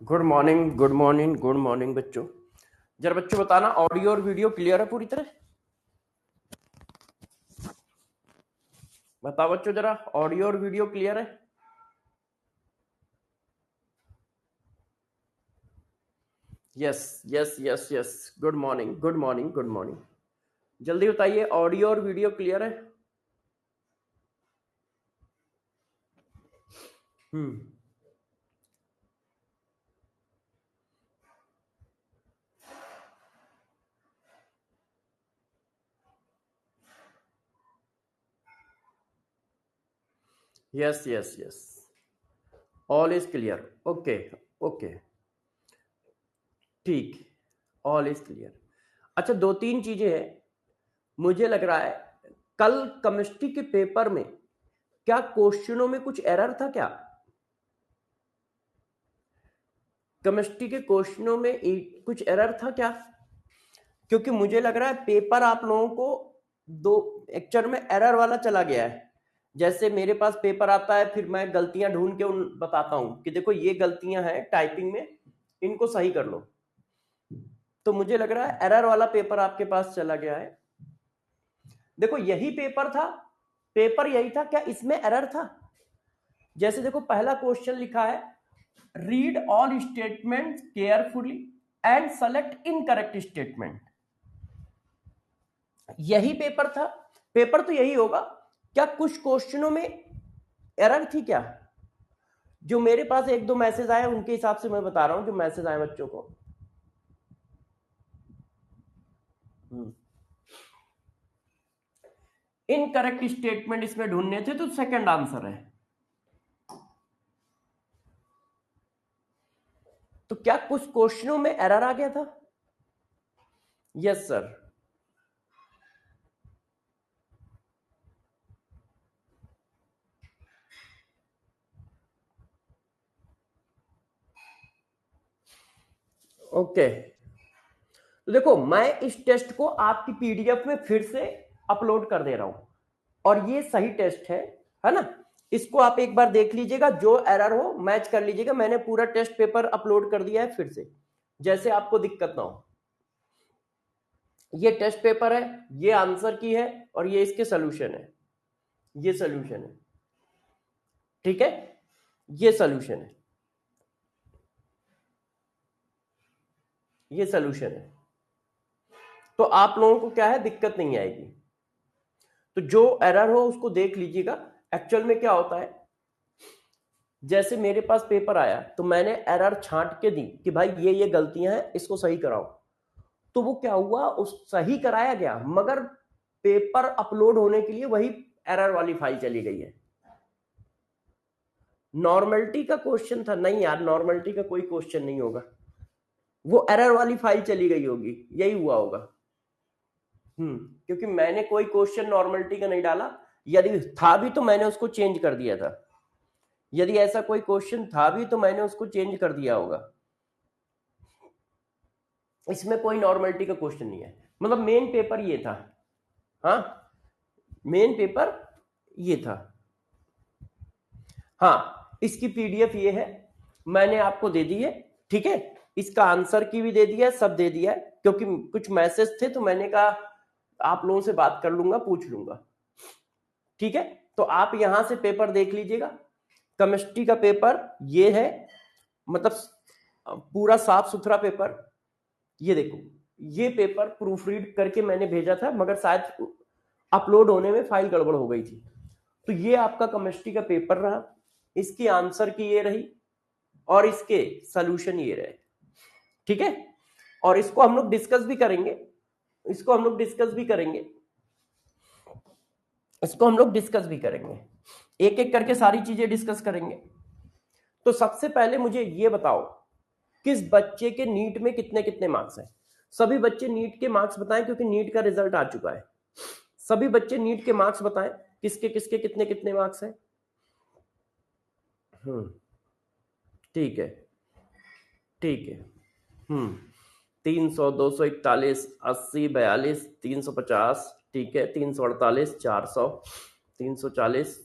Good morning good morning good morning बच्चों। जरा बच्चों बताना ऑडियो और वीडियो क्लियर है पूरी तरह? बताओ बच्चों जरा, ऑडियो और वीडियो क्लियर है? Yes yes yes yes. Good morning good morning good morning. जल्दी बताइए, ऑडियो और वीडियो क्लियर है? Hmm. Yes yes yes, all is clear. Okay okay, ठीक, ऑल इज क्लियर। अच्छा, दो तीन चीजें हैं। मुझे लग रहा है कल केमिस्ट्री के पेपर में क्या क्वेश्चनों में कुछ एरर था क्या? केमिस्ट्री के क्वेश्चनों में कुछ एरर था क्या? क्योंकि मुझे लग रहा है पेपर आप लोगों को दो एक्चर में एरर वाला चला गया है। जैसे मेरे पास पेपर आता है, फिर मैं गलतियां ढूंढ के उन बताता हूं कि देखो ये गलतियां हैं टाइपिंग में, इनको सही कर लो। तो मुझे लग रहा है एरर वाला पेपर आपके पास चला गया है। देखो यही पेपर था, पेपर यही था, क्या इसमें एरर था? जैसे देखो पहला क्वेश्चन लिखा है, read all statement carefully and select incorrect statement. यही पेपर था, पेपर तो यही होगा। क्या कुछ क्वेश्चनों में एरर थी क्या? जो मेरे पास एक दो मैसेज आए उनके हिसाब से मैं बता रहा हूं, जो मैसेज आए बच्चों को। इनकरेक्ट स्टेटमेंट इसमें ढूंढने थे, तो सेकंड आंसर है। तो क्या कुछ क्वेश्चनों में एरर आ गया था? Yes sir. ओके, तो देखो मैं इस टेस्ट को आपकी पीडीएफ में फिर से अपलोड कर दे रहा हूं, और ये सही टेस्ट है ना? इसको आप एक बार देख लीजिएगा, जो एरर हो मैच कर लीजिएगा। मैंने पूरा टेस्ट पेपर अपलोड कर दिया है फिर से, जैसे आपको दिक्कत ना हो। ये टेस्ट पेपर है, ये आंसर की है, और ये इसके सोल्यूशन है। ये सोल्यूशन है, ठीक है? ये सोल्यूशन है, ये सोल्यूशन है। तो आप लोगों को क्या है, दिक्कत नहीं आएगी। तो जो एरर हो उसको देख लीजिएगा। एक्चुअल में क्या होता है, जैसे मेरे पास पेपर आया तो मैंने एरर छांट के दी कि भाई ये गलतियां हैं, इसको सही कराओ। तो वो क्या हुआ, उस सही कराया गया, मगर पेपर अपलोड होने के लिए वही एरर वाली फाइल चली गई है। नॉर्मलिटी का क्वेश्चन था? नहीं यार, नॉर्मलिटी का कोई क्वेश्चन नहीं होगा, वो एरर वाली फाइल चली गई होगी, यही हुआ होगा। क्योंकि मैंने कोई क्वेश्चन नॉर्मलिटी का नहीं डाला। यदि था भी तो मैंने उसको चेंज कर दिया था। यदि ऐसा कोई क्वेश्चन था भी तो मैंने उसको चेंज कर दिया होगा। इसमें कोई नॉर्मलिटी का क्वेश्चन नहीं है। मतलब मेन पेपर ये था। हाँ, मेन पेपर ये था। हाँ, इसकी पीडीएफ ये है, मैंने आपको दे दी है, ठीक है? इसका आंसर की भी दे दिया है, सब दे दिया है। क्योंकि कुछ मैसेज थे तो मैंने कहा आप लोगों से बात कर लूंगा, पूछ लूंगा, ठीक है? तो आप यहां से पेपर देख लीजिएगा। केमिस्ट्री का पेपर ये है, मतलब पूरा साफ सुथरा पेपर। ये देखो, ये पेपर प्रूफ रीड करके मैंने भेजा था, मगर शायद अपलोड होने में फाइल गड़बड़ हो गई थी। तो ये आपका केमिस्ट्री का पेपर रहा, इसकी आंसर की ये रही, और इसके सॉल्यूशन ये रहे, ठीक है? और इसको हम लोग डिस्कस भी करेंगे, इसको हम लोग डिस्कस भी करेंगे, इसको हम लोग डिस्कस भी करेंगे, एक एक करके सारी चीजें डिस्कस करेंगे। तो सबसे पहले मुझे ये बताओ, किस बच्चे के नीट में कितने कितने मार्क्स हैं? सभी बच्चे नीट के मार्क्स बताएं, क्योंकि नीट का रिजल्ट आ चुका है। सभी बच्चे नीट के मार्क्स बताएं, किसके किसके कितने कितने मार्क्स हैं? ठीक है, ठीक है। 300, 241, 80, 42, 350, ठीक है, 348, 400, 340,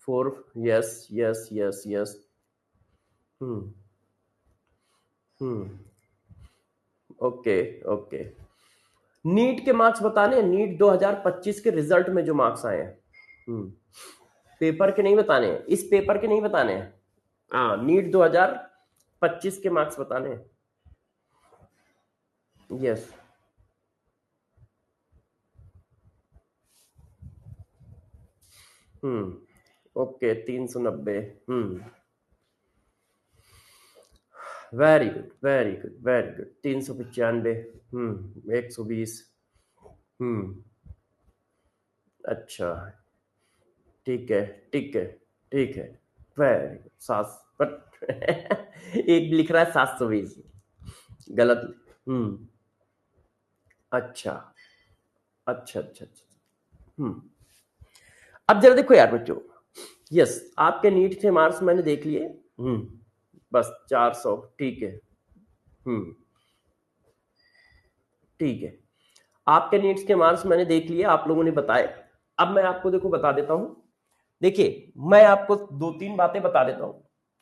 4, yes yes yes yes. Okay okay. NEET के मार्क्स बताने, नीट 2025 के रिजल्ट में जो मार्क्स आए हैं। पेपर के नहीं बताने, इस पेपर के नहीं बताने हैं। हाँ, नीट 2025 के मार्क्स बताने हैं। Yes. Okay 390। Very good very good very good. 395। 120। अच्छा ठीक है ठीक है ठीक है। Very good. 7 एक लिख रहा है 720, गलत। अच्छा अच्छा अच्छा अच्छा। अब जरा देखो यार बच्चों, यस आपके नीट के मार्क्स मैंने देख लिए। बस 400। ठीक है। ठीक है, आपके नीट्स के मार्क्स मैंने देख लिए, आप लोगों ने बताए। अब मैं आपको देखो बता देता हूं। देखिए मैं आपको 2-3 बातें बता देता हूं,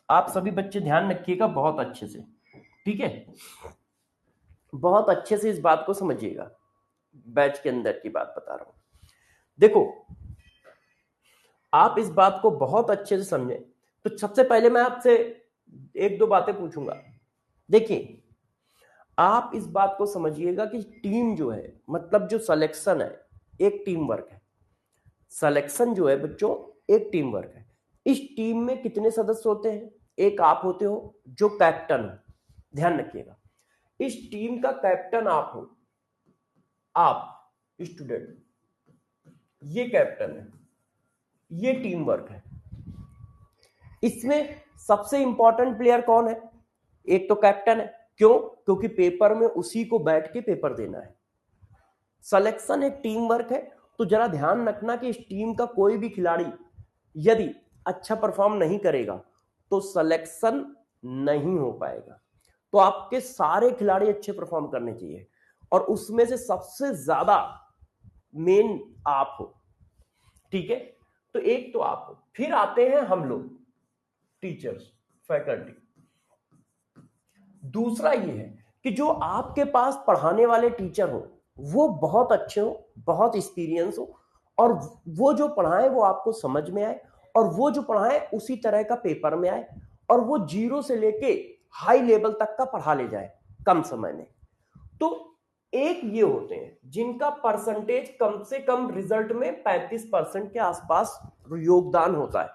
आप सभी बच्चे ध्यान रखिएगा बहुत अच्छे से। ठीक है, बहुत अच्छे से इस बात को समझिएगा, बैच के अंदर की बात बता रहा हूं। देखो आप इस बात को बहुत अच्छे से समझें। तो सबसे पहले मैं आपसे 1-2 बातें पूछूंगा। देखिए आप इस बात को समझिएगा कि टीम जो है, मतलब जो सिलेक्शन है, एक टीम वर्क है। सिलेक्शन जो है बच्चों एक टीम वर्क है। इस टीम में कितने सदस्य होते हैं? एक आप होते हो जो कैप्टन हो, ध्यान रखिएगा। इस टीम का कैप्टन आप हो, आप स्टूडेंट, ये कैप्टन है, ये टीम वर्क है। इसमें सबसे इंपॉर्टेंट प्लेयर कौन है? एक तो कैप्टन है। क्यों? क्योंकि पेपर में उसी को बैठ के पेपर देना है। सिलेक्शन एक टीम वर्क है। तो जरा ध्यान रखना कि इस टीम का कोई भी खिलाड़ी यदि अच्छा परफॉर्म नहीं करेगा तो सिलेक्शन नहीं हो पाएगा। तो आपके सारे खिलाड़ी अच्छे परफॉर्म करने चाहिए, और उसमें से सबसे ज्यादा मेन आप हो। ठीक है, तो एक तो आप हो, फिर आते हैं हम लोग टीचर्स, फैकल्टी। दूसरा ये है कि जो आपके पास पढ़ाने वाले टीचर हो वो बहुत अच्छे हो, बहुत एक्सपीरियंस हो, और वो जो पढ़ाएं वो आपको समझ में आए, और वो जो पढ़ाएं उसी तरह का पेपर में आए, और वो 0 से लेके हाई लेवल तक का पढ़ा ले जाए कम समय में। तो एक ये होते हैं जिनका परसेंटेज कम से कम रिजल्ट में 35% के आसपास योगदान होता है।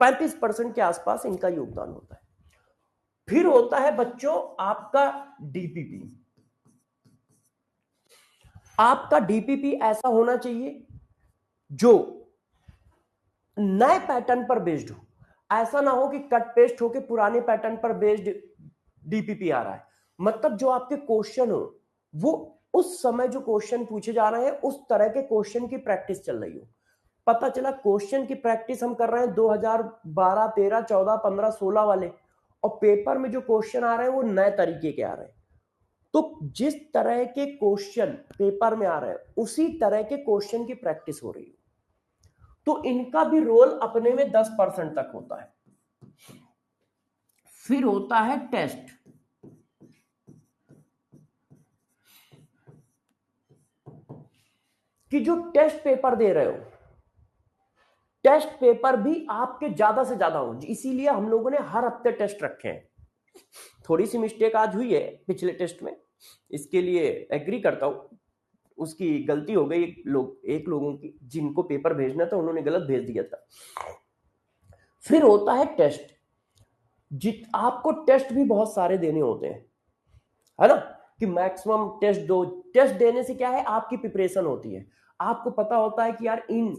35% के आसपास इनका योगदान होता है। फिर होता है बच्चों आपका डीपीपी। आपका डीपीपी ऐसा होना चाहिए जो नए पैटर्न पर बेस्ड हो। ऐसा ना हो कि कट पेस्ट हो के पुराने पैटर्न पर बेस्ड डीपीपी आ रहा है। मतलब जो आपके क्वेश्चन हो वो उस समय जो क्वेश्चन पूछे जा रहे हैं उस तरह के क्वेश्चन की प्रैक्टिस चल रही हो। पता चला क्वेश्चन की प्रैक्टिस हम कर रहे हैं 2012, 13, 14, 15, 16 वाले, और पेपर में जो क्वेश्चन आ रहे हैं वो नए तरीके के आ रहे हैं। तो जिस तरह के क्वेश्चन पेपर में आ रहे हैं उसी तरह के क्वेश्चन की प्रैक्टिस हो रही है। तो इनका भी रोल अपने में 10% तक होता है। फिर होता है टेस्ट। कि जो टेस्ट पेपर दे रहे हो, टेस्ट पेपर भी आपके ज्यादा से ज्यादा हो, इसीलिए हम लोगों ने हर हफ्ते टेस्ट रखे हैं। थोड़ी सी मिस्टेक आज हुई है पिछले टेस्ट में, इसके लिए एग्री करता हूं, उसकी गलती हो गई एक लोगों की, जिनको पेपर भेजना था उन्होंने गलत भेज दिया था। फिर होता है टेस्ट। आपको टेस्ट भी बहुत सारे देने होते हैं, है ना, कि मैक्सिमम टेस्ट दो। टेस्ट देने से क्या है, आपकी प्रिपरेशन होती है। आपको पता होता है कि यार इन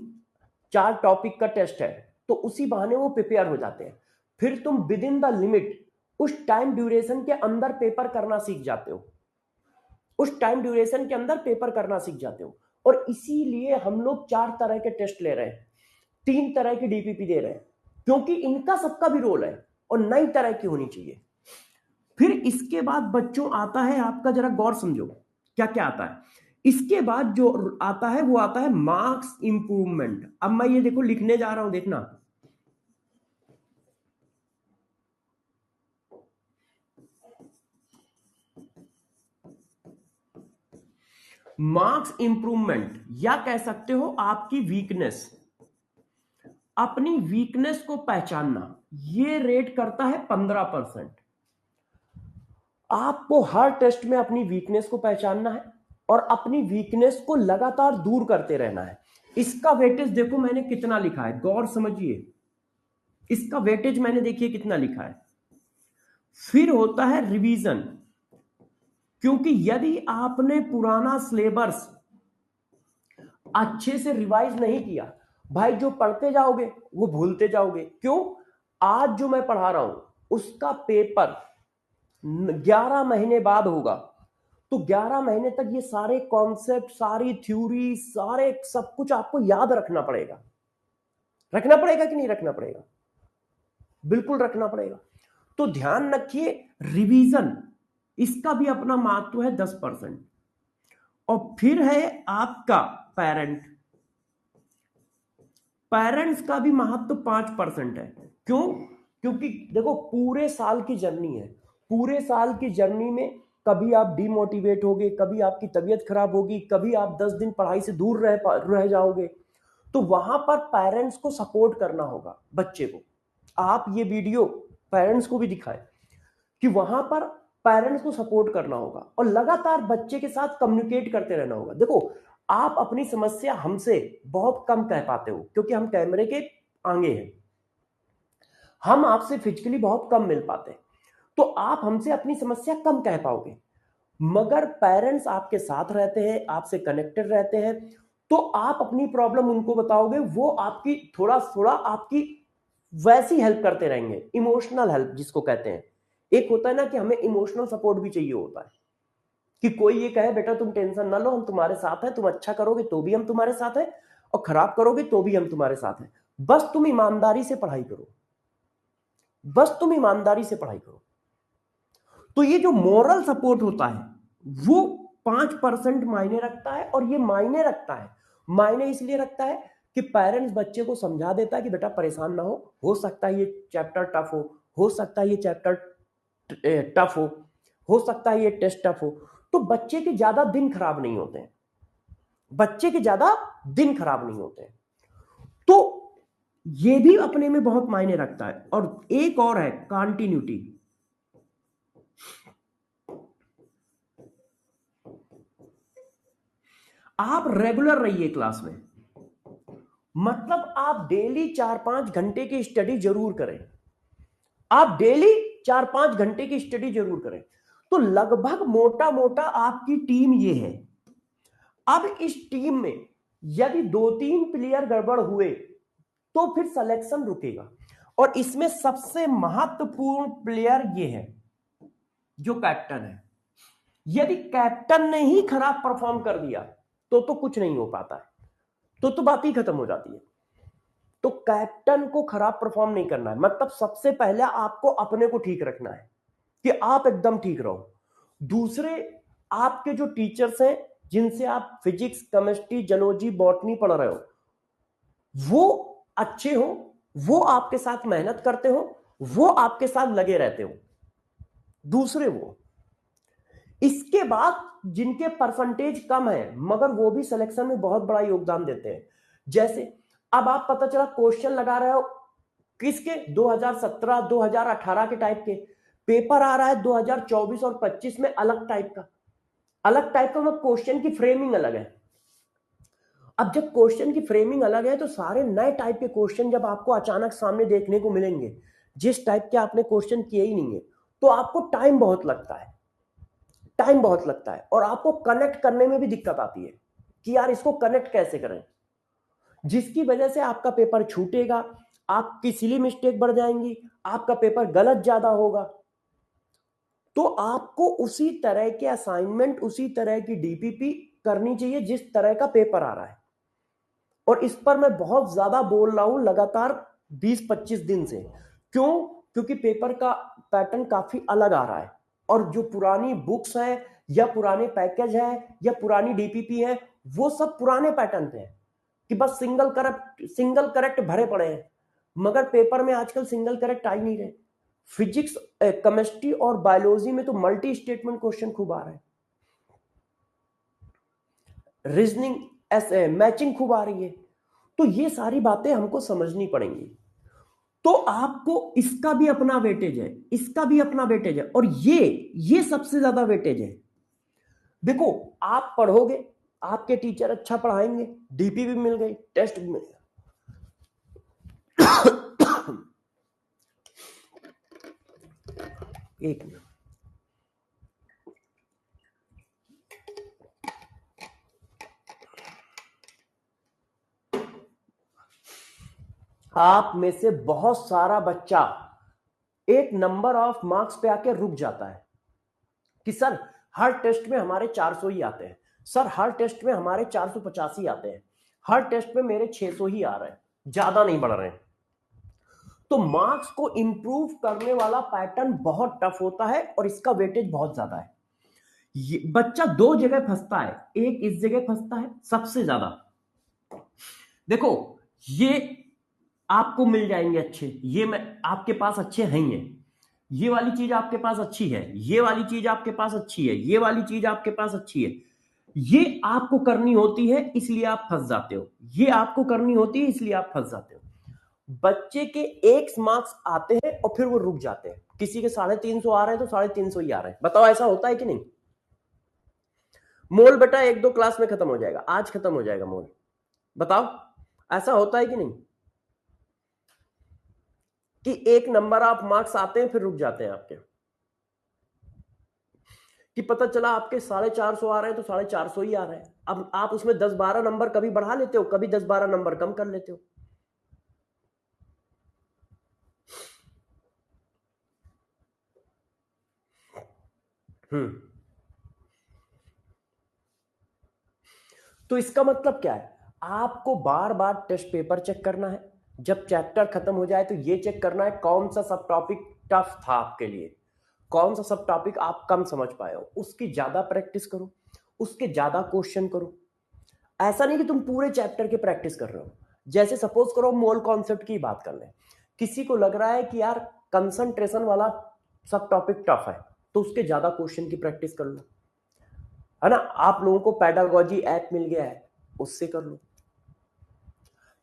4 टॉपिक का टेस्ट है, तो उसी बहाने वो प्रिपेयर हो जाते हैं। फिर तुम विद इन द लिमिट उस टाइम ड्यूरेशन के अंदर पेपर करना सीख जाते हो, उस टाइम ड्यूरेशन के अंदर पेपर करना सीख जाते हो। और इसीलिए हम लोग 4 तरह के टेस्ट ले रहे हैं, 3 तरह की डीपीपी दे रहे हैं, क्योंकि इनका सबका भी रोल है और नई तरह की होनी चाहिए। फिर इसके बाद बच्चों आता है आपका, जरा गौर समझो क्या क्या आता है। इसके बाद जो आता है वो आता है मार्क्स इंप्रूवमेंट। अब मैं ये देखो लिखने जा रहा हूं, देखना। मार्क्स इंप्रूवमेंट या कह सकते हो आपकी वीकनेस, अपनी वीकनेस को पहचानना, ये रेट करता है 15%। आपको हर टेस्ट में अपनी वीकनेस को पहचानना है और अपनी वीकनेस को लगातार दूर करते रहना है। इसका वेटेज देखो मैंने कितना लिखा है, गौर समझिए, इसका वेटेज मैंने देखिए कितना लिखा है। फिर होता है रिवीजन, क्योंकि यदि आपने पुराना सिलेबस अच्छे से रिवाइज नहीं किया, भाई जो पढ़ते जाओगे वो भूलते जाओगे। क्यों? आज जो मैं पढ़ा रहा हूं उसका पेपर 11 महीने बाद होगा, तो 11 महीने तक ये सारे कॉन्सेप्ट, सारी थ्योरी, सारे सब कुछ आपको याद रखना पड़ेगा। रखना पड़ेगा कि नहीं रखना पड़ेगा? बिल्कुल रखना पड़ेगा। तो ध्यान रखिए, रिवीजन इसका भी अपना महत्व है 10%। और फिर है आपका पेरेंट्स का भी महत्व 5% है। क्यों? क्योंकि देखो पूरे साल की जर्नी है, पूरे साल की जर्नी में कभी आप डिमोटिवेट होगे, कभी आपकी तबीयत खराब होगी, कभी आप 10 दिन पढ़ाई से दूर रह जाओगे, तो वहां पर पेरेंट्स को सपोर्ट करना होगा बच्चे को। आप ये वीडियो पेरेंट्स को भी दिखाएं कि वहां पर पेरेंट्स को सपोर्ट करना होगा और लगातार बच्चे के साथ कम्युनिकेट करते रहना होगा। देखो आप अपनी समस्या हमसे बहुत कम कह पाते हो क्योंकि हम कैमरे के आगे हैं, हम आपसे फिजिकली बहुत कम मिल पाते हैं, तो आप हमसे अपनी समस्या कम कह पाओगे। मगर पेरेंट्स आपके साथ रहते हैं, आपसे कनेक्टेड रहते हैं, तो आप अपनी प्रॉब्लम उनको बताओगे, वो आपकी थोड़ा थोड़ा आपकी वैसी हेल्प करते रहेंगे, इमोशनल हेल्प जिसको कहते हैं। एक होता है ना कि हमें इमोशनल सपोर्ट भी चाहिए होता है, कि कोई ये कहे बेटा तुम टेंशन ना लो, हम तुम्हारे साथ हैं, तुम अच्छा करोगे तो भी हम तुम्हारे साथ हैं और खराब करोगे तो भी हम तुम्हारे साथ हैं, बस तुम ईमानदारी से पढ़ाई करो, बस तुम ईमानदारी से पढ़ाई करो। तो ये जो मोरल सपोर्ट होता है वो 5% मायने रखता है। और ये मायने रखता है, मायने इसलिए रखता है कि पेरेंट्स बच्चे को समझा देता है कि बेटा परेशान ना हो सकता है ये चैप्टर टफ हो सकता है ये चैप्टर टफ हो सकता है ये टेस्ट टफ हो, तो बच्चे के ज्यादा दिन खराब नहीं होते हैं, बच्चे के ज्यादा दिन खराब नहीं होते हैं। तो ये भी अपने में बहुत मायने रखता है। और एक और है कंटिन्यूटी। आप रेगुलर रहिए क्लास में, मतलब आप डेली 4-5 घंटे की स्टडी जरूर करें, आप डेली 4-5 घंटे की स्टडी जरूर करें। तो लगभग मोटा मोटा आपकी टीम ये है। अब इस टीम में यदि 2-3 प्लेयर गड़बड़ हुए तो फिर सिलेक्शन रुकेगा। और इसमें सबसे महत्वपूर्ण प्लेयर ये है जो कैप्टन है। यदि कैप्टन ने ही खराब परफॉर्म कर दिया तो कुछ नहीं हो पाता है, तो बात ही खत्म हो जाती है। तो कैप्टन को खराब परफॉर्म नहीं करना है, मतलब सबसे पहले आपको अपने को ठीक रखना है कि आप एकदम ठीक रहो। दूसरे, आपके जो टीचर्स हैं जिनसे आप फिजिक्स, केमिस्ट्री, जूलॉजी, बॉटनी पढ़ रहे हो, वो अच्छे हो, वो आपके साथ मेहनत करते हो, वो आपके साथ लगे रहते हो। दूसरे वो, इसके बाद जिनके परसेंटेज कम है मगर वो भी सिलेक्शन में बहुत बड़ा योगदान देते हैं। जैसे अब आप पता चला क्वेश्चन लगा रहे हो किसके, 2017 2018 के टाइप के, पेपर आ रहा है 2024 और 25 में अलग टाइप का, मतलब क्वेश्चन की फ्रेमिंग अलग है। अब जब क्वेश्चन की फ्रेमिंग अलग है तो सारे नए टाइप के क्वेश्चन जब आपको अचानक सामने देखने को मिलेंगे, जिस टाइप के आपने क्वेश्चन किए ही नहीं है, तो आपको टाइम बहुत लगता है, टाइम बहुत लगता है और आपको कनेक्ट करने में भी दिक्कत आती है कि यार इसको कनेक्ट कैसे करें, जिसकी वजह से आपका पेपर छूटेगा, आपकी सिली मिस्टेक बढ़ जाएंगी, आपका पेपर गलत ज्यादा होगा। तो आपको उसी तरह के असाइनमेंट, उसी तरह की डीपीपी करनी चाहिए जिस तरह का पेपर आ रहा है। और इस पर मैं बहुत ज्यादा बोल रहा हूं लगातार 20-25 दिन से। क्यों? क्योंकि पेपर का पैटर्न काफी अलग आ रहा है और जो पुरानी बुक्स हैं या पुराने पैकेज है या पुरानी डीपीपी है, वो सब पुराने पैटर्न पे है कि बस सिंगल करेक्ट भरे पड़े हैं, मगर पेपर में आजकल सिंगल करेक्ट आ ही नहीं रहे। फिजिक्स, केमिस्ट्री और बायोलॉजी में तो मल्टी स्टेटमेंट क्वेश्चन खूब आ रहे हैं। रीजनिंग ऐसे मैचिंग खूब आ रही है। तो ये सारी बातें हमको समझनी पड़ेंगी। तो आपको इसका भी अपना वेटेज है, इसका भी अपना वेटेज है, और ये सबसे ज्यादा वेटेज है। देखो, आप पढ़ोगे, आपके टीचर अच्छा पढ़ाएंगे, डीपी भी मिल गई, टेस्ट भी मिल गया। एक मिनट, आप में से बहुत सारा बच्चा एक नंबर ऑफ मार्क्स पे आके रुक जाता है कि सर हर टेस्ट में हमारे 400 ही आते हैं, सर हर टेस्ट में हमारे 450 ही आते हैं, हर टेस्ट में मेरे 600 ही आ रहे हैं, ज्यादा नहीं बढ़ रहे हैं। तो मार्क्स को इंप्रूव करने वाला पैटर्न बहुत टफ होता है और इसका वेटेज बहुत ज्यादा है। ये बच्चा दो जगह फंसता है, एक इस जगह फंसता है सबसे ज्यादा। देखो, ये आपको मिल जाएंगे अच्छे, ये मैं आपके पास अच्छे हैं ही हैं, ये वाली चीज आपके पास अच्छी है, ये वाली चीज आपके पास अच्छी है, ये वाली चीज आपके पास अच्छी है। ये आपको करनी होती है इसलिए आप फंस जाते हो, ये आपको करनी होती है इसलिए आप फंस जाते हो। बच्चे के एक मार्क्स आते हैं और फिर वो रुक जाते हैं, किसी के 350 आ रहे हैं तो 350 ही आ रहे हैं। बताओ ऐसा होता है कि नहीं? मोल बेटा 1-2 क्लास में खत्म हो जाएगा, आज खत्म हो जाएगा मोल। बताओ ऐसा होता है कि नहीं कि एक नंबर ऑफ मार्क्स आते हैं फिर रुक जाते हैं आपके, कि पता चला आपके 450 आ रहे हैं तो 450 ही आ रहे हैं। अब आप उसमें 10-12 नंबर कभी बढ़ा लेते हो, कभी 10-12 नंबर कम कर लेते हो। तो इसका मतलब क्या है? आपको बार बार टेस्ट पेपर चेक करना है, जब चैप्टर खत्म हो जाए तो ये चेक करना है कौन सा सब टॉपिक टफ था आपके लिए, कौन सा सब टॉपिक आप कम समझ पाए हो, उसकी ज्यादा प्रैक्टिस करो, उसके ज्यादा क्वेश्चन करो। ऐसा नहीं कि तुम पूरे चैप्टर के प्रैक्टिस कर रहे हो। जैसे सपोज करो मोल कॉन्सेप्ट की बात कर लें, किसी को लग रहा है कि यार कंसंट्रेशन वाला सब टॉपिक टफ है, तो उसके ज्यादा क्वेश्चन की प्रैक्टिस कर लो, है ना। आप लोगों को पेडागोजी ऐप मिल गया है, उससे कर लो।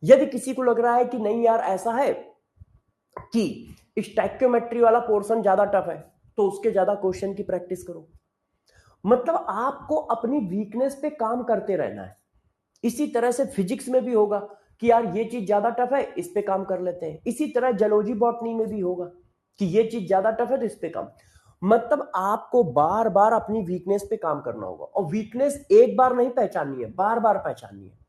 यदि किसी को लग रहा है कि नहीं यार ऐसा है कि स्टैक्योमेट्री वाला पोर्शन ज्यादा टफ है, तो उसके ज्यादा क्वेश्चन की प्रैक्टिस करो। मतलब आपको अपनी वीकनेस पे काम करते रहना है। इसी तरह से फिजिक्स में भी होगा कि यार ये चीज ज्यादा टफ है, इस पे काम कर लेते हैं। इसी तरह जूलॉजी बॉटनी में भी होगा कि ये चीज ज्यादा टफ है तो इस पे काम। मतलब आपको बार बार अपनी वीकनेस पे काम करना होगा, और वीकनेस एक बार नहीं पहचाननी है, बार बार पहचाननी है।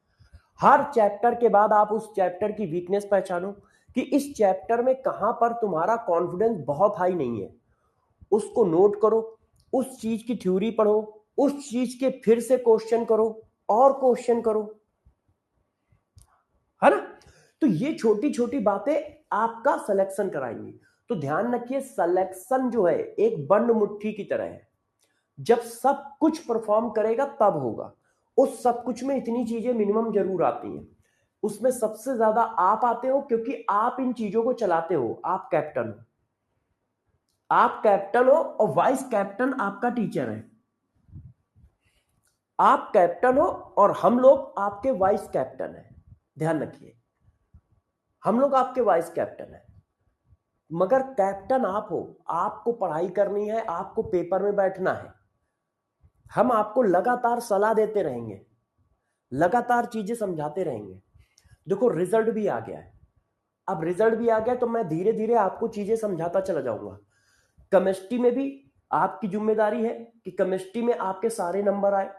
हर चैप्टर के बाद आप उस चैप्टर की वीकनेस पहचानो कि इस चैप्टर में कहां पर तुम्हारा कॉन्फिडेंस बहुत हाई नहीं है, उसको नोट करो, उस चीज की थ्योरी पढ़ो, उस चीज के फिर से क्वेश्चन करो और क्वेश्चन करो, है ना। तो ये छोटी छोटी बातें आपका सिलेक्शन कराएंगी। तो ध्यान रखिए, सिलेक्शन जो है एक बंद मुट्ठी की तरह है, जब सब कुछ परफॉर्म करेगा तब होगा। उस सब कुछ में इतनी चीजें मिनिमम जरूर आती हैं, उसमें सबसे ज्यादा आप आते हो क्योंकि आप इन चीजों को चलाते हो, आप कैप्टन हो, आप कैप्टन हो और वाइस कैप्टन आपका टीचर है। आप कैप्टन हो और हम लोग आपके वाइस कैप्टन हैं। ध्यान रखिए, हम लोग आपके वाइस कैप्टन हैं, मगर कैप्टन आप हो। आपको पढ़ाई करनी है, आपको पेपर में बैठना है। हम आपको लगातार सलाह देते रहेंगे, लगातार चीजें समझाते रहेंगे। देखो रिजल्ट भी आ गया है, अब रिजल्ट भी आ गया तो मैं धीरे धीरे आपको चीजें समझाता चला जाऊंगा। केमिस्ट्री में भी आपकी जिम्मेदारी है कि केमिस्ट्री में आपके सारे नंबर आए,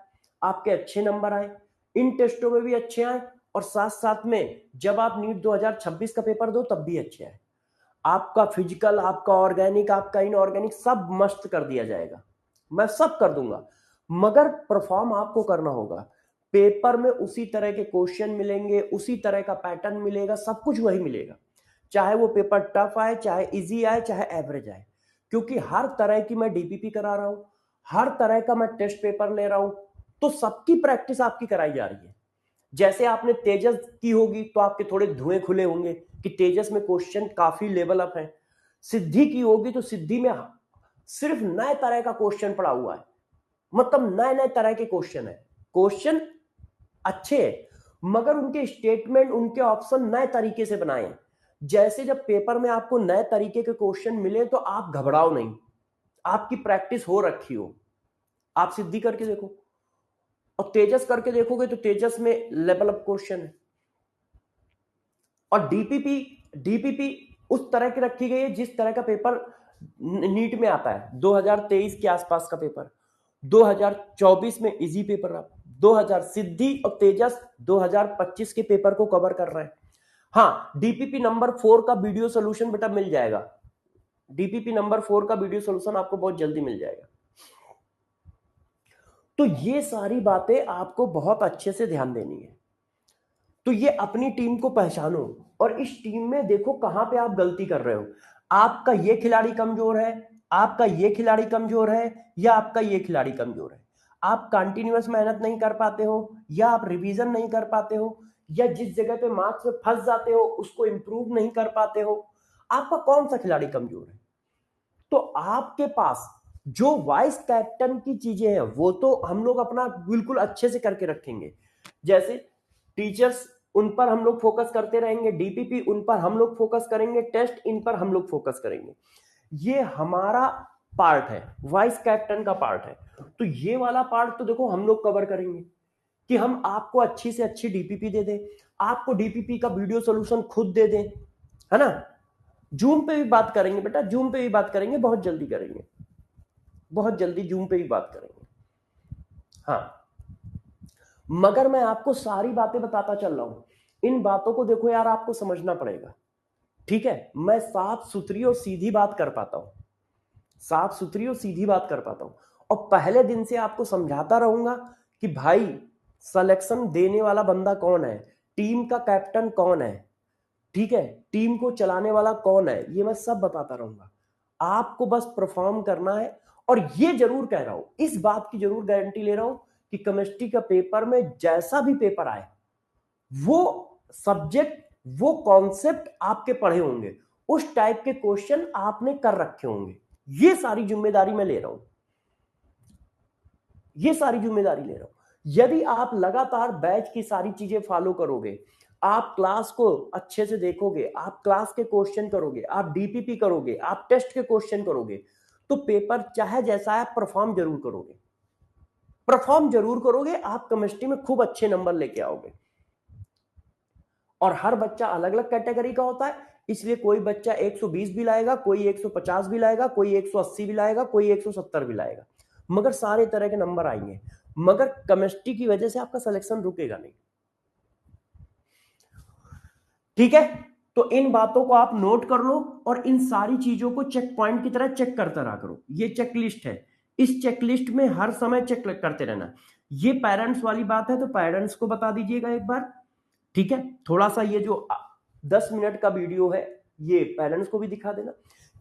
आपके अच्छे नंबर आए, इन टेस्टों में भी अच्छे आए, और साथ साथ में जब आप नीट 2026 का पेपर दो तब भी अच्छे आए। आपका फिजिकल, आपका ऑर्गेनिक, आपका इनऑर्गेनिक सब मस्त कर दिया जाएगा, मैं सब कर दूंगा, मगर परफॉर्म आपको करना होगा। पेपर में उसी तरह के क्वेश्चन मिलेंगे, उसी तरह का पैटर्न मिलेगा, सब कुछ वही मिलेगा, चाहे वो पेपर टफ आए, चाहे इजी आए, चाहे एवरेज आए। क्योंकि हर तरह की मैं डीपीपी करा रहा हूं, हर तरह का मैं टेस्ट पेपर ले रहा हूं, तो सबकी प्रैक्टिस आपकी कराई जा रही है। जैसे आपने तेजस की होगी तो आपके थोड़े धुएं खुले होंगे कि तेजस में क्वेश्चन काफी लेवल अप है। सिद्धि की होगी तो सिद्धि में सिर्फ नए तरह का क्वेश्चन पड़ा हुआ है, मतलब नए नए तरह के क्वेश्चन है। क्वेश्चन अच्छे हैं, मगर उनके स्टेटमेंट, उनके ऑप्शन नए तरीके से बनाए हैं। जैसे जब पेपर में आपको नए तरीके के क्वेश्चन मिले तो आप घबराओ नहीं, आपकी प्रैक्टिस हो रखी हो। आप सिद्धि करके देखो और तेजस करके देखोगे तो तेजस में लेवल अप क्वेश्चन है। और डीपीपी उस तरह की रखी गई है जिस तरह का पेपर नीट में आता है। 2023 के आसपास का पेपर, 2024 में इजी पेपर रहा, 2000 सिद्धि और तेजस 2025 के पेपर को कवर कर रहे हैं। हाँ, डीपीपी नंबर 4 का वीडियो सोल्यूशन बेटा मिल जाएगा। डीपीपी नंबर 4 का वीडियो सोल्यूशन आपको बहुत जल्दी मिल जाएगा। तो ये सारी बातें आपको बहुत अच्छे से ध्यान देनी है। तो ये अपनी टीम को पहचानो और इस टीम में देखो कहां पे आप गलती कर रहे हो। आपका ये खिलाड़ी कमजोर है, आपका ये खिलाड़ी कमजोर है, या आपका ये खिलाड़ी कमजोर है। आप कंटिन्यूअस मेहनत नहीं कर पाते हो, या आप रिवीजन नहीं कर पाते हो, या जिस जगह पे मार्क्स में फंस जाते हो उसको इंप्रूव नहीं कर पाते हो। आपका कौन सा खिलाड़ी कमजोर है? तो आपके पास जो वाइस कैप्टन की चीजें हैं वो तो हम लोग अपना बिल्कुल अच्छे से करके रखेंगे। जैसे टीचर्स, उन पर हम लोग फोकस करते रहेंगे, डीपीपी उन पर हम लोग फोकस करेंगे, टेस्ट इन पर हम लोग फोकस करेंगे। ये हमारा पार्ट है, वाइस कैप्टन का पार्ट है। तो ये वाला पार्ट तो देखो हम लोग कवर करेंगे कि हम आपको अच्छी से अच्छी डीपीपी दे दें, आपको डीपीपी का वीडियो सोल्यूशन खुद दे दें, है ना। जूम पे भी बात करेंगे बेटा, जूम पे भी बात करेंगे, बहुत जल्दी करेंगे, बहुत जल्दी जूम पे भी बात करेंगे। हाँ, मगर मैं आपको सारी बातें बताता चल रहा हूं। इन बातों को देखो यार, आपको समझना पड़ेगा, ठीक है। मैं साफ सुथरी और सीधी बात कर पाता हूं, साफ सुथरी और सीधी बात कर पाता हूं। और पहले दिन से आपको समझाता रहूंगा कि भाई सिलेक्शन देने वाला बंदा कौन है, टीम का कैप्टन कौन है, ठीक है, टीम को चलाने वाला कौन है, ये मैं सब बताता रहूंगा। आपको बस परफॉर्म करना है। और ये जरूर कह रहा हूं, इस बात की जरूर गारंटी ले रहा हूं कि केमिस्ट्री का पेपर में जैसा भी पेपर आए, वो सब्जेक्ट, वो कॉन्सेप्ट आपके पढ़े होंगे, उस टाइप के क्वेश्चन आपने कर रखे होंगे। ये सारी जिम्मेदारी मैं ले रहा हूं, ये सारी जिम्मेदारी ले रहा हूं। यदि आप लगातार बैच की सारी चीजें फॉलो करोगे, आप क्लास को अच्छे से देखोगे, आप क्लास के क्वेश्चन करोगे, आप डीपीपी करोगे, आप टेस्ट के क्वेश्चन करोगे, तो पेपर चाहे जैसा है परफॉर्म जरूर करोगे, परफॉर्म जरूर करोगे। आप केमिस्ट्री में खूब अच्छे नंबर लेके आओगे। और हर बच्चा अलग अलग कैटेगरी का होता है, इसलिए कोई बच्चा 120 भी लाएगा, कोई 150 भी लाएगा, कोई 180 भी लाएगा, कोई 170 भी लाएगा, मगर सारे तरह के नंबर आएंगे। मगर केमिस्ट्री की वजह से आपका सिलेक्शन रुकेगा नहीं, ठीक है। तो इन बातों को आप नोट कर लो और इन सारी चीजों को चेक पॉइंट की तरह चेक करते रहा करो। ये चेकलिस्ट है, इस चेकलिस्ट में हर समय चेक करते रहना। ये पेरेंट्स वाली बात है तो पेरेंट्स को बता दीजिएगा एक बार, ठीक है। थोड़ा सा ये जो 10 मिनट का वीडियो है ये पेरेंट्स को भी दिखा देना,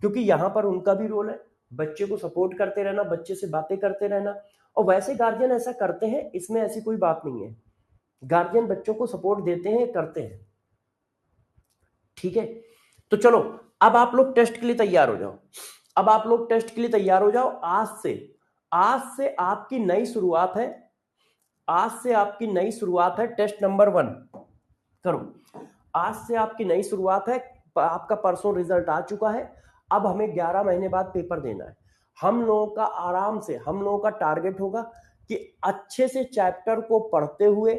क्योंकि यहां पर उनका भी रोल है, बच्चे को सपोर्ट करते रहना, बच्चे से बातें करते रहना। और वैसे गार्जियन ऐसा करते हैं, इसमें ऐसी कोई बात नहीं है, गार्जियन बच्चों को सपोर्ट देते हैं, करते हैं, ठीक है। तो चलो, अब आप लोग टेस्ट के लिए तैयार हो जाओ, अब आप लोग टेस्ट के लिए तैयार हो जाओ। आज से आपकी नई शुरुआत है, आज से आपकी नई शुरुआत है। टेस्ट नंबर 1 करो, आज से आपकी नई शुरुआत है। आपका परसों रिजल्ट आ चुका है, अब हमें 11 महीने बाद पेपर देना है। हम लोगों का आराम से, हम लोगों का टारगेट होगा कि अच्छे से चैप्टर को पढ़ते हुए,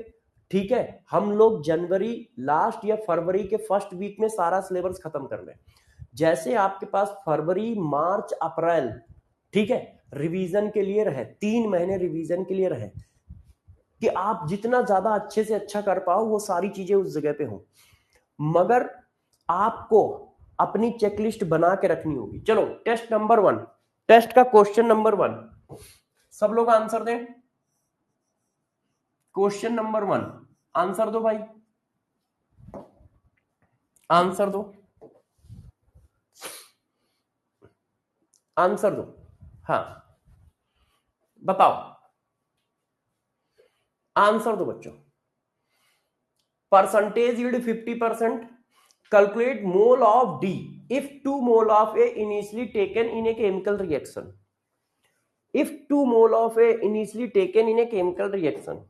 ठीक है, हम लोग जनवरी लास्ट या फरवरी के फर्स्ट वीक में सारा सिलेबस खत्म कर लें। जैसे आपके पास फरवरी, मार्च, अप्रैल, ठीक है, रिवीजन के लिए रहे, 3 महीने रिवीजन के लिए रहे, कि आप जितना ज्यादा अच्छे से अच्छा कर पाओ वो सारी चीजें उस जगह पे हो। मगर आपको अपनी चेकलिस्ट बना के रखनी होगी। चलो, टेस्ट नंबर 1, टेस्ट का क्वेश्चन नंबर 1, सब लोग आंसर दें। क्वेश्चन नंबर 1 आंसर दो भाई, आंसर दो, आंसर दो, हाँ बताओ, आंसर दो बच्चों। Percentage yield 50%, calculate mole of D if 2 mole of A initially taken in a chemical reaction, if 2 mole of A initially taken in a chemical reaction,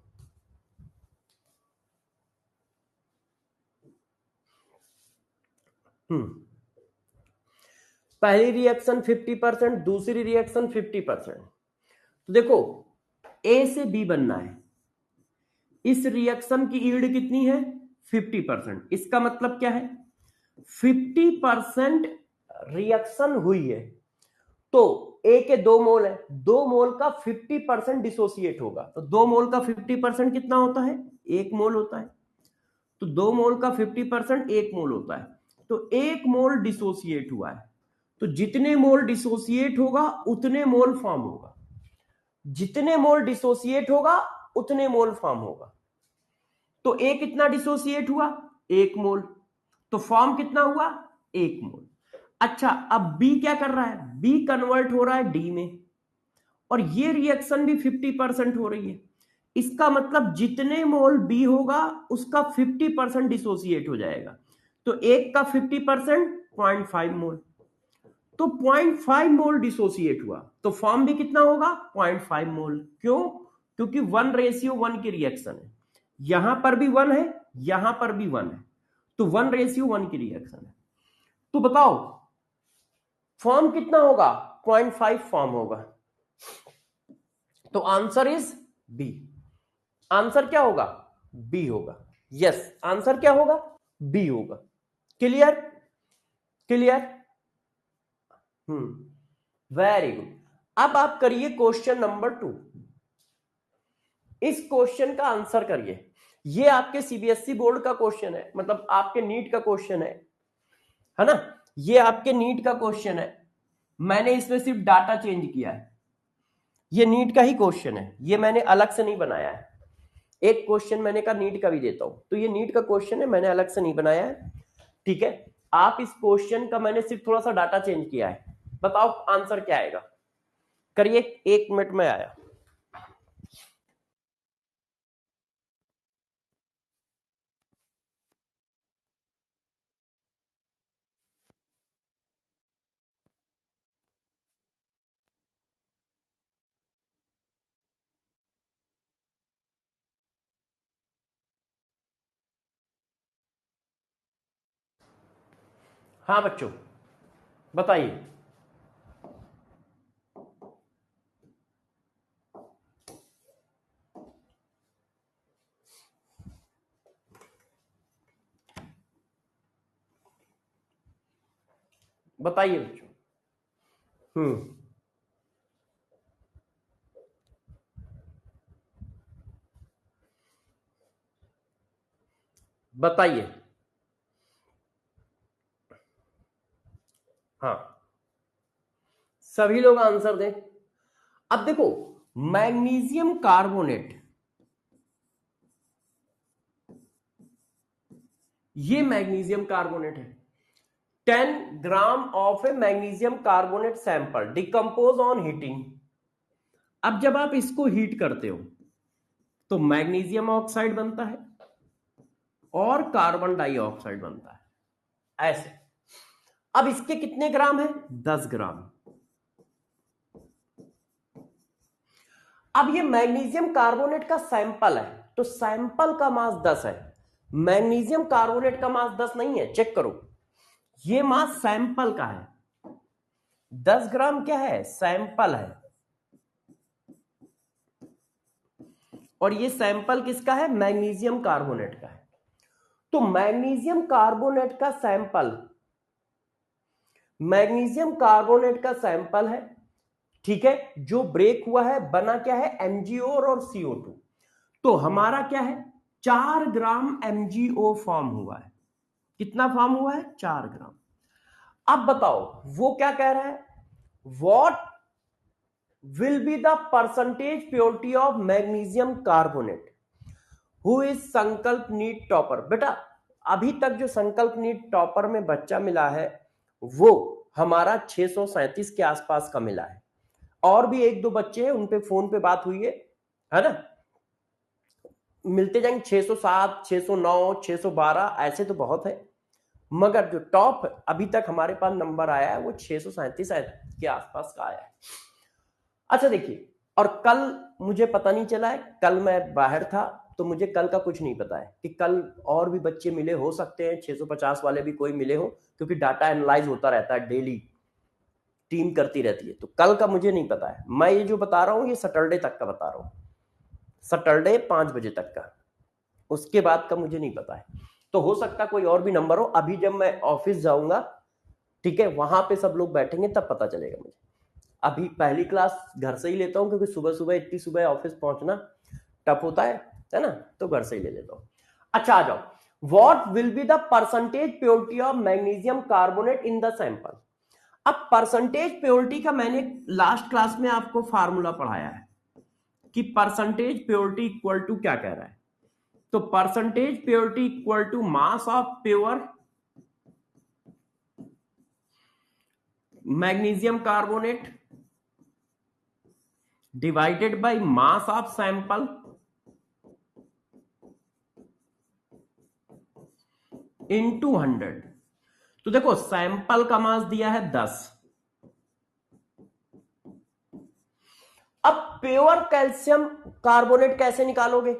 पहली reaction 50%, दूसरी रिएक्शन 50%। तो देखो ए से बी बनना है, इस रिएक्शन की यील्ड कितनी है 50%। इसका मतलब क्या है 50% रिएक्शन हुई है, तो ए के 2 मोल है, 2 मोल का 50% डिसोसिएट होगा, तो 2 मोल का 50% कितना होता है 1 मोल होता है, तो 2 मोल का 50% 1 मोल होता है, तो 1 मोल डिसोसिएट हुआ है, तो जितने मोल डिसोसिएट होगा उतने मोल फॉर्म होगा, जितने मोल डिसोसिएट होगा उतने मोल फॉर्म होगा। तो ए कितना डिसोसिएट हुआ 1 मोल, तो फॉर्म कितना हुआ 1 मोल। अच्छा अब बी क्या कर रहा है, बी कन्वर्ट हो रहा है डी में, और ये रिएक्शन भी 50% हो रही है, इसका मतलब जितने मोल बी होगा उसका 50% डिसोसिएट हो जाएगा, तो एक का 50% 0.5 मोल, तो 0.5 मोल डिसोसिएट हुआ, तो फॉर्म भी कितना होगा 0.5 मोल। क्यों, क्योंकि 1:1 की रिएक्शन है, यहां पर भी 1 है, यहां पर भी 1 है, तो 1:1 की रिएक्शन है। तो बताओ फॉर्म कितना होगा 0.5 फॉर्म होगा, तो आंसर इज बी। आंसर क्या होगा बी होगा, यस आंसर क्या होगा बी होगा। Clear clear, very good. अब आप करिए क्वेश्चन नंबर 2, इस क्वेश्चन का आंसर करिए, ये आपके सीबीएसई बोर्ड का क्वेश्चन है, मतलब आपके नीट का क्वेश्चन है ना, ये आपके नीट का क्वेश्चन है, मैंने इसमें सिर्फ डाटा चेंज किया है, ये नीट का ही क्वेश्चन है, ये मैंने अलग से नहीं बनाया है। एक क्वेश्चन मैंने कहा नीट का भी देता हूं, तो ये नीट का क्वेश्चन है, मैंने अलग से नहीं बनाया है, ठीक है। आप इस क्वेश्चन का मैंने सिर्फ थोड़ा सा डाटा चेंज किया है, बताओ आंसर क्या आएगा, करिए 1 मिनट में आया। हाँ बच्चों बताइए, बताइए बच्चों। बताइए, हाँ सभी लोग आंसर दें। अब देखो मैग्नीशियम कार्बोनेट, ये मैग्नीशियम कार्बोनेट है, 10 gram of A magnesium carbonate sample decompose on heating. अब जब आप इसको हीट करते हो तो मैग्नीशियम ऑक्साइड बनता है और कार्बन डाइऑक्साइड बनता है, ऐसे। अब इसके कितने ग्राम है 10 ग्राम। अब ये मैग्नीशियम कार्बोनेट का सैंपल है, तो सैंपल का मास 10 है, मैग्नीशियम कार्बोनेट का मास 10 नहीं है, चेक करो, ये मास सैंपल का है, 10 ग्राम क्या है सैंपल है, और ये सैंपल किसका है मैग्नीशियम कार्बोनेट का है। तो मैग्नीशियम कार्बोनेट का सैंपल, मैग्नीशियम कार्बोनेट का सैंपल है, ठीक है, जो ब्रेक हुआ है बना क्या है MgO और CO2, तो हमारा क्या है 4 ग्राम MgO फॉर्म हुआ है, कितना फॉर्म हुआ है 4 ग्राम। अब बताओ वो क्या कह रहा है, what will be the percentage purity of magnesium carbonate who is संकल्प नीट टॉपर। बेटा अभी तक जो संकल्प नीट टॉपर में बच्चा मिला है वो हमारा 637 के आसपास का मिला है, और भी 1-2 बच्चे हैं, उन पे फोन पे बात हुई है ना, मिलते जाएंगे 607, 609, 612, ऐसे तो बहुत है, मगर जो टॉप अभी तक हमारे पास नंबर आया है वो 637 के आसपास का आया है। अच्छा देखिए, और कल मुझे पता नहीं चला है, कल मैं बाहर था तो मुझे कल का कुछ नहीं पता है कि कल और भी बच्चे मिले हो सकते हैं, 650 वाले भी कोई मिले हो, क्योंकि डाटा एनालाइज होता रहता है, डेली टीम करती रहती है। तो कल का मुझे नहीं पता है। मैं ये जो बता रहा हूं ये सैटरडे तक का बता रहा हूं, सैटरडे 5 बजे तक का, उसके बाद का मुझे नहीं पता है। तो हो सकता कोई और भी नंबर हो। अभी जब मैं ऑफिस जाऊंगा, ठीक है, वहां पे सब लोग बैठेंगे तब पता चलेगा मुझे। अभी पहली क्लास घर से ही लेता हूं, क्योंकि सुबह सुबह इतनी सुबह ऑफिस पहुंचना टफ होता है ना, तो घर से ही ले लेता हूं। अच्छा, आ जाओ। What will be the percentage purity of magnesium carbonate in the sample. अब परसेंटेज प्योरिटी का मैंने लास्ट क्लास में आपको फार्मूला पढ़ाया है कि परसेंटेज प्योरिटी इक्वल टू क्या कह रहा है। तो percentage purity equal to mass of pure magnesium carbonate divided by mass of sample into 100। तो देखो सैंपल का मास दिया है 10। अब प्योर कैल्शियम कार्बोनेट कैसे निकालोगे?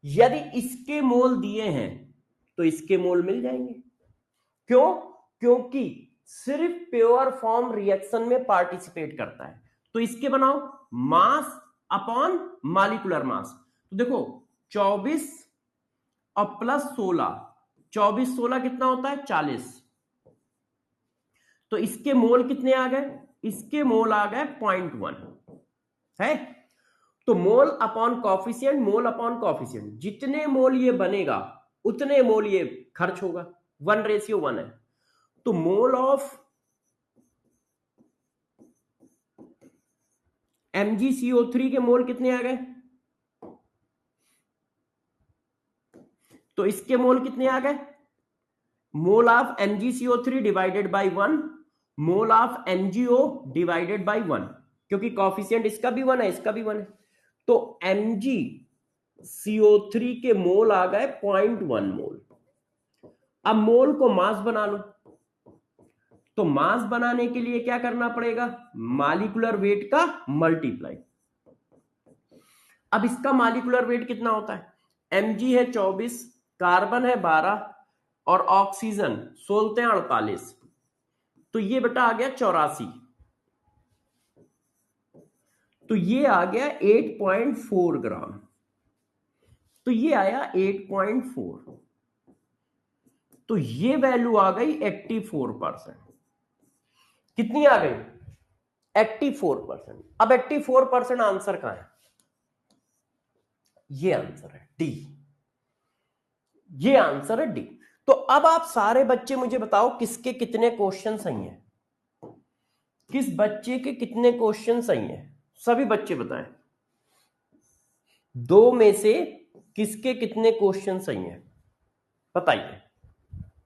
यदि इसके मोल दिए हैं तो इसके मोल मिल जाएंगे। क्यों? क्योंकि सिर्फ प्योर फॉर्म रिएक्शन में पार्टिसिपेट करता है। तो इसके बनाओ मास अपॉन मॉलिक्यूलर मास। तो देखो 24 और प्लस 16, 24 16 कितना होता है? 40। तो इसके मोल कितने आ गए? इसके मोल आ गए 0.1 है। तो मोल अपॉन कॉफिशिएंट, मोल अपॉन कॉफिशिएंट, जितने मोल ये बनेगा उतने मोल ये खर्च होगा, 1:1 है। तो मोल ऑफ MgCO3 के मोल कितने आ गए? तो इसके मोल कितने आ गए? Mole of MgCO3 divided by 1, mole of MgO divided by 1, क्योंकि कॉफिशिएंट इसका भी 1 है, इसका भी 1 है। तो MgCO3 के मोल आ गए 0.1 मोल। अब मोल को मास बना लो। तो मास बनाने के लिए क्या करना पड़ेगा? मॉलिक्यूलर वेट का मल्टीप्लाई। अब इसका मॉलिक्यूलर वेट कितना होता है? Mg है 24, कार्बन है 12 और ऑक्सीजन 16 48। तो ये बेटा आ गया 84। तो ये आ गया 8.4 ग्राम। तो ये आया 8.4। तो ये वैल्यू आ गई 84%। कितनी आ गई? 84%। अब 84% आंसर कहां है? ये आंसर है डी। ये आंसर है डी। तो अब आप सारे बच्चे मुझे बताओ किसके कितने क्वेश्चन सही हैं? किस बच्चे के कितने क्वेश्चन सही हैं? सभी बच्चे बताएं। 2 में से किसके कितने क्वेश्चन सही हैं? बताइए।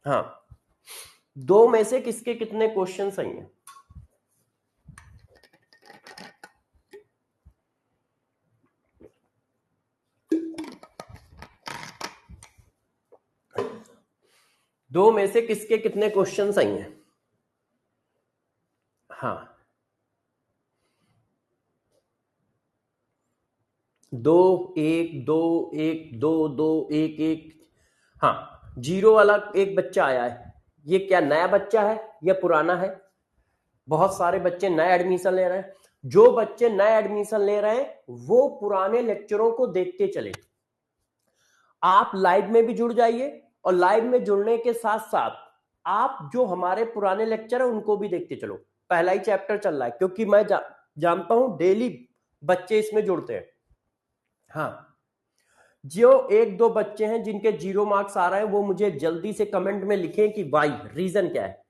हाँ, 2 में से किसके कितने क्वेश्चन सही हैं? दो में से किसके कितने क्वेश्चन सही हैं? हाँ, 2 1 2 1 2 2 1 1। हाँ, 0 वाला एक बच्चा आया है। ये क्या नया बच्चा है या पुराना है? बहुत सारे बच्चे नए एडमिशन ले रहे हैं। जो बच्चे नए एडमिशन ले रहे हैं वो पुराने लेक्चरों को देखते चले। आप लाइव में भी जुड़ जाइए और लाइव में जुड़ने के साथ साथ आप जो हमारे पुराने लेक्चर है उनको भी देखते चलो। पहला ही चैप्टर चल रहा है, क्योंकि मैं जानता हूं डेली बच्चे इसमें जुड़ते हैं। हाँ, जो 1-2 बच्चे हैं जिनके 0 मार्क्स आ रहे हैं वो मुझे जल्दी से कमेंट में लिखें कि भाई रीजन क्या है,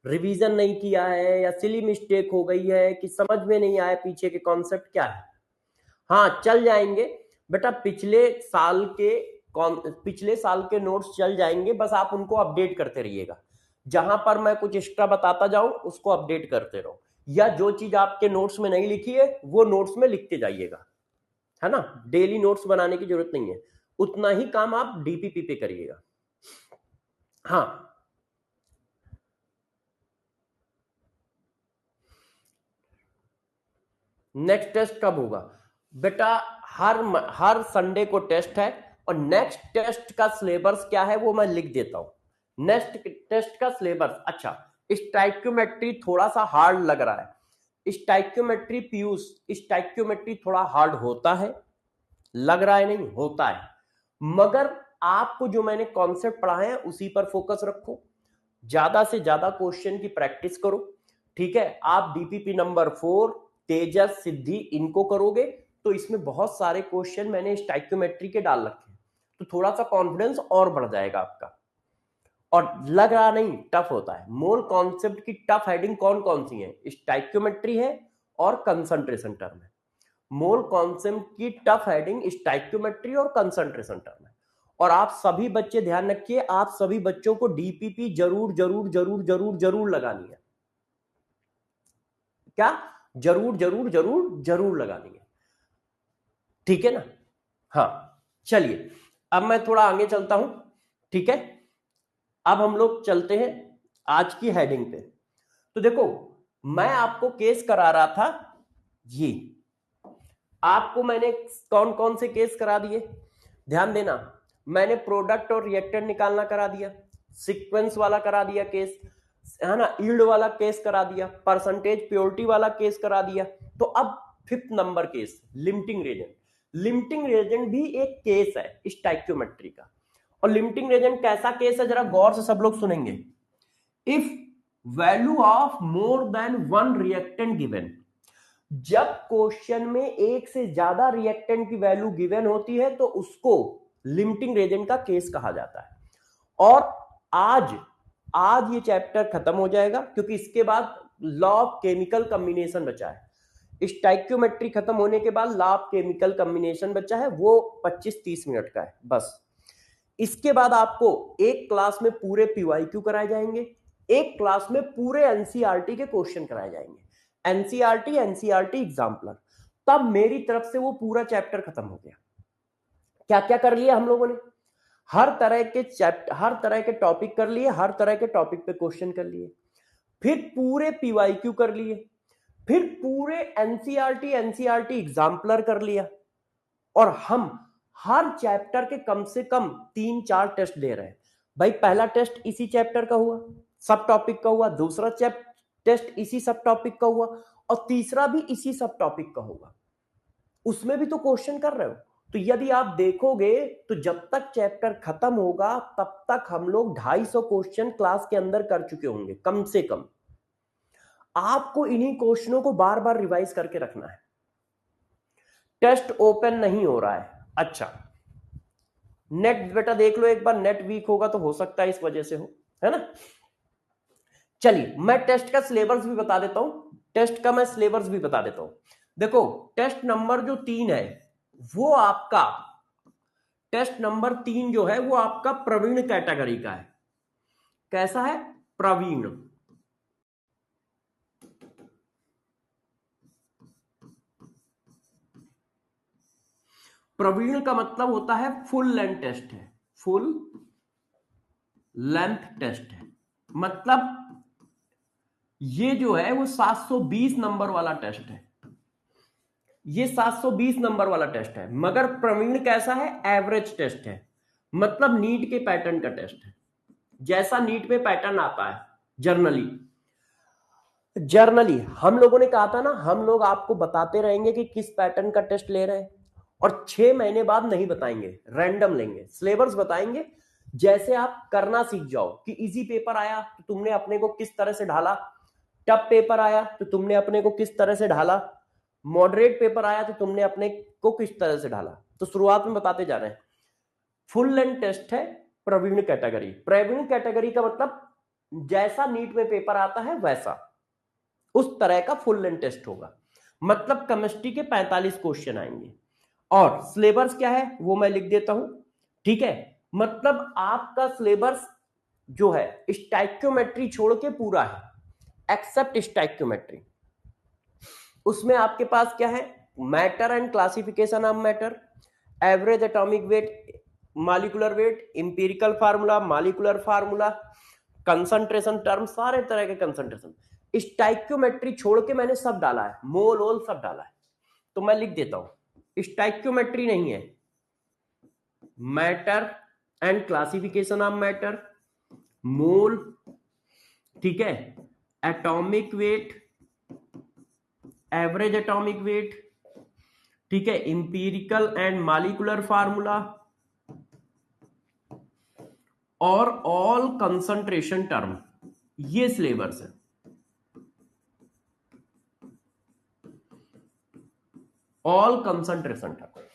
रिवीजन नहीं किया है या सिली मिस्टेक हो गई है कि समझ में नहीं आया पीछे के कॉन्सेप्ट क्या है। हाँ, चल जाएंगे बेटा, पिछले साल के नोट्स चल जाएंगे, बस आप उनको अपडेट करते रहिएगा। जहां पर मैं कुछ एक्स्ट्रा बताता जाऊं उसको अपडेट करते रहो, या जो चीज आपके नोट्स में नहीं लिखी है वो नोट्स में लिखते जाइएगा, है ना। डेली नोट्स बनाने की जरूरत नहीं है, उतना ही काम आप डीपीपी पे करिएगा। हाँ, नेक्स्ट टेस्ट कब होगा बेटा? हर संडे को टेस्ट है और नेक्स्ट टेस्ट का सिलेबस क्या है वो मैं लिख देता हूं। नेक्स्ट टेस्ट का सिलेबस, अच्छा स्टाइक्योमेट्री थोड़ा सा हार्ड लग रहा है, स्टाइक्योमेट्री पीयूष, स्टाइक्योमेट्री थोड़ा हार्ड होता है, लग रहा है नहीं होता है, मगर आपको जो मैंने कॉन्सेप्ट पढ़ाए हैं उसी पर फोकस रखो, ज्यादा से ज्यादा क्वेश्चन की प्रैक्टिस करो, ठीक है। आप डीपीपी नंबर 4 तेजस सिद्धि इनको करोगे तो इसमें बहुत सारे क्वेश्चन मैंने स्टाइक्योमेट्री के डाल रखे हैं, तो थोड़ा सा कॉन्फिडेंस और बढ़ जाएगा आपका। और लग रहा नहीं टफ होता है, मोल कॉन्सेप्ट की टफ हेडिंग कौन कौन सी है, स्टाइक्योमेट्री है और कंसंट्रेशन टर्म है। मोल कॉन्सेप्ट की टफ हेडिंग स्टाइक्योमेट्री और कंसंट्रेशन टर्म है। और आप सभी बच्चे ध्यान रखिए, आप सभी बच्चों को डीपीपी जरूर जरूर जरूर जरूर जरूर लगानी है, क्या जरूर जरूर जरूर जरूर लगानी है, ठीक है ना। हाँ चलिए अब मैं थोड़ा आगे चलता हूं, ठीक है। अब हम लोग चलते हैं आज की हेडिंग पे। तो देखो मैं आपको केस करा रहा था, ये आपको मैंने कौन कौन से केस करा दिए, ध्यान देना। मैंने प्रोडक्ट और रिएक्टेंट निकालना करा दिया, सीक्वेंस वाला करा दिया केस, है ना, यील्ड वाला केस करा दिया, परसेंटेज प्योरिटी वाला केस करा दिया। तो अब 5th number case limiting reagent. Limiting reagent भी एक केस है स्टाइक्योमेट्री का। और लिमिटिंग रेजेंट कैसा केस है जरा गौर से सब लोग सुनेंगे। If value of more than one reactant given, जब क्वेश्चन में एक से ज्यादा रिएक्टेंट की वैल्यू गिवन होती है तो उसको लिमिटिंग रेजेंट का केस कहा जाता है। और आज ये चैप्टर खत्म हो जाएगा क्योंकि इसके बाद लॉ ऑफ केमिकल कॉम्बिनेशन बचा है। स्टाइक्योमेट्री खत्म होने के बाद लॉ ऑफ केमिकल कॉम्बिनेशन बचा है, वो 25-30 मिनट का है बस। इसके बाद आपको एक क्लास में पूरे पीवाईक्यू कराए जाएंगे, एक क्लास में पूरे एनसीईआरटी के क्वेश्चन कराए जाएंगे, एनसीईआरटी एग्जाम्पलर। तब मेरी तरफ से वो पूरा चैप्टर खत्म हो गया। क्या क्या कर लिया हम लोगों ने, हर तरह के चैप्टर, हर तरह के टॉपिक कर लिए, हर तरह के टॉपिक पे क्वेश्चन कर लिए, फिर पूरे पीवाईक्यू कर लिए, फिर पूरे एनसीईआरटी एग्जाम्पलर कर लिया। और हम हर चैप्टर के कम से कम 3-4 टेस्ट दे रहे हैं। भाई पहला टेस्ट इसी चैप्टर का हुआ, सब टॉपिक का हुआ, दूसरा टेस्ट इसी सब टॉपिक का हुआ, और तीसरा भी इसी सब टॉपिक का होगा, उसमें भी तो क्वेश्चन कर रहे हो। तो यदि आप देखोगे तो जब तक चैप्टर खत्म होगा तब तक हम लोग 250 क्वेश्चन क्लास के अंदर कर चुके होंगे कम से कम। आपको इन्हीं क्वेश्चनों को बार बार रिवाइज करके रखना है। टेस्ट ओपन नहीं हो रहा है, अच्छा नेट बेटा देख लो एक बार, नेट वीक होगा तो हो सकता है इस वजह से हो, है ना। चलिए मैं टेस्ट का सिलेबस भी बता देता हूं, टेस्ट का मैं सिलेबस भी बता देता हूं। देखो टेस्ट नंबर जो 3 है वो आपका, टेस्ट नंबर 3 जो है वो आपका प्रवीण कैटेगरी का है। कैसा है, प्रवीण। प्रवीण का मतलब होता है फुल लेंथ टेस्ट है, फुल लेंथ टेस्ट है, मतलब ये जो है वो 720 नंबर वाला टेस्ट है, ये 720 नंबर वाला टेस्ट है। मगर प्रवीण कैसा है, एवरेज टेस्ट है, मतलब नीट के पैटर्न का टेस्ट है, जैसा नीट में पैटर्न आता है जर्नली हम लोगों ने कहा था ना, हम लोग आपको बताते रहेंगे कि किस पैटर्न का टेस्ट ले रहे हैं, और 6 महीने बाद नहीं बताएंगे, रैंडम लेंगे, सिलेबस बताएंगे। जैसे आप करना सीख जाओ कि इजी पेपर आया तो तुमने अपने को किस तरह से ढाला, टफ पेपर आया तो तुमने अपने को किस तरह से ढाला, मॉडरेट पेपर आया तो तुमने अपने को किस तरह से ढाला। तो शुरुआत में बताते जा रहे हैं। फुल लेंथ टेस्ट है प्रवीण कैटेगरी। प्रवीण कैटेगरी का मतलब जैसा नीट में पेपर आता है वैसा, उस तरह का फुल लेंथ टेस्ट होगा। मतलब केमिस्ट्री के 45 क्वेश्चन आएंगे। और सिलेबस क्या है वो मैं लिख देता हूं, ठीक है। मतलब आपका सिलेबस जो है स्टाइक्योमेट्री छोड़ के पूरा है, एक्सेप्ट स्टाइक्योमेट्री। उसमें आपके पास क्या है, matter and classification of matter, average atomic wait, molecular weight, empirical formula, molecular formula, concentration term, सारे तरह के कंसंट्रेशन। स्टाइक्योमेट्री छोड़ के मैंने सब डाला है, मोल ओल सब डाला है। तो मैं लिख देता हूं स्टाइक्योमेट्री नहीं है, matter and classification of matter, mole, ठीक है, atomic weight, average atomic weight, ठीक है, इंपीरिकल एंड मॉलिक्यूलर फार्मूला और ऑल कंसंट्रेशन टर्म, ये सिलेबस है। ऑल कंसंट्रेशन टर्म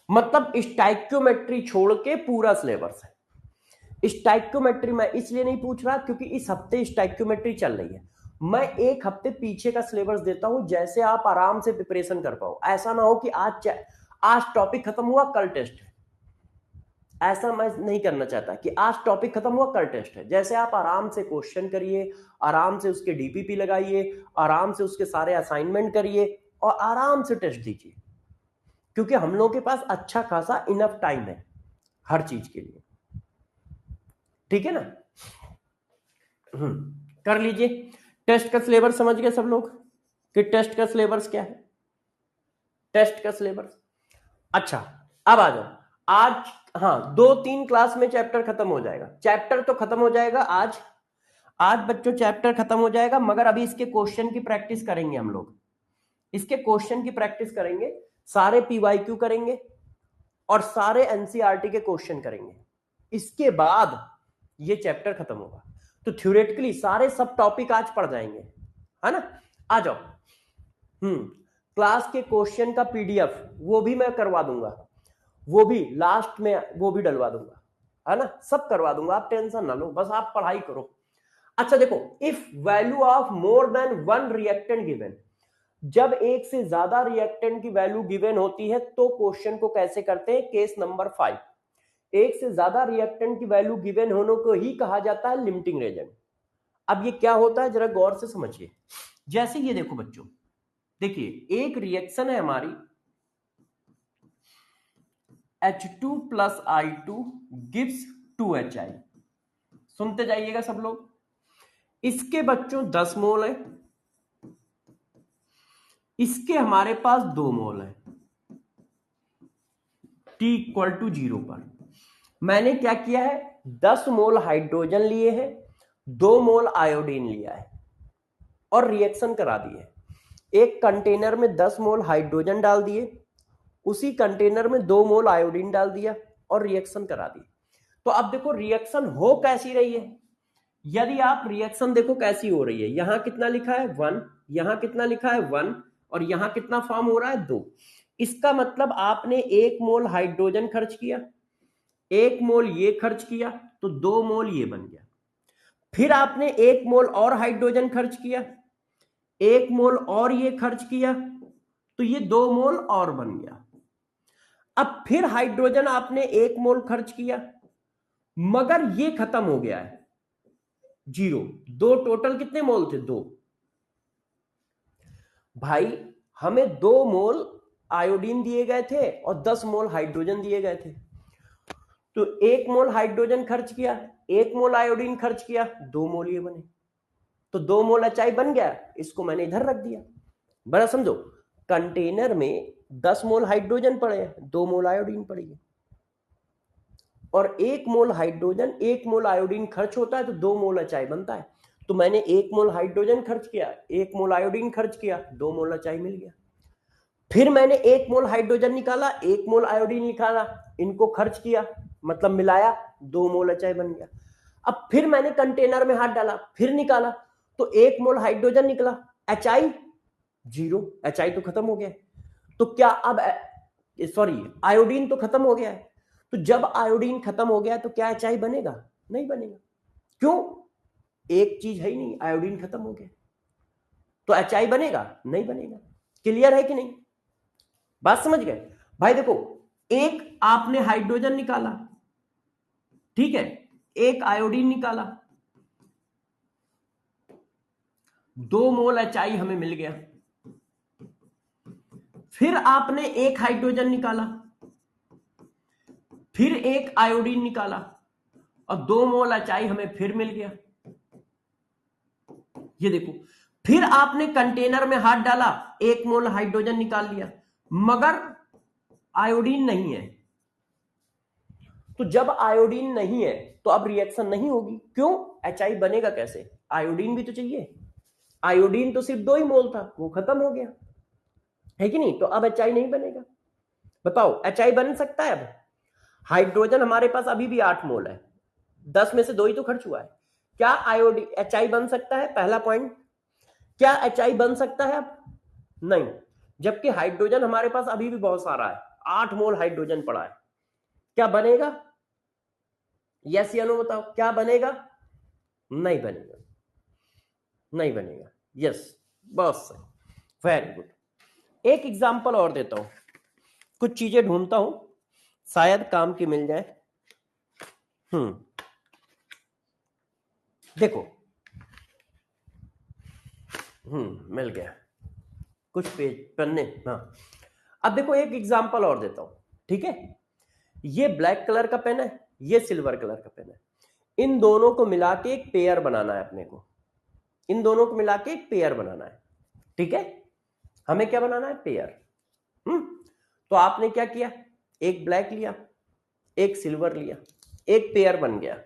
मतलब स्टाइक्योमेट्री छोड़ के पूरा सिलेबस है। स्टाइक्योमेट्री मैं इसलिए नहीं पूछ रहा क्योंकि इस हफ्ते स्टाइक्योमेट्री चल रही है। मैं एक हफ्ते पीछे का सिलेबस देता हूं जैसे आप आराम से प्रिपरेशन कर पाओ। ऐसा ना हो कि आज टॉपिक खत्म हुआ कल टेस्ट है, ऐसा मैं नहीं करना चाहता कि आज टॉपिक खत्म हुआ कल टेस्ट है। जैसे आप आराम से क्वेश्चन करिए, आराम से उसके डीपीपी लगाइए, आराम से उसके सारे असाइनमेंट करिए और आराम से टेस्ट दीजिए, क्योंकि हम लोगों के पास अच्छा खासा इनफ टाइम है हर चीज के लिए, ठीक है ना। कर लीजिए। टेस्ट का सिलेबस समझ गए सब लोग कि टेस्ट का सिलेबस क्या है? टेस्ट का सिलेबस अच्छा। अब आ जाओ आज, हाँ 2-3 क्लास में चैप्टर खत्म हो जाएगा। चैप्टर तो खत्म हो जाएगा आज बच्चों चैप्टर खत्म हो जाएगा, मगर अभी इसके क्वेश्चन की प्रैक्टिस करेंगे हम लोग। इसके क्वेश्चन की प्रैक्टिस करेंगे, सारे पीवाईक्यू करेंगे और सारे एनसीईआरटी के क्वेश्चन करेंगे। इसके बाद ये चैप्टर खत्म होगा। तो थ्योरेटिकली सारे सब टॉपिक आज पढ़ जाएंगे, है ना। आ जाओ। क्लास के क्वेश्चन का पीडीएफ वो भी मैं करवा दूंगा, वो भी लास्ट में वो भी डलवा दूंगा, है ना। सब करवा दूंगा, आप टेंशन ना लो, बस आप पढ़ाई करो। अच्छा देखो, if value of more than 1 reactant given, जब एक से ज्यादा रिएक्टेंट की वैल्यू गिवन होती है तो क्वेश्चन को कैसे करते हैं? केस नंबर 5, एक से ज्यादा रिएक्टेंट की वैल्यू गिवन होने को ही कहा जाता है लिमिटिंग रेजेंट। अब ये क्या होता है जरा गौर से समझिए। जैसे ये देखो बच्चों, देखिए एक रिएक्शन है हमारी H2 + I2 gives 2HI। सुनते जाइएगा सब लोग। इसके बच्चों 10 मोल है, इसके हमारे पास 2 मोल है, T = 0 पर। मैंने क्या किया है, 10 मोल हाइड्रोजन लिए हैं, 2 मोल आयोडीन लिया है और रिएक्शन करा दिए। एक कंटेनर में 10 मोल हाइड्रोजन डाल दिए, उसी कंटेनर में 2 मोल आयोडीन डाल दिया और रिएक्शन करा दी। तो अब देखो रिएक्शन हो कैसी रही है। यदि आप रिएक्शन देखो कैसी हो रही है, यहां कितना लिखा है 1, यहां कितना लिखा है 1 और यहां कितना फॉर्म हो रहा है 2। इसका मतलब आपने 1 मोल हाइड्रोजन खर्च किया, 1 मोल ये खर्च किया तो 2 मोल ये बन गया। फिर आपने 1 मोल और हाइड्रोजन खर्च किया, 1 मोल और ये खर्च किया तो ये 2 मोल और बन गया। अब फिर हाइड्रोजन आपने 1 मोल खर्च किया, मगर ये खत्म हो गया है 0। 2 टोटल कितने मोल थे? 2। भाई हमें 2 मोल आयोडीन दिए गए थे और 10 मोल हाइड्रोजन दिए गए थे। तो 1 मोल हाइड्रोजन खर्च किया, 1 मोल आयोडीन खर्च किया, 2 मोल ये बने। तो 2 मोल HI बन गया, इसको मैंने इधर रख दिया। बड़ा समझो, कंटेनर में 10 मोल हाइड्रोजन पड़े हैं, 2 मोल आयोडीन पड़ी है और 1 मोल हाइड्रोजन 1 मोल आयोडीन खर्च होता है तो 2 मोल HI बनता है। तो मैंने 1 मोल हाइड्रोजन खर्च किया, 1 मोल आयोडीन खर्च किया, 2 मोल HI मिल गया। फिर मैंने 1 मोल हाइड्रोजन निकाला, 1 मोल आयोडीन निकाला, इनको खर्च किया मतलब मिलाया, 2 मोल HI बन गया। अब फिर मैंने कंटेनर में हाथ डाला, फिर निकाला तो 1 मोल हाइड्रोजन निकला, HI 0, HI तो खत्म हो गया। तो क्या अब सॉरी आयोडीन तो खत्म हो गया है। तो जब आयोडीन खत्म हो गया तो क्या HI बनेगा? नहीं बनेगा। क्यों? एक चीज है ही नहीं, आयोडीन खत्म हो गया तो HI बनेगा? नहीं बनेगा। क्लियर है कि नहीं? बात समझ गए भाई। देखो, एक आपने हाइड्रोजन निकाला, ठीक है, एक आयोडीन निकाला, 2 मोल HI हमें मिल गया। फिर आपने एक हाइड्रोजन निकाला, फिर एक आयोडीन निकाला और 2 मोल HI हमें फिर मिल गया। ये देखो, फिर आपने कंटेनर में हाथ डाला, 1 मोल हाइड्रोजन निकाल लिया, मगर आयोडीन नहीं है। तो जब आयोडीन नहीं है तो अब रिएक्शन नहीं होगी। क्यों? HI बनेगा कैसे? आयोडीन भी तो चाहिए। आयोडीन तो सिर्फ 2 ही मोल था, वो खत्म हो गया, है कि नहीं? तो अब HI नहीं बनेगा। बताओ HI बन सकता है? अब हाइड्रोजन हमारे पास अभी भी 8 मोल है, 10 में से 2 ही तो खर्च हुआ है। क्या आयोडीन HI बन सकता है? पहला पॉइंट, क्या HI बन सकता है अब? नहीं। जबकि हाइड्रोजन हमारे पास अभी भी बहुत सारा है, 8 मोल हाइड्रोजन पड़ा है। क्या बनेगा? यस या नो बताओ, क्या बनेगा? नहीं बनेगा, नहीं बनेगा। यस, बस सही, वेरी गुड। एक एग्जांपल और देता हूं, कुछ चीजें ढूंढता हूं, शायद काम की मिल जाए। देखो, मिल गया कुछ पेज पन्ने। हाँ, अब देखो एक एग्जांपल और देता हूं, ठीक है? ये ब्लैक कलर का पेन है, ये सिल्वर कलर का पेन है। इन दोनों को मिला के एक पेयर बनाना है अपने को, इन दोनों को मिला के एक पेयर बनाना है, ठीक है? हमें क्या बनाना है? पेयर। तो आपने क्या किया? एक ब्लैक लिया, एक सिल्वर लिया, एक पेयर बन गया।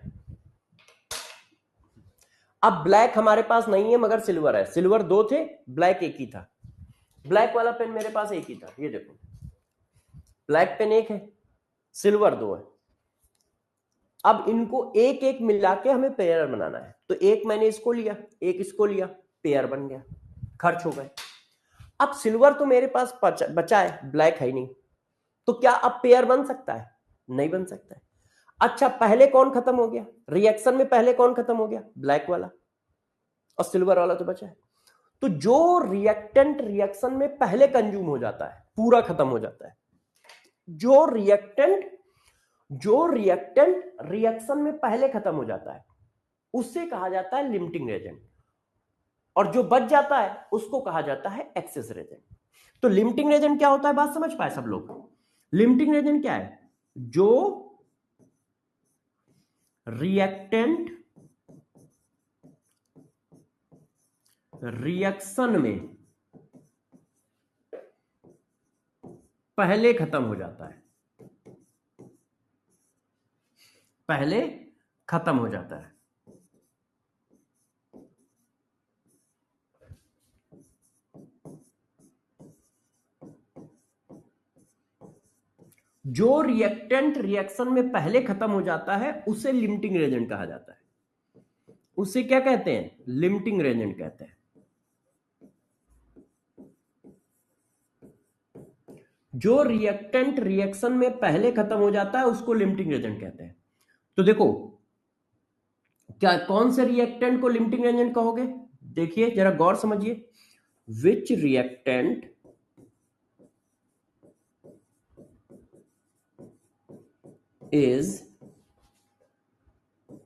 अब ब्लैक हमारे पास नहीं है मगर सिल्वर है। सिल्वर 2 थे, ब्लैक 1 ही था। ब्लैक वाला पेन मेरे पास 1 ही था, ये देखो, ब्लैक पेन 1 है, सिल्वर 2 है। अब इनको एक एक मिला के हमें पेयर बनाना है। तो एक मैंने इसको लिया, एक इसको लिया, पेयर बन गया, खर्च हो गए। अब सिल्वर तो मेरे पास बचा है, ब्लैक है ही नहीं, तो क्या अब पेयर बन सकता है? नहीं बन सकता है। अच्छा, पहले कौन खत्म हो गया रिएक्शन में? पहले कौन खत्म हो गया? ब्लैक वाला, और सिल्वर वाला तो बचा है। तो जो रिएक्टेंट रिएक्शन में पहले कंज्यूम हो जाता है, पूरा खत्म हो जाता है। जो रिएक्टेंट रिएक्शन में पहले खत्म हो जाता है उससे कहा जाता है लिमिटिंग रेजेंट, और जो बच जाता है उसको कहा जाता है एक्सेस रेजेंट। तो लिमिटिंग रेजेंट क्या होता है? बात समझ पाए सब लोग? लिमिटिंग रेजेंट क्या है? जो रिएक्टेंट रिएक्शन में पहले खत्म हो जाता है, पहले खत्म हो जाता है। जो रिएक्टेंट रिएक्शन में पहले खत्म हो जाता है उसे लिमिटिंग रेजेंट कहा जाता है। उसे क्या कहते हैं? लिमिटिंग रेजेंट कहते हैं। जो रिएक्टेंट रिएक्शन में पहले खत्म हो जाता है उसको लिमिटिंग रेजेंट कहते हैं। तो देखो, क्या कौन से रिएक्टेंट को लिमिटिंग रेजेंट कहोगे? देखिए जरा गौर समझिए, विच reactant is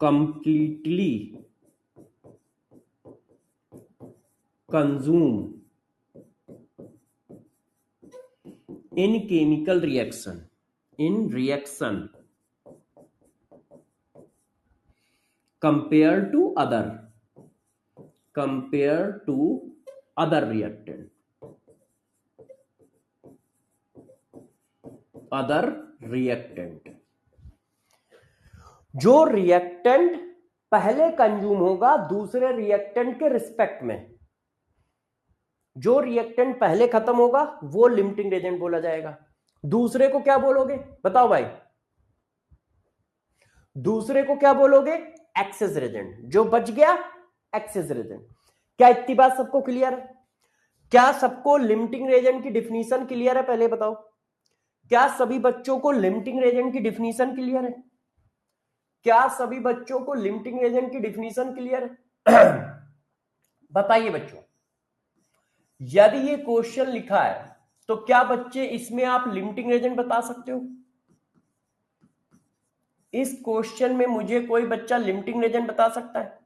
completely consumed in chemical reaction compared to other reactant, जो रिएक्टेंट पहले कंज्यूम होगा दूसरे रिएक्टेंट के रिस्पेक्ट में, जो रिएक्टेंट पहले खत्म होगा वो लिमिटिंग रेजेंट बोला जाएगा। दूसरे को क्या बोलोगे? बताओ भाई, दूसरे को क्या बोलोगे? Access Regent. जो बच गया एक्सेस रेजेंट। क्या इतनी बात सबको क्लियर है? क्या सबको लिमिटिंग रेजेंट की डिफिनीशन क्लियर है? पहले बताओ, क्या सभी बच्चों को लिमिटिंग रेजेंट की डिफिनीशन क्लियर है? क्या सभी बच्चों को लिमिटिंग रेजेंट की डिफिनीशन क्लियर है? बताइए बच्चों, यदि ये क्वेश्चन लिखा है तो क्या बच्चे इसमें आप लिमिटिंग रेजेंट बता सकते हो? इस क्वेश्चन में मुझे कोई बच्चा लिमिटिंग रेजेंट बता सकता है?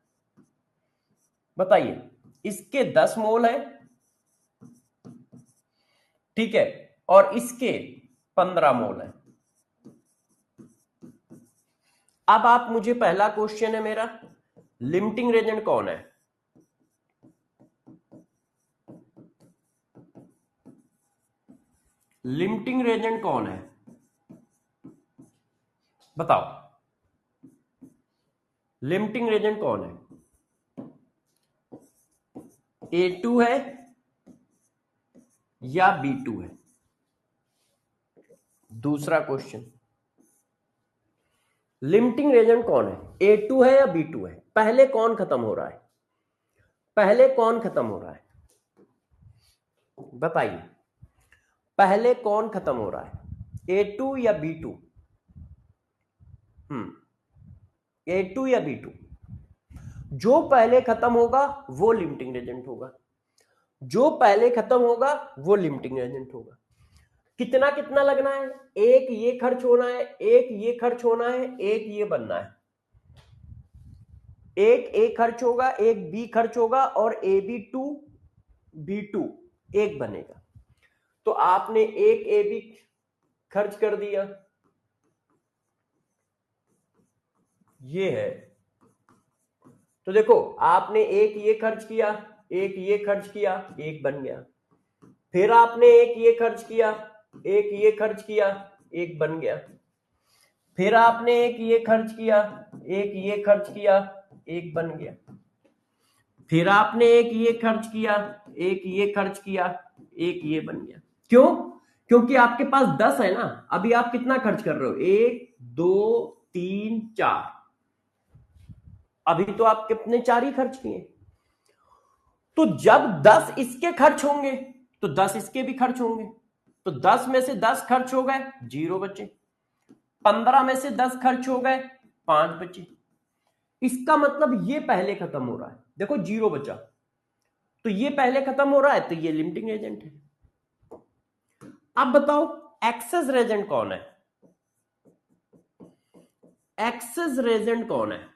बताइए। इसके 10 मोल है, ठीक है, और इसके 15 मोल है। अब आप मुझे, पहला क्वेश्चन है मेरा, लिमिटिंग रेजेंट कौन है? लिमिटिंग रेजेंट कौन है? बताओ लिमिटिंग रेजेंट कौन है? A2 है या B2 है? दूसरा क्वेश्चन, लिमिटिंग रेजेंट कौन है? A2 है या B2 है? पहले कौन खत्म हो रहा है? पहले कौन खत्म हो रहा है बताइए, पहले कौन खत्म हो रहा है, A2 या B2? A2 या B2? जो पहले खत्म होगा वो लिमिटिंग एजेंट होगा, जो पहले खत्म होगा वो लिमिटिंग एजेंट होगा। कितना कितना लगना है? एक ये खर्च होना है, एक ये खर्च होना है, एक ये बनना है। एक ए खर्च होगा, एक बी खर्च होगा और AB2 B2 एक बनेगा। तो आपने एक AB खर्च कर दिया, ये है। तो देखो आपने एक ये खर्च किया, एक ये खर्च किया, एक बन गया। फिर आपने एक ये खर्च किया, एक ये खर्च किया, एक बन गया। फिर आपने एक ये खर्च किया, एक ये खर्च किया, एक बन गया। फिर आपने एक ये खर्च किया, एक ये खर्च किया, एक ये बन गया। क्यों? क्योंकि आपके पास 10 है ना। अभी आप कितना खर्च कर रहे हो? 1 2 3 4। अभी तो आप कितने 4 ही खर्च किए। तो जब 10 इसके खर्च होंगे तो 10 इसके भी खर्च होंगे। तो 10 में से 10 खर्च हो गए, 0 बचे। 15 में से 10 खर्च हो गए, 5 बचे। इसका मतलब ये पहले खत्म हो रहा है। देखो 0 बचा, तो ये पहले खत्म हो रहा है, तो ये लिमिटिंग एजेंट है। अब बताओ एक्सेस रेजेंट कौन है? एक्सेस रेजेंट कौन है?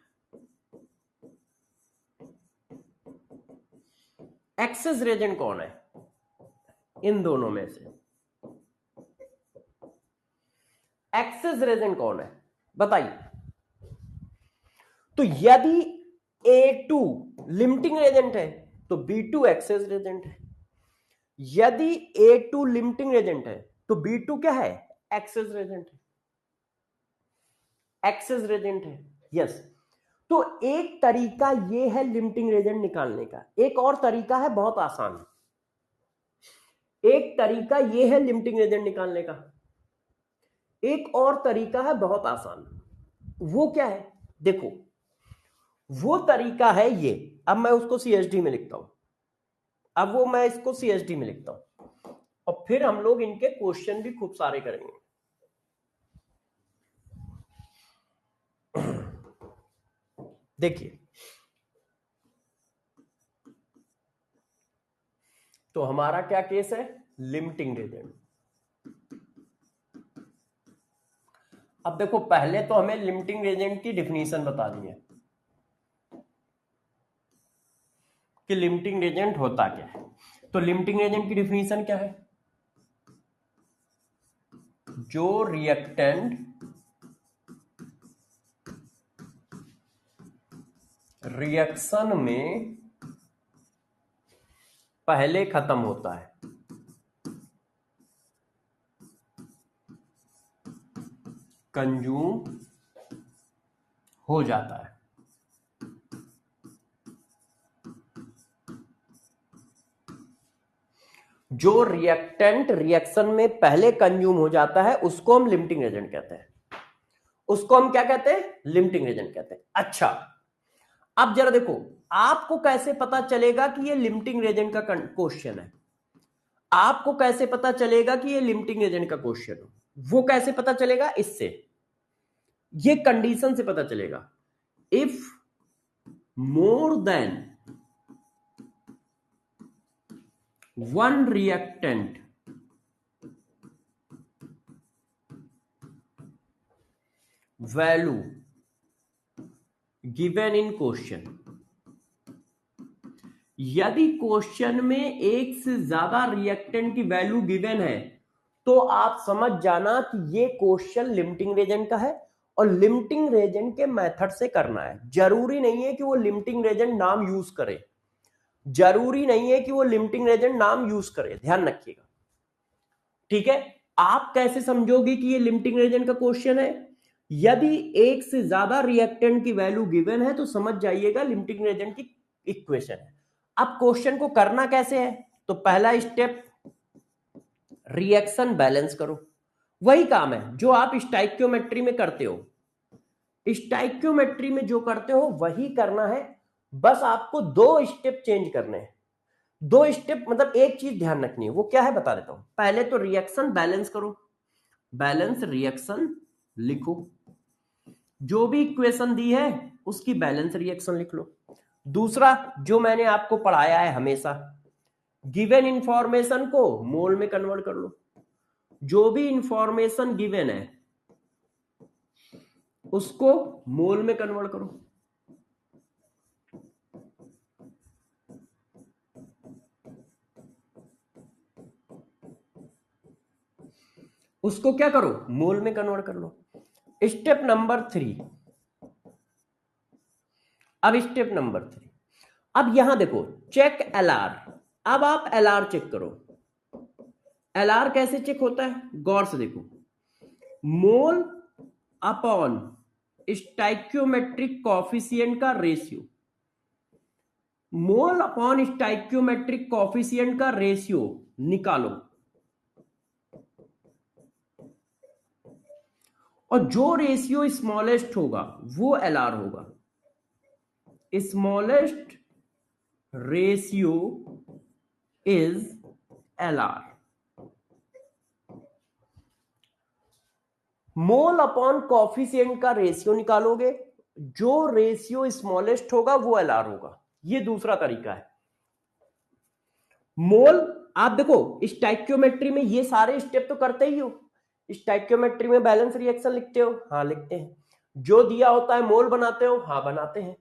एक्सेस रेजेंट कौन है इन दोनों में से? एक्सेस रेजेंट कौन है बताइए। तो यदि A2 लिमिटिंग रेजेंट है तो B2 एक्सेस रेजेंट है। यदि A2 लिमिटिंग रेजेंट है तो B2 क्या है? एक्सेस रेजेंट है। एक्सेस रेजेंट है, यस। तो एक तरीका ये है लिमिटिंग रेजेंट निकालने का। एक और तरीका है बहुत आसान, एक तरीका ये है लिमिटिंग रेजेंट निकालने का। एक और तरीका है बहुत आसान, वो क्या है? देखो वो तरीका है ये। अब मैं उसको CSD में लिखता हूं, अब वो मैं इसको CSD में लिखता हूं और फिर हम लोग इनके क्वेश्चन भी खूब सारे करेंगे। देखिए तो हमारा क्या केस है? Limiting Regent. अब देखो पहले तो हमें लिमिटिंग रेजेंट की डिफिनीशन बता दी है कि लिमिटिंग रेजेंट होता क्या है। तो लिमिटिंग रेजेंट की डिफिनीशन क्या है? जो रिएक्टेंट रिएक्शन में पहले खत्म होता है, कंज्यूम हो जाता है। जो रिएक्टेंट रिएक्शन में पहले कंज्यूम हो जाता है उसको हम लिमिटिंग एजेंट कहते हैं। उसको हम क्या कहते हैं? लिमिटिंग एजेंट कहते हैं। अच्छा अब जरा देखो आपको कैसे पता चलेगा कि ये लिमिटिंग एजेंट का क्वेश्चन है? आपको कैसे पता चलेगा कि ये लिमिटिंग एजेंट का क्वेश्चन है? वो कैसे पता चलेगा? इससे, ये कंडीशन से पता चलेगा। If more than one reactant value given in question, यदि क्वेश्चन में एक से ज्यादा रिएक्टेंट की वैल्यू गिवन है तो आप समझ जाना कि ये क्वेश्चन लिमिटिंग रेजेंट का है और लिमिटिंग रेजेंट के मेथड से करना है। जरूरी नहीं है कि वो लिमिटिंग रेजेंट नाम यूज करे, जरूरी नहीं है कि वो लिमिटिंग रेजेंट नाम यूज करे, ध्यान रखिएगा। ठीक है, आप कैसे समझोगे कि ये लिमिटिंग रेजेंट का क्वेश्चन है? यदि एक से ज्यादा रिएक्टेंट की वैल्यू गिवन है तो समझ जाइएगा लिमिटिंग रिएजेंट की इक्वेशन है। अब क्वेश्चन को करना कैसे है, तो पहला स्टेप रिएक्शन बैलेंस करो, वही काम है जो आप स्टाइक्योमेट्री में करते हो। स्टाइक्योमेट्री में जो करते हो वही करना है, बस आपको 2 स्टेप चेंज करने हैं। 2 स्टेप मतलब एक चीज ध्यान रखनी है, वो क्या है बता देता हूं। पहले तो रिएक्शन बैलेंस करो, बैलेंस रिएक्शन लिखो, जो भी इक्वेशन दी है उसकी बैलेंस रिएक्शन लिख लो। दूसरा जो मैंने आपको पढ़ाया है हमेशा, गिवन इंफॉर्मेशन को मोल में कन्वर्ट कर लो। जो भी इंफॉर्मेशन गिवन है उसको मोल में कन्वर्ट करो। उसको क्या करो, मोल में कन्वर्ट कर लो। स्टेप नंबर 3, अब स्टेप नंबर 3, अब यहां देखो चेक एलआर। अब आप एलआर चेक करो। एलआर कैसे चेक होता है, गौर से देखो, मोल अपॉन स्टाइक्योमेट्रिक कॉफिशिएंट का ratio, mole upon stoichiometric coefficient का रेशियो निकालो, और जो रेशियो स्मॉलेस्ट होगा वो एलआर होगा। Smallest ratio is LR. Mole upon coefficient का रेशियो निकालोगे, जो रेशियो स्मॉलेस्ट होगा वो एलआर होगा। ये दूसरा तरीका है। मोल, आप देखो स्टाइक्योमेट्री में ये सारे स्टेप तो करते ही हो। स्टाइक्योमेट्री में बैलेंस रिएक्शन लिखते हो, हाँ लिखते हैं। जो दिया होता है मोल बनाते हो, हाँ बनाते हैं।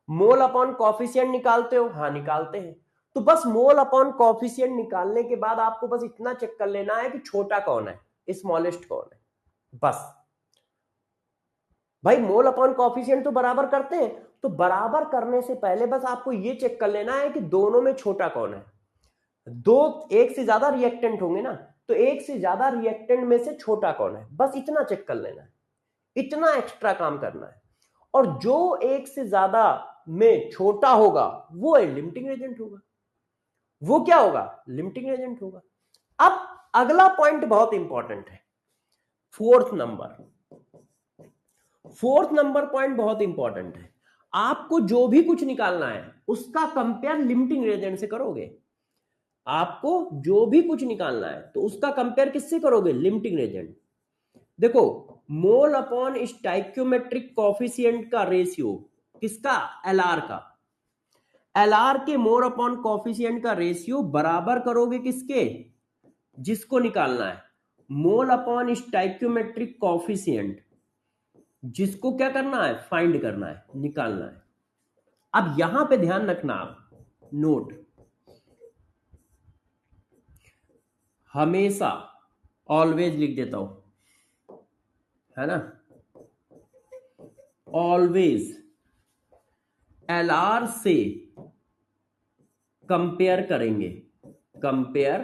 मोल अपॉन कॉफिशिएंट निकालते हो, हाँ निकालते हैं। तो बस मोल अपॉन कॉफिशिएंट निकालने के बाद आपको बस इतना चेक कर लेना है कि छोटा कौन है, स्मॉलेस्ट कौन है, बस। भाई मोल अपॉन कॉफिशिएंट तो बराबर करते हैं, तो बराबर करने से पहले बस आपको ये चेक कर लेना है कि दोनों में छोटा कौन है। एक से ज्यादा रिएक्टेंट होंगे ना, तो एक से ज्यादा रिएक्टेंट में से छोटा कौन है, बस इतना चेक कर लेना है। इतना एक्स्ट्रा काम करना है। और जो एक से ज्यादा में छोटा होगा वो लिमिटिंग एजेंट होगा। वो क्या होगा, लिमिटिंग एजेंट होगा। अब अगला पॉइंट बहुत इंपॉर्टेंट है, फोर्थ नंबर पॉइंट बहुत इंपॉर्टेंट है। आपको जो भी कुछ निकालना है उसका कंपेयर लिमिटिंग एजेंट से करोगे। आपको जो भी कुछ निकालना है तो उसका कंपेयर किससे करोगे, लिमिटिंग एजेंट। देखो मोल अपॉन स्टाइक्योमेट्रिक कॉफिशिएंट का रेशियो किसका, एलआर का। एलआर के मोल अपॉन कॉफिशिएंट का रेशियो बराबर करोगे किसके, जिसको निकालना है, मोल अपॉन स्टाइक्योमेट्रिक कॉफिशिएंट, जिसको क्या करना है, फाइंड करना है, निकालना है। अब यहां पे ध्यान रखना, आप नोट, हमेशा ऑलवेज लिख देता हूं, है ना, ऑलवेज एलआर से कंपेयर करेंगे, कंपेयर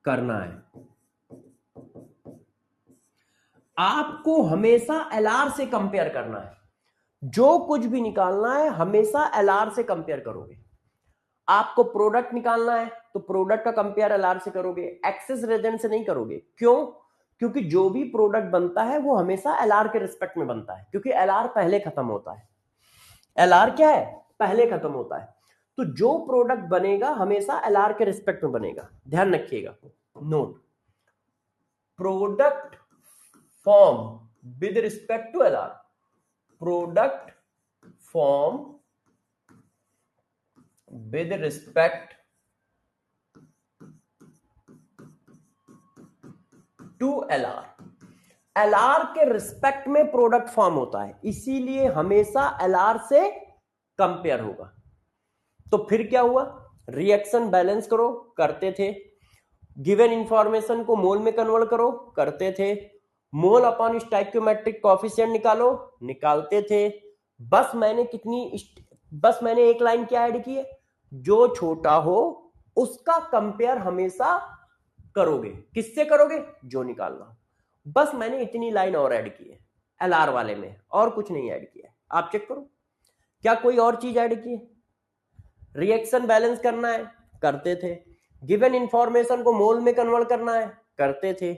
करना है। आपको हमेशा एलआर से कंपेयर करना है। जो कुछ भी निकालना है हमेशा एलआर से कंपेयर करोगे। आपको प्रोडक्ट निकालना है तो प्रोडक्ट का कंपेयर एलआर से करोगे, एक्सेस रेजेंट से नहीं करोगे। क्यों, क्योंकि जो भी प्रोडक्ट बनता है वो हमेशा एलआर के रिस्पेक्ट में बनता है, क्योंकि एलआर पहले खत्म होता है। एलआर क्या है, पहले खत्म होता है। तो जो प्रोडक्ट बनेगा हमेशा एलआर के रिस्पेक्ट में बनेगा, ध्यान रखिएगा। Note, product form with respect to LR, product form with respect to LR, LR के रिस्पेक्ट में प्रोडक्ट फॉर्म होता है, इसीलिए हमेशा एलआर से कंपेयर होगा। तो फिर क्या हुआ, रिएक्शन बैलेंस करो, करते थे। गिवन इंफॉर्मेशन को मोल में कन्वर्ट करो, करते थे। मोल अपॉन स्टाइक्योमेट्रिक कॉफिशिएंट निकालो, निकालते थे। बस मैंने एक लाइन क्या ऐड की है, जो छोटा हो उसका कंपेयर हमेशा करोगे। किससे करोगे, जो निकालना। बस मैंने इतनी लाइन और ऐड की है एलआर वाले में, और कुछ नहीं ऐड किया है। आप चेक करो, क्या कोई और चीज ऐड की है? रिएक्शन बैलेंस करना है, करते थे। गिवन इंफॉर्मेशन को मोल में कन्वर्ट करना है, करते थे।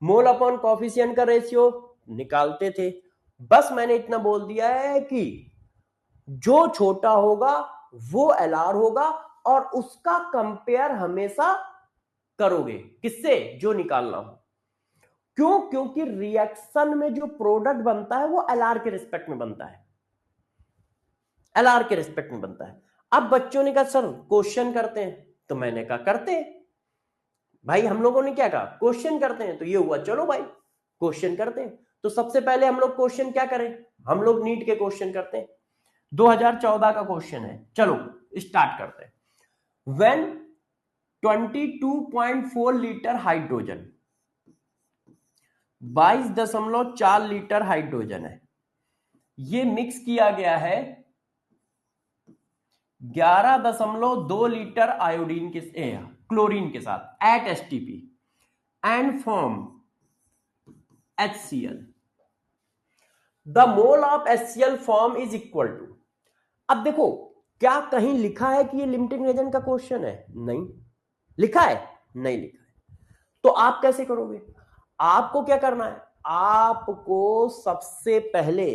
मोल अपॉन कॉफिशिएंट का रेशियो निकालते थे। बस मैंने इतना बोल दिया है कि जो छोटा होगा वो एलआर होगा, और उसका कंपेयर हमेशा करोगे किससे? जो निकालना हो। क्यों? क्योंकि रिएक्शन में जो प्रोडक्ट बनता है वो एलआर के रिस्पेक्ट में बनता है, एलआर के रिस्पेक्ट में बनता है। अब बच्चों ने कहा सर क्वेश्चन करते हैं, तो मैंने कहा करते हैं भाई। हम लोगों ने क्या कहा? क्वेश्चन करते हैं। तो ये हुआ, चलो भाई क्वेश्चन करते हैं। तो सबसे पहले हम लोग क्वेश्चन क्या करें? हम लोग नीट के क्वेश्चन करते हैं। 2014 का क्वेश्चन है, चलो स्टार्ट करते हैं। When 22.4 litre hydrogen, 22.4 litre hydrogen है, ये मिक्स किया गया है 11.2 लीटर आयोडीन के क्लोरीन के साथ at STP and form HCl। The mole of HCl form is equal to. अब देखो, क्या कहीं लिखा है कि ये लिमिटिंग एजेंट का क्वेश्चन है? नहीं लिखा है, नहीं लिखा है। तो आप कैसे करोगे? आपको क्या करना है? आपको सबसे पहले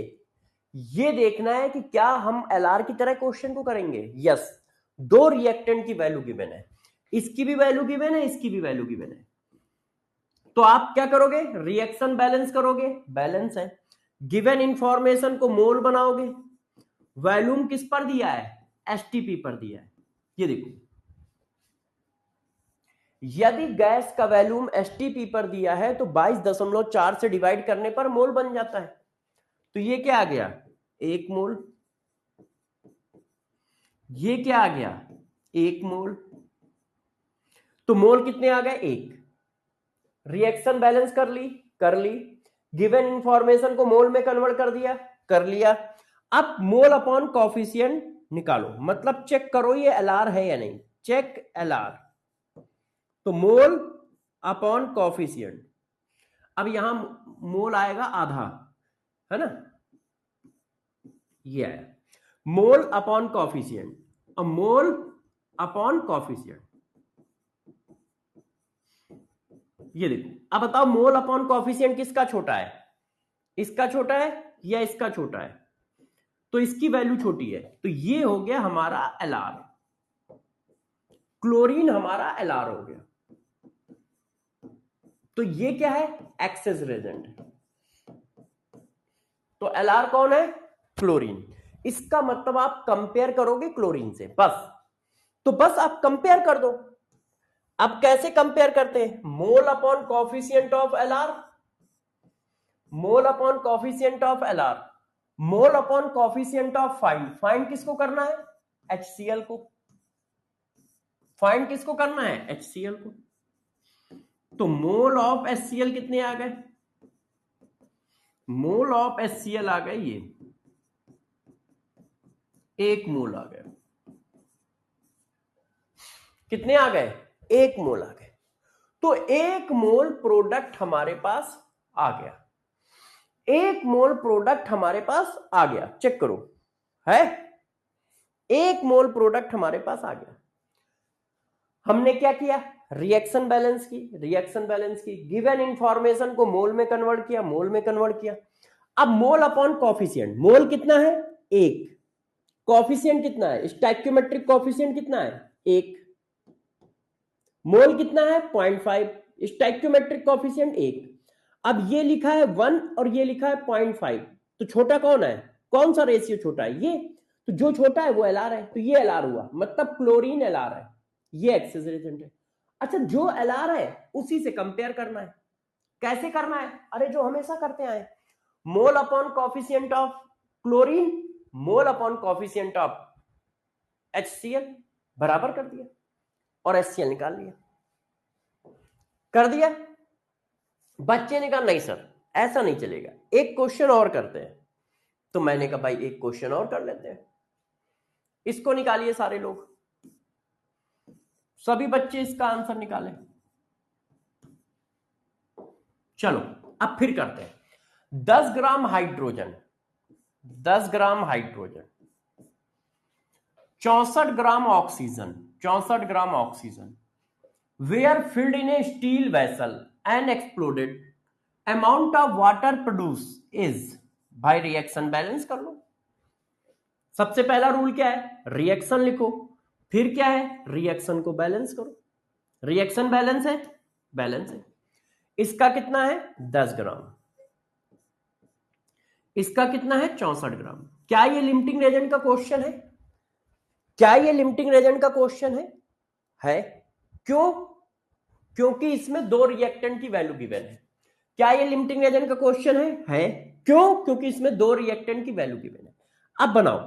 ये देखना है कि क्या हम एलआर की तरह क्वेश्चन को करेंगे। यस, दो रिएक्टेंट की वैल्यू गिवन है, इसकी भी वैल्यू गिवन है, इसकी भी वैल्यू गिवन है। तो आप क्या करोगे? रिएक्शन बैलेंस करोगे, बैलेंस है। गिवन इंफॉर्मेशन को मोल बनाओगे। वॉल्यूम किस पर दिया है? एसटीपी पर दिया है। ये देखो, यदि गैस का वॉल्यूम एसटीपी पर दिया है तो 22.4 से डिवाइड करने पर मोल बन जाता है। तो ये क्या आ गया? 1 मोल। ये क्या आ गया? 1 मोल। तो मोल कितने आ गए? 1। रिएक्शन बैलेंस कर ली, कर ली। गिवन इंफॉर्मेशन को मोल में कन्वर्ट कर दिया, कर लिया। अब मोल अपॉन कॉफिशिएंट निकालो, मतलब चेक करो ये एलआर है या नहीं। चेक एलआर, तो मोल अपॉन कॉफिशिएंट। अब यहां मोल आएगा आधा, है ना, ये है मोल अपॉन कॉफिशिएंट। अब मोल अपॉन कॉफिशिएंट, ये देखो। अब बताओ मोल अपॉन कॉफिशिएंट किसका छोटा है? इसका छोटा है या इसका छोटा है? तो इसकी वैल्यू छोटी है, तो ये हो गया हमारा एलआर। क्लोरीन हमारा एलआर हो गया। तो ये क्या है? Access Regent. तो एलआर कौन है? क्लोरीन। इसका मतलब आप कंपेयर करोगे क्लोरीन से, बस। तो बस आप कंपेयर कर दो। अब कैसे कंपेयर करते हैं? मोल upon coefficient of LR, mole upon coefficient of LR, mole upon coefficient of find. Find किसको करना है? HCl को। फाइंड किसको करना है? HCl को। तो मोल ऑफ HCl कितने आ गए? मोल ऑफ HCl आ गए ये 1 मोल आ गए। कितने आ गए? 1 मोल आ गए। तो 1 मोल प्रोडक्ट हमारे पास आ गया। 1 मोल प्रोडक्ट हमारे पास आ गया, चेक करो, है 1 मोल प्रोडक्ट हमारे पास आ गया। हमने क्या किया? रिएक्शन बैलेंस की, रिएक्शन बैलेंस की। गिवन इंफॉर्मेशन को मोल में कन्वर्ट किया, मोल में कन्वर्ट किया। अब मोल अपॉन कॉफिशिएंट, मोल कितना है? 1। कॉफिशिएंट कितना है? स्टोइकियोमेट्रिक कॉफिशिएंट कितना है? 1। मोल कितना है? 0.5। Stoichiometric coefficient 1। अब ये लिखा है 1 और ये लिखा है 0.5, तो छोटा कौन है? कौन सा रेशियो छोटा है? ये। तो जो छोटा है वो एलआर है, तो ये एलआर हुआ, मतलब क्लोरीन एलआर है, ये एक्सेस रेजेंट है। अच्छा, जो एलआर है उसी से कंपेयर करना है। कैसे करना है? अरे जो हमेशा करते आए, मोल upon coefficient of chlorine, mole upon coefficient of HCl, बराबर कर दिया और HCl निकाल लिया। कर दिया। बच्चे ने कहा नहीं सर ऐसा नहीं चलेगा, एक क्वेश्चन और करते हैं। तो मैंने कहा भाई एक क्वेश्चन और कर लेते हैं। इसको निकालिए सारे लोग, सभी बच्चे इसका आंसर निकालें। चलो अब फिर करते हैं। 10 gram hydrogen, 10 gram hydrogen, 64 gram oxygen, 64 gram oxygen, were filled in a steel vessel and exploded, amount of water produce is. भाई रिएक्शन बैलेंस कर लो। सबसे पहला रूल क्या है, रिएक्शन लिखो, फिर क्या है, रिएक्शन को बैलेंस करो। रिएक्शन बैलेंस है, बैलेंस है। इसका कितना है 10 ग्राम, इसका कितना है 64 ग्राम। क्या ये लिमिटिंग रेजेंट का क्वेश्चन है? क्या ये लिमिटिंग रेजेंट का क्वेश्चन है? क्यों? क्योंकि इसमें दो रिएक्टेंट की वैल्यू गिवन है। क्या ये लिमिटिंग रेजेंट का क्वेश्चन है? क्यों? क्योंकि इसमें दो रिएक्टेंट की वैल्यू गिवन है। अब बनाओ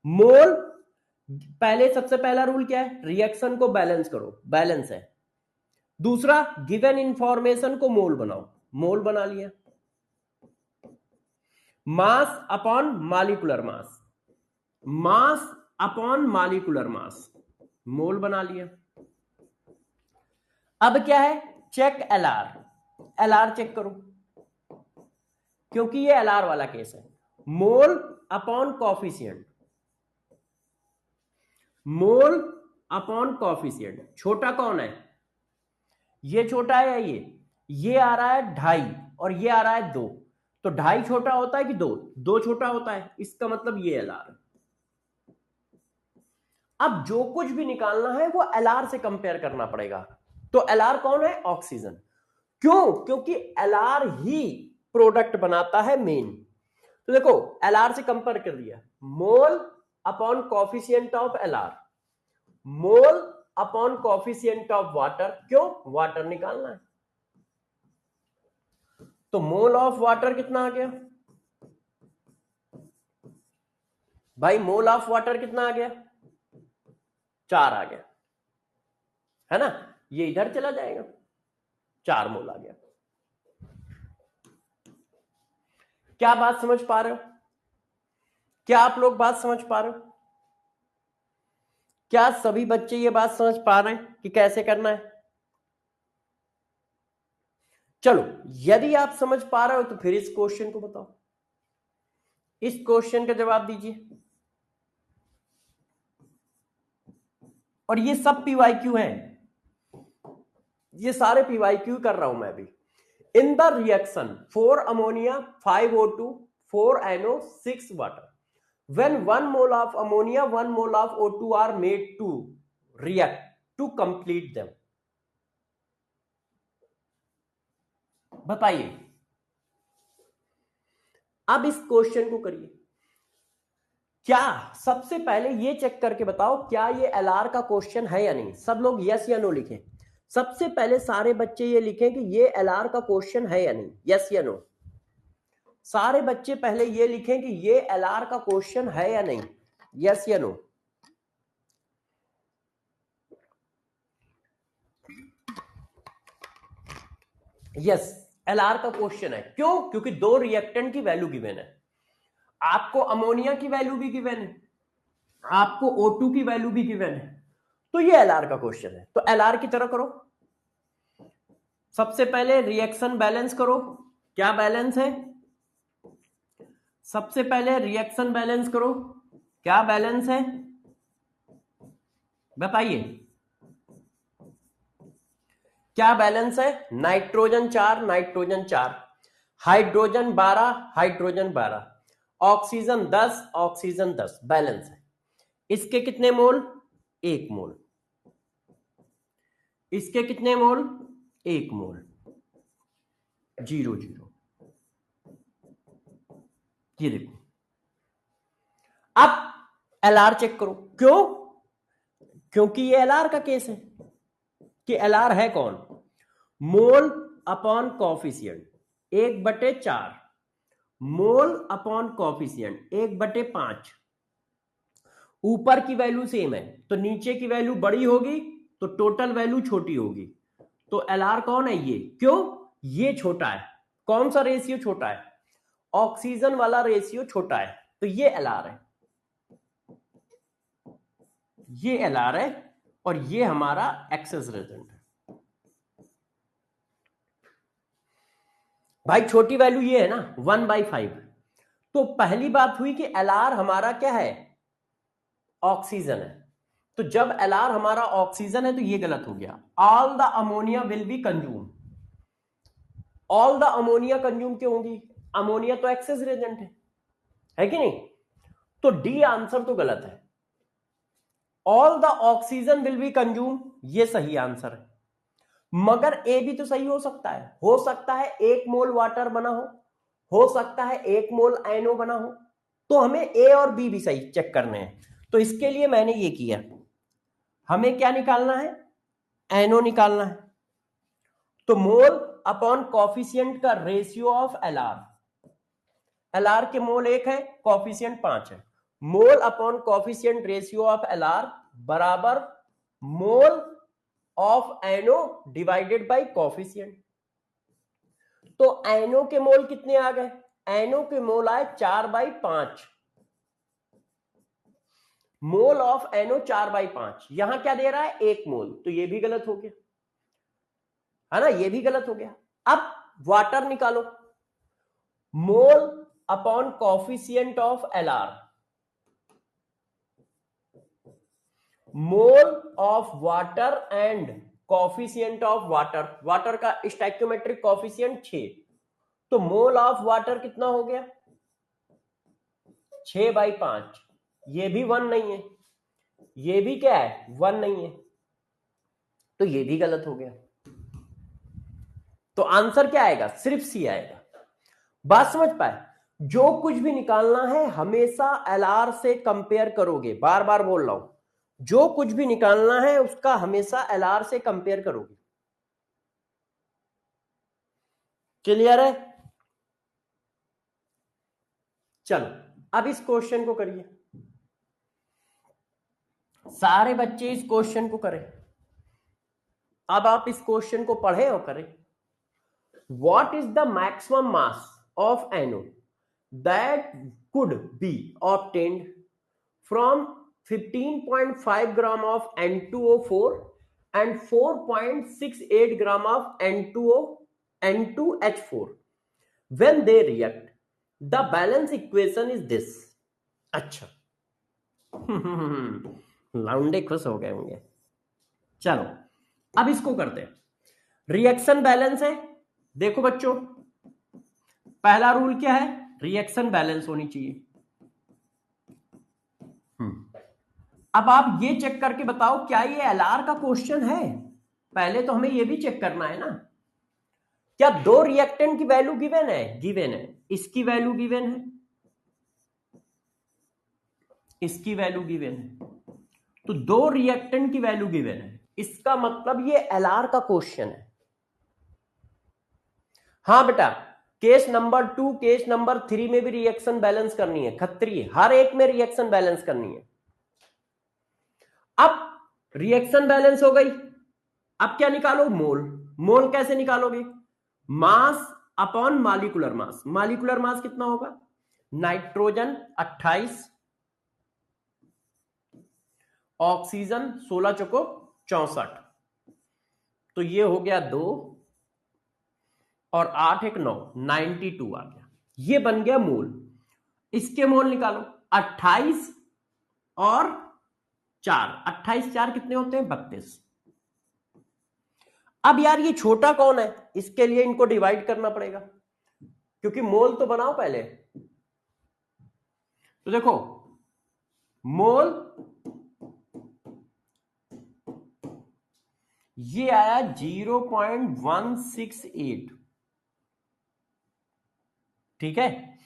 मोल। पहले सबसे पहला रूल क्या है, रिएक्शन को बैलेंस करो, बैलेंस है। दूसरा, गिवन इंफॉर्मेशन को मोल बनाओ, मोल बना लिया। Mass upon molecular mass, mass upon molecular mass, mole बना लिया। अब क्या है, चेक एलआर, एलआर चेक करो, क्योंकि ये एलआर वाला केस है। मोल अपॉन कॉफिशिएंट, मोल अपॉन कॉफिशिएंट, छोटा कौन है, ये छोटा है या ये आ रहा है 2.5 और ये आ रहा है 2, तो 2.5 छोटा होता है कि 2 छोटा होता है, इसका मतलब ये एलआर है। अब जो कुछ भी निकालना है वो एलआर से कंपेयर करना पड़ेगा। तो एलआर कौन है, ऑक्सीजन। क्यों? क्योंकि एलआर ही प्रोडक्ट बनाता है मेन। तो देखो एलआर से कंपेयर कर दिया, मोल upon coefficient of LR, mole upon coefficient of water. क्यों? वाटर निकालना है। तो मोल ऑफ वाटर कितना आ गया भाई, मोल ऑफ वाटर कितना आ गया, 4 आ गया, है ना। ये इधर चला जाएगा, 4 मोल आ गया। क्या बात समझ पा रहे हो? क्या आप लोग बात समझ पा रहे हो? क्या सभी बच्चे ये बात समझ पा रहे हैं कि कैसे करना है? चलो, यदि आप समझ पा रहे हो तो फिर इस क्वेश्चन को बताओ, इस क्वेश्चन का जवाब दीजिए। और ये सब पीवाईक्यू है, ये सारे पीवाईक्यू कर रहा हूं मैं अभी। In the reaction 4 ammonia 5 O2 4 NO 6 water, when 1 mole of ammonia 1 mole of O2 are made to react to complete them। बताइए, अब इस क्वेश्चन को करिए। क्या सबसे पहले ये चेक करके बताओ क्या ये एलआर का क्वेश्चन है या नहीं। सब लोग यस या नो लिखें। सबसे पहले सारे बच्चे ये लिखें कि ये एलआर का क्वेश्चन है या नहीं, यस या नो। सारे बच्चे पहले ये लिखें कि ये एलआर का क्वेश्चन है या नहीं, यस या नो। यस, एलआर का क्वेश्चन है। क्यों? क्योंकि दो रिएक्टेंट की वैल्यू गिवन है। आपको अमोनिया की वैल्यू भी गिवन है, आपको O2 की वैल्यू भी गिवन है, तो ये एलआर का क्वेश्चन है। तो एलआर की तरह करो। सबसे पहले रिएक्शन बैलेंस करो। क्या बैलेंस है? सबसे पहले रिएक्शन बैलेंस करो। क्या बैलेंस है बताइए, क्या बैलेंस है? Nitrogen 4 nitrogen 4, hydrogen 12 hydrogen 12, oxygen 10 oxygen 10, balance है। इसके कितने मोल? 1 मोल। इसके कितने मोल? 1 मोल। 0 0। ये देखो, अब एलआर चेक करो। क्यों? क्योंकि ये एलआर का केस है कि एलआर है कौन, मोल अपॉन कॉफिशिएंट 1/4, मोल अपॉन कॉफिशिएंट 1/5। ऊपर की वैल्यू सेम है तो नीचे की वैल्यू बड़ी होगी तो टोटल वैल्यू छोटी होगी। तो एलआर कौन है? ये। क्यों? ये छोटा है। कौन सा रेशियो छोटा है? ऑक्सीजन वाला रेशियो छोटा है, तो ये एलआर है, ये एलआर है, और ये हमारा एक्सेस रेजेंट है। भाई छोटी वैल्यू ये है ना 1/5। तो पहली बात हुई कि Lr हमारा क्या है, ऑक्सीजन है। तो जब Lr हमारा ऑक्सीजन है तो ये गलत हो गया। All the ammonia will be consume. All the ammonia consume क्यों होगी, अमोनिया तो एक्सेस रिएजेंट है कि नहीं। तो डी आंसर तो गलत है। All the oxygen will be consume, ये सही आंसर है। मगर ए भी तो सही हो सकता है 1 मोल वाटर बना हो सकता है 1 मोल एनओ बना हो। तो हमें ए और बी भी सही चेक करने हैं। तो इसके लिए मैंने ये किया, हमें क्या निकालना है, एनओ निकालना है। तो मोल अपॉन कॉफिशिएंट का रेशियो ऑफ Lr, Lr के मोल 1 है, कॉफिशिएंट 5 है। मोल upon coefficient ratio of Lr बराबर mole of NO divided by coefficient. तो NO के मोल कितने आ गए, NO के मोल आए 4/5। Mole of NO 4/5। यहां क्या दे रहा है 1 मोल, तो ये भी गलत हो गया है ना, ये भी गलत हो गया। अब वाटर निकालो, मोल upon coefficient of Lr, mole of water and coefficient of water. Water का स्टैक्योमेट्रिक कॉफिशिएंट 6। तो मोल ऑफ वाटर कितना हो गया 6/5। ये भी 1 नहीं है, ये भी क्या है 1 नहीं है, तो ये भी गलत हो गया। तो आंसर क्या आएगा, सिर्फ सी आएगा। बात समझ पाए, जो कुछ भी निकालना है हमेशा Lr से कंपेयर करोगे। बार बार बोल रहा हूं, जो कुछ भी निकालना है उसका हमेशा Lr से कंपेयर करोगे। क्लियर है। चलो अब इस क्वेश्चन को करिए, सारे बच्चे इस क्वेश्चन को करें। अब आप इस क्वेश्चन को पढ़ें और करें। What is the maximum mass of NO that could be obtained from 15.5 gram of N2O4 and 4.68 gram of N2H4 when they react? The balance equation is this. अच्छा लाउंडे खुश हो गए होंगे। चलो अब इसको करते हैं। रिएक्शन बैलेंस है, देखो बच्चों पहला रूल क्या है, रिएक्शन बैलेंस होनी चाहिए। अब आप ये चेक करके बताओ क्या ये Lr का क्वेश्चन है। पहले तो हमें ये भी चेक करना है ना, क्या दो रिएक्टेंट की वैल्यू गिवन है, गिवन है। इसकी वैल्यू गिवन है, इसकी वैल्यू गिवन है, तो दो रिएक्टेंट की वैल्यू गिवन है, इसका मतलब ये Lr का क्वेश्चन है। हाँ बेटा, केस नंबर 2 केस नंबर 3 में भी रिएक्शन बैलेंस करनी है, खत्री हर एक में रिएक्शन बैलेंस करनी है। अब रिएक्शन बैलेंस हो गई, अब क्या निकालो, मोल। मोल कैसे निकालोगे, मास अपॉन मॉलिक्यूलर मास। मॉलिक्यूलर मास कितना होगा, नाइट्रोजन 28, ऑक्सीजन 16 चौको 64, तो ये हो गया 2 और 8 एक 9, 92 आ गया। ये बन गया मोल। इसके मोल निकालो, 28 और 4, 28 4 कितने होते हैं 32। अब यार ये छोटा कौन है, इसके लिए इनको डिवाइड करना पड़ेगा, क्योंकि मोल तो बनाओ पहले। तो देखो मोल ये आया 0.168, ठीक है।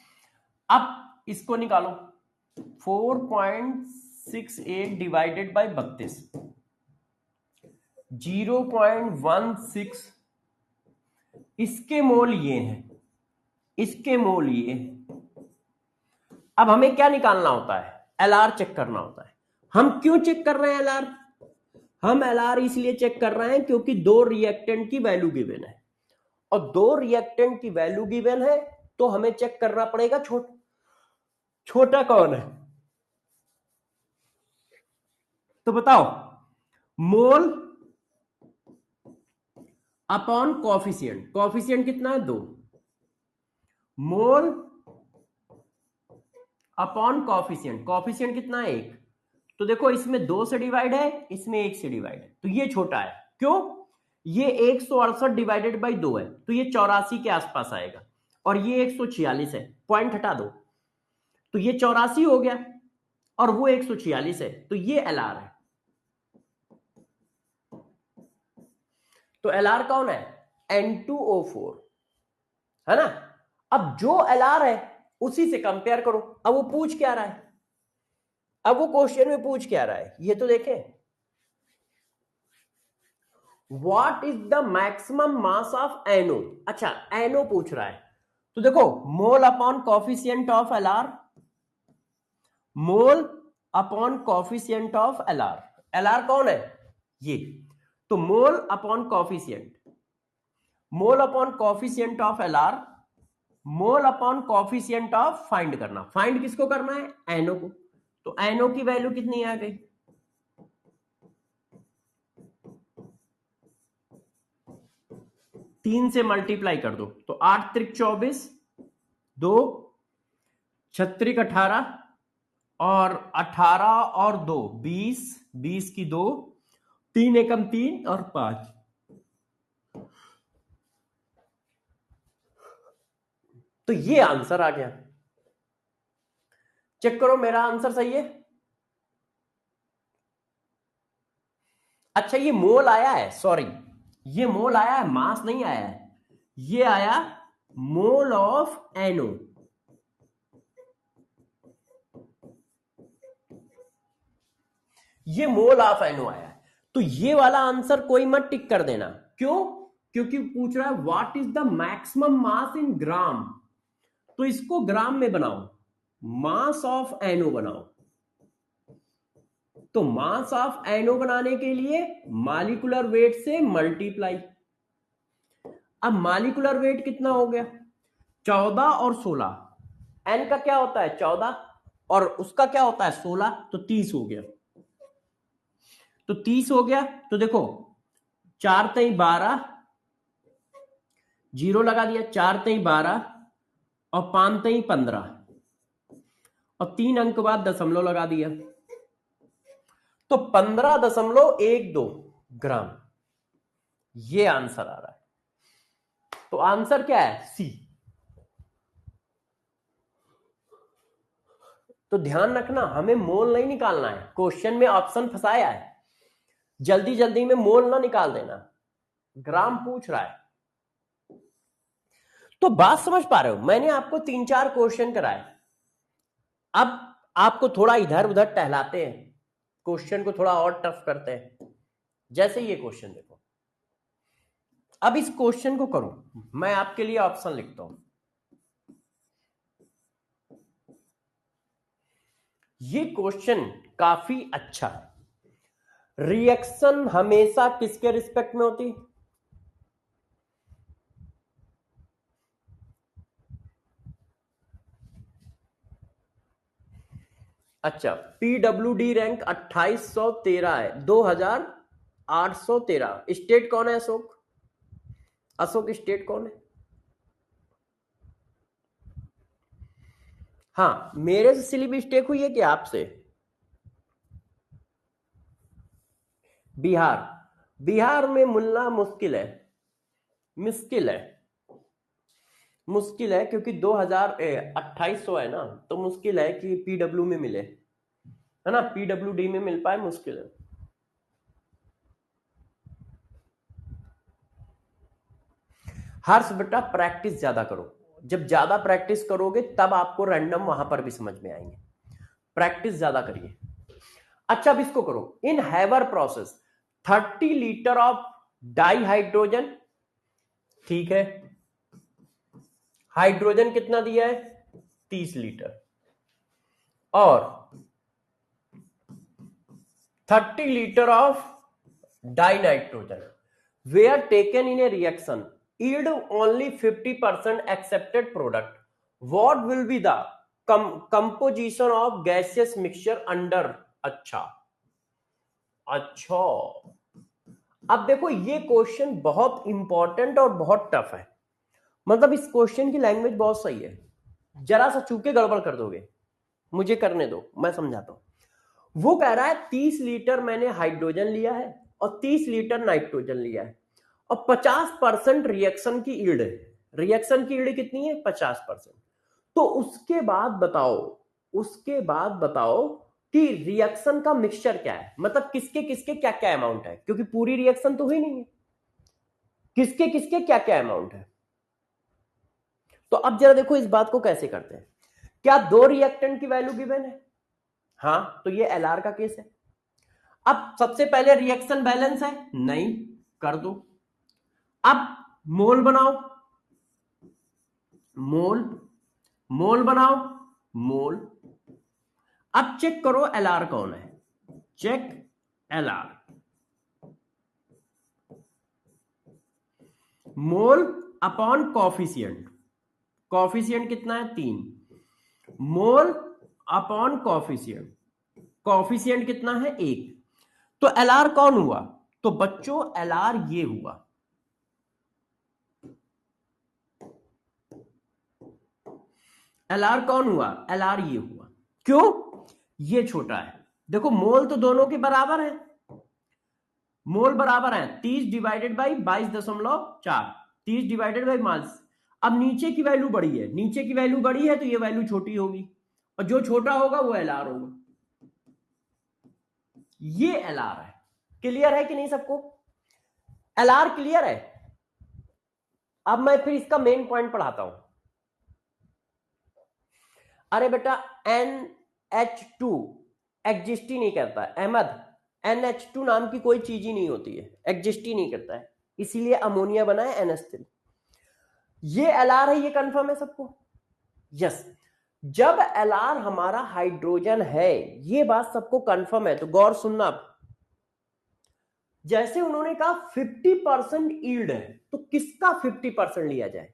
अब इसको निकालो, 4.68 डिवाइडेड बाय 32, 0.16। इसके मोल ये हैं, इसके मोल ये। अब हमें क्या निकालना होता है, Lr चेक करना होता है। हम क्यों चेक कर रहे हैं Lr, हम Lr इसलिए चेक कर रहे हैं क्योंकि दो रिएक्टेंट की वैल्यू गिवन है, और दो रिएक्टेंट की वैल्यू गिवन है तो हमें चेक करना पड़ेगा छोटा कौन है। तो बताओ, मोल अपॉन कॉफिशिएंट, कॉफिशिएंट कितना है 2, मोल अपॉन कॉफिशिएंट, कॉफिशिएंट कितना है 1, तो देखो इसमें 2 से डिवाइड है, इसमें 1 से डिवाइड है, तो ये छोटा है। क्यों? ये 168 डिवाइडेड बाई 2 है, तो ये 84 के आसपास आएगा, और ये 146 है, पॉइंट हटा दो, तो ये 84 हो गया, और वो 146 है, तो ये एलआर है। तो एलआर कौन है? N2O4, है ना। अब जो एलआर है उसी से कंपेयर करो। अब वो पूछ क्या रहा है, अब वो क्वेश्चन में पूछ क्या रहा है, ये तो देखें। What is the maximum mass of NO। अच्छा, NO पूछ रहा है, तो देखो mole upon coefficient of LR, mole upon coefficient of LR, LR कौन है? ये, तो मोल upon coefficient, mole upon coefficient of LR, mole upon coefficient of, find करना, फाइंड किसको करना है? एनओ को। तो एनओ की वैल्यू कितनी आ गई? 3 से मल्टीप्लाई कर दो, तो 8 त्रिक 24, 2 छत्रिक 18, और 18 और 2 20, 20 की 2, 3 एकम 3 और 5, तो ये आंसर आ गया। चेक करो मेरा आंसर सही है। अच्छा, ये मोल आया है, सॉरी, ये मोल आया है, मास नहीं आया है, ये आया मोल ऑफ एनओ। ये मोल ऑफ एनओ आया है, तो ये वाला आंसर कोई मत टिक कर देना। क्यों? क्योंकि पूछ रहा है व्हाट इज द मैक्सिमम मास इन ग्राम, तो इसको ग्राम में बनाओ, मास ऑफ एनओ बनाओ। तो मास ऑफ एनओ बनाने के लिए मॉलिक्यूलर वेट से मल्टीप्लाई। अब मॉलिक्यूलर वेट कितना हो गया? 14 और 16, एन का क्या होता है? 14, और उसका क्या होता है? 16, तो 30 हो गया। तो 30 हो गया, तो देखो 4 तई 12, जीरो लगा दिया, 4 तई 12 और 5 तई 15, और 3 अंक बाद दशमलव लगा दिया, तो 15.12 ग्राम, ये आंसर आ रहा है। तो आंसर क्या है? सी। तो ध्यान रखना, हमें मोल नहीं निकालना है, क्वेश्चन में ऑप्शन फंसाया है, जल्दी जल्दी में मोल ना निकाल देना, ग्राम पूछ रहा है। तो बात समझ पा रहे हो? मैंने आपको 3-4 क्वेश्चन कराए, अब आपको थोड़ा इधर उधर टहलाते हैं, क्वेश्चन को थोड़ा और टफ करते हैं। जैसे ये क्वेश्चन देखो, अब इस क्वेश्चन को करो, मैं आपके लिए ऑप्शन लिखता हूं। ये क्वेश्चन काफी अच्छा है। रिएक्शन हमेशा किसके रिस्पेक्ट में होती? अच्छा, पीडब्ल्यूडी रैंक 2813 है, 2813। स्टेट कौन है? अशोक, अशोक स्टेट कौन है? हाँ, मेरे से सिली मिस्टेक हुई है कि आपसे? बिहार, बिहार में मिलना मुश्किल है, मुश्किल है, मुश्किल है, क्योंकि 2800 है ना, तो मुश्किल है कि पीडब्ल्यू में मिले, है ना, पीडब्ल्यूडी में मिल पाए, मुश्किल है। हर्ष बेटा, प्रैक्टिस ज्यादा करो, जब ज्यादा प्रैक्टिस करोगे तब आपको रैंडम वहां पर भी समझ में आएंगे, प्रैक्टिस ज्यादा करिए। अच्छा, अब इसको करो, in Haber process 30 litre of di hydrogen, ठीक है, हाइड्रोजन कितना दिया है? 30 लीटर, और 30 litre of die nitrogen were taken in a reaction yield only 50% accepted product, what will be the composition of gaseous mixture under? अच्छा, अच्छा, अब देखो ये क्वेश्चन बहुत इंपॉर्टेंट और बहुत टफ है। मतलब इस क्वेश्चन की लैंग्वेज बहुत सही है, जरा सा चूके गड़बड़ कर दोगे, मुझे करने दो, मैं समझाता हूं। वो कह रहा है 30 लीटर मैंने हाइड्रोजन लिया है और 30 लीटर नाइट्रोजन लिया है और 50% रिएक्शन की ईल्ड है। रिएक्शन की ईल्ड कितनी है? 50%। तो उसके बाद बताओ कि रिएक्शन का मिक्सचर क्या है, मतलब किसके किसके क्या क्या अमाउंट है, क्योंकि पूरी रिएक्शन तो हुई नहीं है, किसके किसके क्या क्या अमाउंट है। तो अब जरा देखो इस बात को कैसे करते हैं। क्या दो रिएक्टेंट की वैल्यू गिवन है? हाँ, तो ये एलआर का केस है। अब सबसे पहले रिएक्शन बैलेंस है? नहीं, कर दो। अब मोल बनाओ, मोल, मोल बनाओ, मोल। अब चेक करो एलआर कौन है, check LR. Mole upon coefficient, coefficient कितना है? 3। मोल अपॉन कॉफिशिएंट, कॉफिशिएंट कितना है? 1। तो एलआर कौन हुआ? तो बच्चों एलआर ये हुआ, एलआर कौन हुआ? एलआर ये हुआ। क्यों? ये छोटा है। देखो मोल तो दोनों के बराबर है, मोल बराबर है 30 divided by 22.4, 30 divided by mass. अब नीचे की वैल्यू बड़ी है, नीचे की वैल्यू बड़ी है तो ये वैल्यू छोटी होगी, और जो छोटा होगा वो एलआर होगा। ये एलआर है। क्लियर है कि नहीं सबको? एलआर क्लियर है? अब मैं फिर इसका मेन पॉइंट पढ़ाता हूं। अरे बेटा NH2 एग्जिस्ट ही नहीं करता है अहमद, NH2 नाम की कोई चीज ही नहीं होती है, एग्जिस्ट ही नहीं करता है, इसीलिए अमोनिया बना है NH3। ये एलआर है, ये कंफर्म है सबको? यस। जब एलआर हमारा हाइड्रोजन है, ये बात सबको कंफर्म है, तो गौर सुनना आप। जैसे उन्होंने कहा 50% ईल्ड है, तो किसका 50% लिया जाए?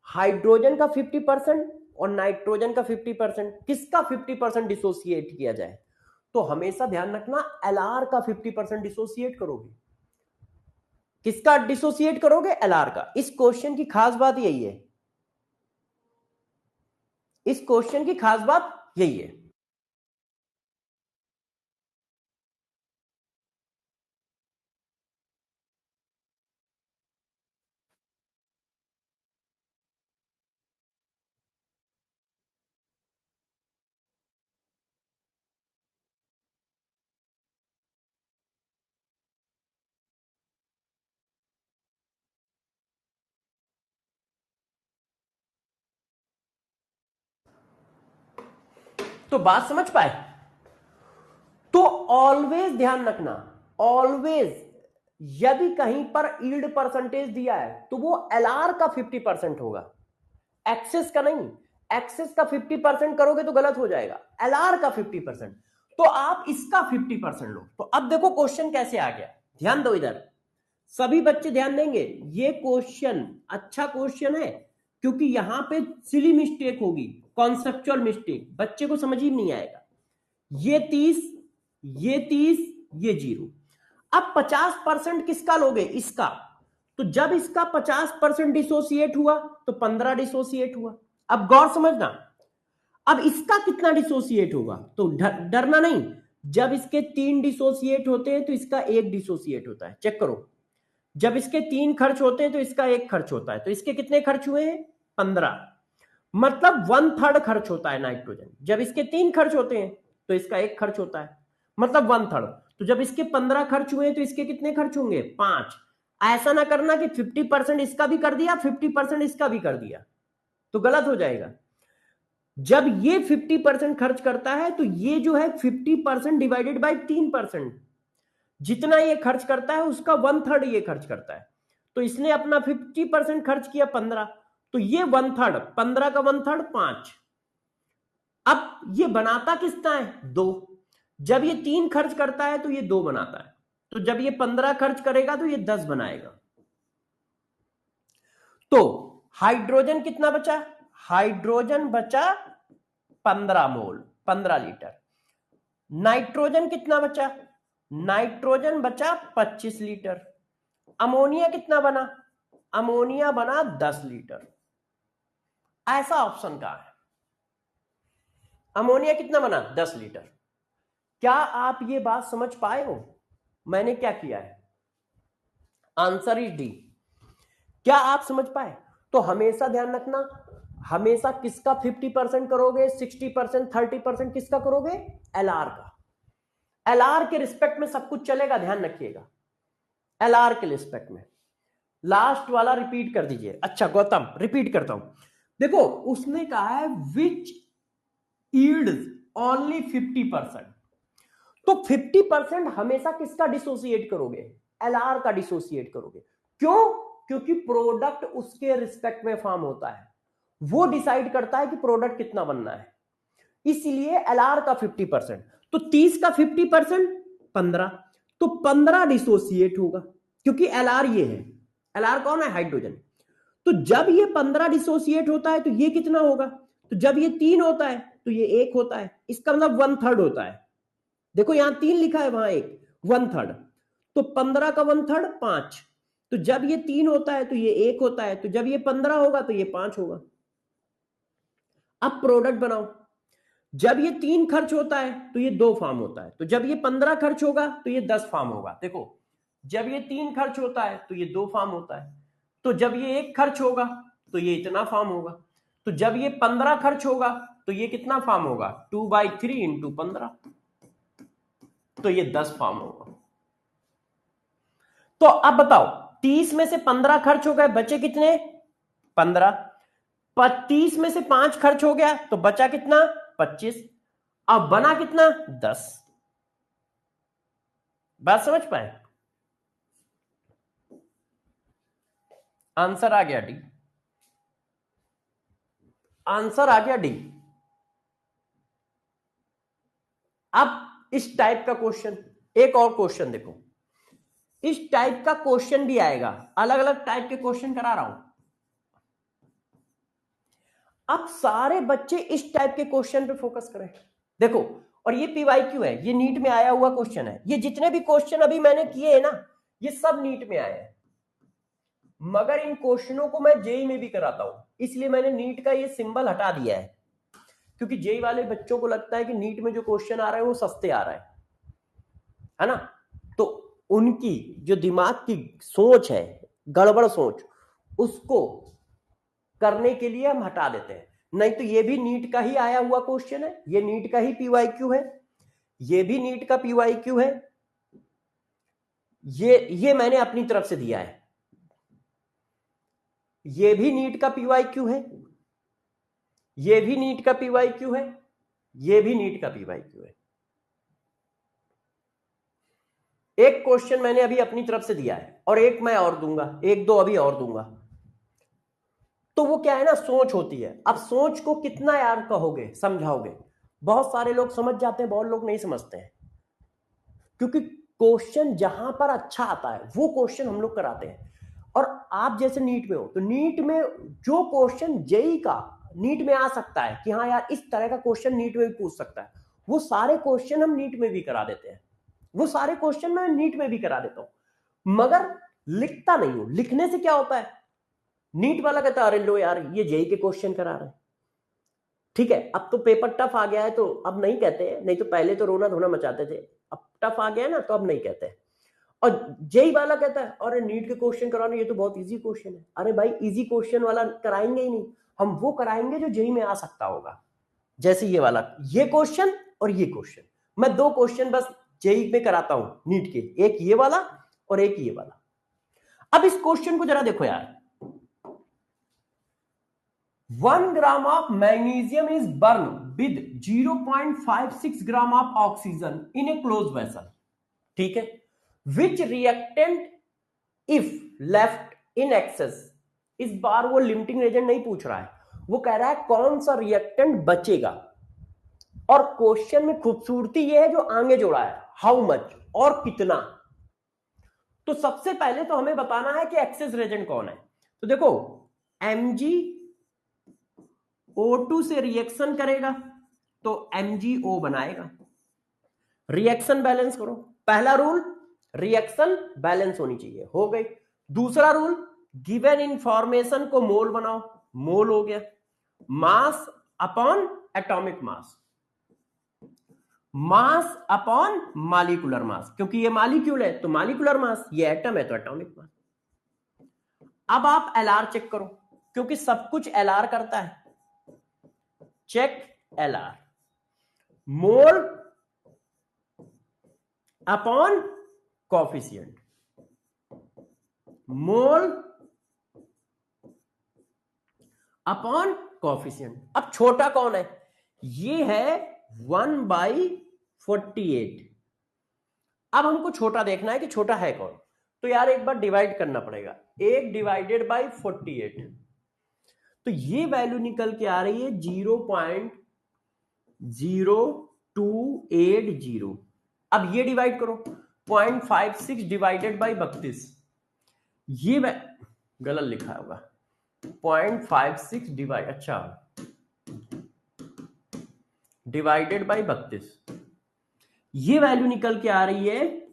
हाइड्रोजन का 50% और नाइट्रोजन का 50%, किसका 50% डिसोसिएट किया जाए? तो हमेशा ध्यान रखना एलआर का 50% डिसोसिएट करोगे। किसका डिसोसिएट करोगे? एलआर का। इस क्वेश्चन की खास बात यही है, इस क्वेश्चन की खास बात यही है। तो बात समझ पाए? तो ऑलवेज ध्यान रखना, ऑलवेज यदि कहीं पर ईल्ड परसेंटेज दिया है तो वो एलआर का 50% होगा, एक्सेस का नहीं। एक्सेस का 50% करोगे तो गलत हो जाएगा, एलआर का 50%। तो आप इसका 50% लो। तो अब देखो क्वेश्चन कैसे आ गया, ध्यान दो इधर, सभी बच्चे ध्यान देंगे। ये क्वेश्चन अच्छा क्वेश्चन है, क्योंकि यहां पे सिली मिस्टेक होगी, कॉन्सेप्चुअल मिस्टेक, बच्चे को समझ ही नहीं आएगा। ये 30, ये 30, ये 0। अब 50% किसका लोगे? इसका। तो जब इसका 50% डिसोसिएट हुआ तो 15 डिसोसिएट हुआ। अब गौर समझना, अब इसका कितना डिसोसिएट होगा? तो डरना नहीं, जब इसके 3 डिसोसिएट होते हैं तो इसका 1 डिसोसिएट होता है, चेक करो। जब इसके 3 खर्च होते हैं तो इसका 1 खर्च होता है, तो इसके कितने खर्च हुए हैं? 15। मतलब 1/3 खर्च होता है नाइट्रोजन। जब इसके 3 खर्च होते हैं तो इसका 1 खर्च होता है, मतलब 1/3। तो जब इसके 15 खर्च हुए तो इसके कितने खर्च होंगे? 5। ऐसा ना करना कि 50% इसका भी कर दिया 50% इसका भी कर दिया, तो गलत हो जाएगा। जब ये 50% खर्च करता है तो ये जो है 50% डिवाइडेड बाई 3%, जितना ये खर्च करता है उसका 1/3 ये खर्च करता है। तो इसने अपना 50% खर्च किया 15, तो ये 1/3, 15 का 1/3 5। अब ये बनाता कितना है? 2। जब ये 3 खर्च करता है तो ये 2 बनाता है, तो जब ये 15 खर्च करेगा तो ये 10 बनाएगा। तो हाइड्रोजन कितना बचा? हाइड्रोजन बचा 15 मोल, 15 लीटर। नाइट्रोजन कितना बचा? नाइट्रोजन बचा 25 लीटर। अमोनिया कितना बना? अमोनिया बना 10 लीटर। ऐसा ऑप्शन कहां है? अमोनिया कितना बना? 10 लीटर। क्या आप ये बात समझ पाए हो मैंने क्या किया है? Answer is D. क्या आप समझ पाए? तो हमेशा ध्यान रखना, हमेशा किसका 50% करोगे, 60%, 30% किसका करोगे? एलआर का। एलआर के रिस्पेक्ट में सब कुछ चलेगा, ध्यान रखिएगा। एलआर के रिस्पेक्ट में लास्ट वाला रिपीट कर दीजिए। अच्छा गौतम रिपीट करता हूं, देखो उसने कहा है विच यील्ड्स ओनली 50%। तो 50% हमेशा किसका डिसोसिएट करोगे? एलआर का डिसोसिएट करोगे। क्यों? क्योंकि प्रोडक्ट उसके रिस्पेक्ट में फॉर्म होता है, वो डिसाइड करता है कि प्रोडक्ट कितना बनना है, इसलिए एलआर का 50%। तो 30 का 50% 15, तो 15 डिसोसिएट होगा क्योंकि एलआर ये है। एलआर कौन है? हाइड्रोजन। तो जब ये 15 डिसोसिएट होता है तो ये कितना होगा? तो जब ये 3 होता है तो ये 1 होता है, इसका मतलब 1/3 होता है। देखो यहां 3 लिखा है, वहां 1, 1/3। तो 15 का 1/3 5। तो जब ये 3 होता है तो ये 1 होता है, तो जब ये 15 होगा तो ये 5 होगा। अब प्रोडक्ट बनाओ। जब ये 3 खर्च होता है तो ये 2 फार्म होता है, तो जब ये 15 खर्च होगा तो ये 10 फार्म होगा। देखो जब ये 3 खर्च होता है तो ये 2 फार्म होता है, तो जब ये 1 खर्च होगा तो ये इतना फार्म होगा, तो जब ये 15 खर्च होगा तो ये कितना फार्म होगा? 2/3 इंटू 15, तो ये 10 फार्म होगा। तो अब बताओ 30 में से 15 खर्च हो गए, बचे कितने? 15। 30 में से 5 खर्च हो गया तो बचा कितना? 25। अब बना कितना? 10। बात समझ पाए? आंसर आ गया डी। आंसर आ गया डी। अब इस टाइप का क्वेश्चन, एक और क्वेश्चन देखो, इस टाइप का क्वेश्चन भी आएगा। अलग अलग टाइप के क्वेश्चन करा रहा हूं। अब सारे बच्चे इस टाइप के क्वेश्चन पे फोकस करें। देखो, और ये पीवाईक्यू है, ये नीट में आया हुआ क्वेश्चन है। ये जितने भी क्वेश्चन अभी मैंने किए हैं ना, ये सब नीट में आए हैं, मगर इन क्वेश्चनों को मैं जेई में भी कराता हूं, इसलिए मैंने नीट का ये सिंबल हटा दिया है, क्योंकि जेई वाले बच्चों को लगता है कि नीट में जो क्वेश्चन आ रहे हैं वो सस्ते आ रहे हैं, है ना। तो उनकी जो दिमाग की सोच है, गड़बड़ सोच, उसको करने के लिए हम हटा देते हैं। नहीं तो ये भी नीट का ही आया हुआ क्वेश्चन है, ये नीट का ही पीवाईक्यू है, ये भी नीट का पीवाईक्यू है, ये मैंने अपनी तरफ से दिया है, ये भी नीट का पीवाईक्यू है, ये भी नीट का पीवाईक्यू है, ये भी नीट का पीवाईक्यू है। एक क्वेश्चन मैंने अभी अपनी तरफ से दिया है और एक मैं और दूंगा, एक दो अभी और दूंगा। तो वो क्या है ना, सोच होती है। अब सोच को कितना यार कहोगे, समझाओगे? बहुत सारे लोग समझ जाते हैं, बहुत लोग नहीं समझते हैं, क्योंकि क्वेश्चन जहां पर अच्छा आता है वो क्वेश्चन हम लोग कराते हैं। और आप जैसे नीट में हो, तो नीट में जो क्वेश्चन जेई का नीट में आ सकता है कि हाँ यार इस तरह का क्वेश्चन नीट में भी पूछ सकता है, वो सारे क्वेश्चन हम नीट में भी करा देते हैं, वो सारे क्वेश्चन मैं नीट में भी करा देता हूं, मगर लिखता नहीं हूं। लिखने से क्या होता है, नीट वाला कहता है अरे लो यार ये जेई के क्वेश्चन करा रहे हैं, ठीक है। अब तो पेपर टफ आ गया है तो अब नहीं कहते हैं, नहीं तो पहले तो रोना धोना मचाते थे, अब टफ आ गया है ना तो अब नहीं कहते हैं। और जेई वाला कहता है अरे नीट के क्वेश्चन कराने, ये तो बहुत इजी क्वेश्चन है। अरे भाई इजी क्वेश्चन वाला कराएंगे ही नहीं, हम वो कराएंगे जो जेई में आ सकता होगा। जैसे ये वाला, ये क्वेश्चन और ये क्वेश्चन, मैं दो क्वेश्चन बस जेई में कराता हूं नीट के, एक ये वाला और एक ये वाला। अब इस क्वेश्चन को जरा देखो यार, 1 gram of magnesium is burned with 0.56 gram of oxygen in a closed vessel, ठीक है। Which reactant if left in excess, इस बार वो लिमिटिंग एजेंट नहीं पूछ रहा है, वो कह रहा है कौन सा रिएक्टेंट बचेगा। और क्वेश्चन में खूबसूरती ये है जो आगे जोड़ा है, हाउ मच, और कितना। तो सबसे पहले तो हमें बताना है कि एक्सेस रेजेंट कौन है। तो देखो MgO2 से रिएक्शन करेगा तो MgO बनाएगा। रिएक्शन बैलेंस करो, पहला रूल रिएक्शन बैलेंस होनी चाहिए, हो गई। दूसरा रूल गिवन इंफॉर्मेशन को मोल बनाओ, मोल हो गया, mass upon atomic mass, mass upon molecular मास, क्योंकि ये मॉलिक्यूल है तो मॉलिक्यूलर मास, ये एटम है तो एटॉमिक मास। अब आप एलआर चेक करो, क्योंकि सब कुछ एलआर करता है। Check LR, mole upon coefficient, mole upon coefficient. अब छोटा कौन है? ये है 1/48। अब हमको छोटा देखना है कि छोटा है कौन, तो यार एक बार डिवाइड करना पड़ेगा, 1 डिवाइडेड बाई 48, तो ये वैल्यू निकल के आ रही है 0.0280। अब ये डिवाइड करो, 0.56 डिवाइडेड बाई 32, ये गलत लिखा होगा, 0.56 डिवाइड, अच्छा डिवाइडेड बाई 32, ये वैल्यू निकल के आ रही है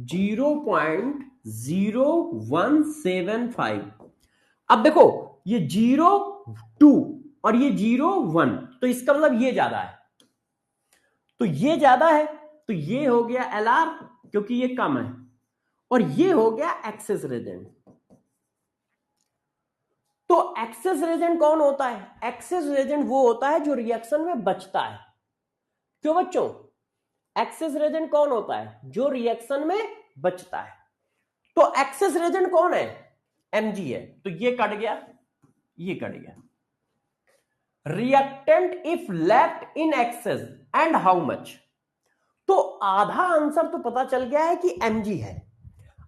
0.0175। अब देखो ये 0.2 और ये 0.1, तो इसका मतलब ये ज्यादा है, तो ये ज्यादा है, तो ये हो गया एलआर क्योंकि ये कम है, और ये हो गया एक्सेस रेजेंट। तो एक्सेस रेजेंट कौन होता है? एक्सेस रेजेंट वो होता है जो रिएक्शन में बचता है। क्यों बच्चों? एक्सेस रेजेंट कौन होता है? जो रिएक्शन में बचता है। तो एक्सेस रेजेंट कौन है? Mg है, तो ये कट गया, ये कट गया। Reactant if left in excess and how much, तो आधा आंसर तो पता चल गया है कि Mg है।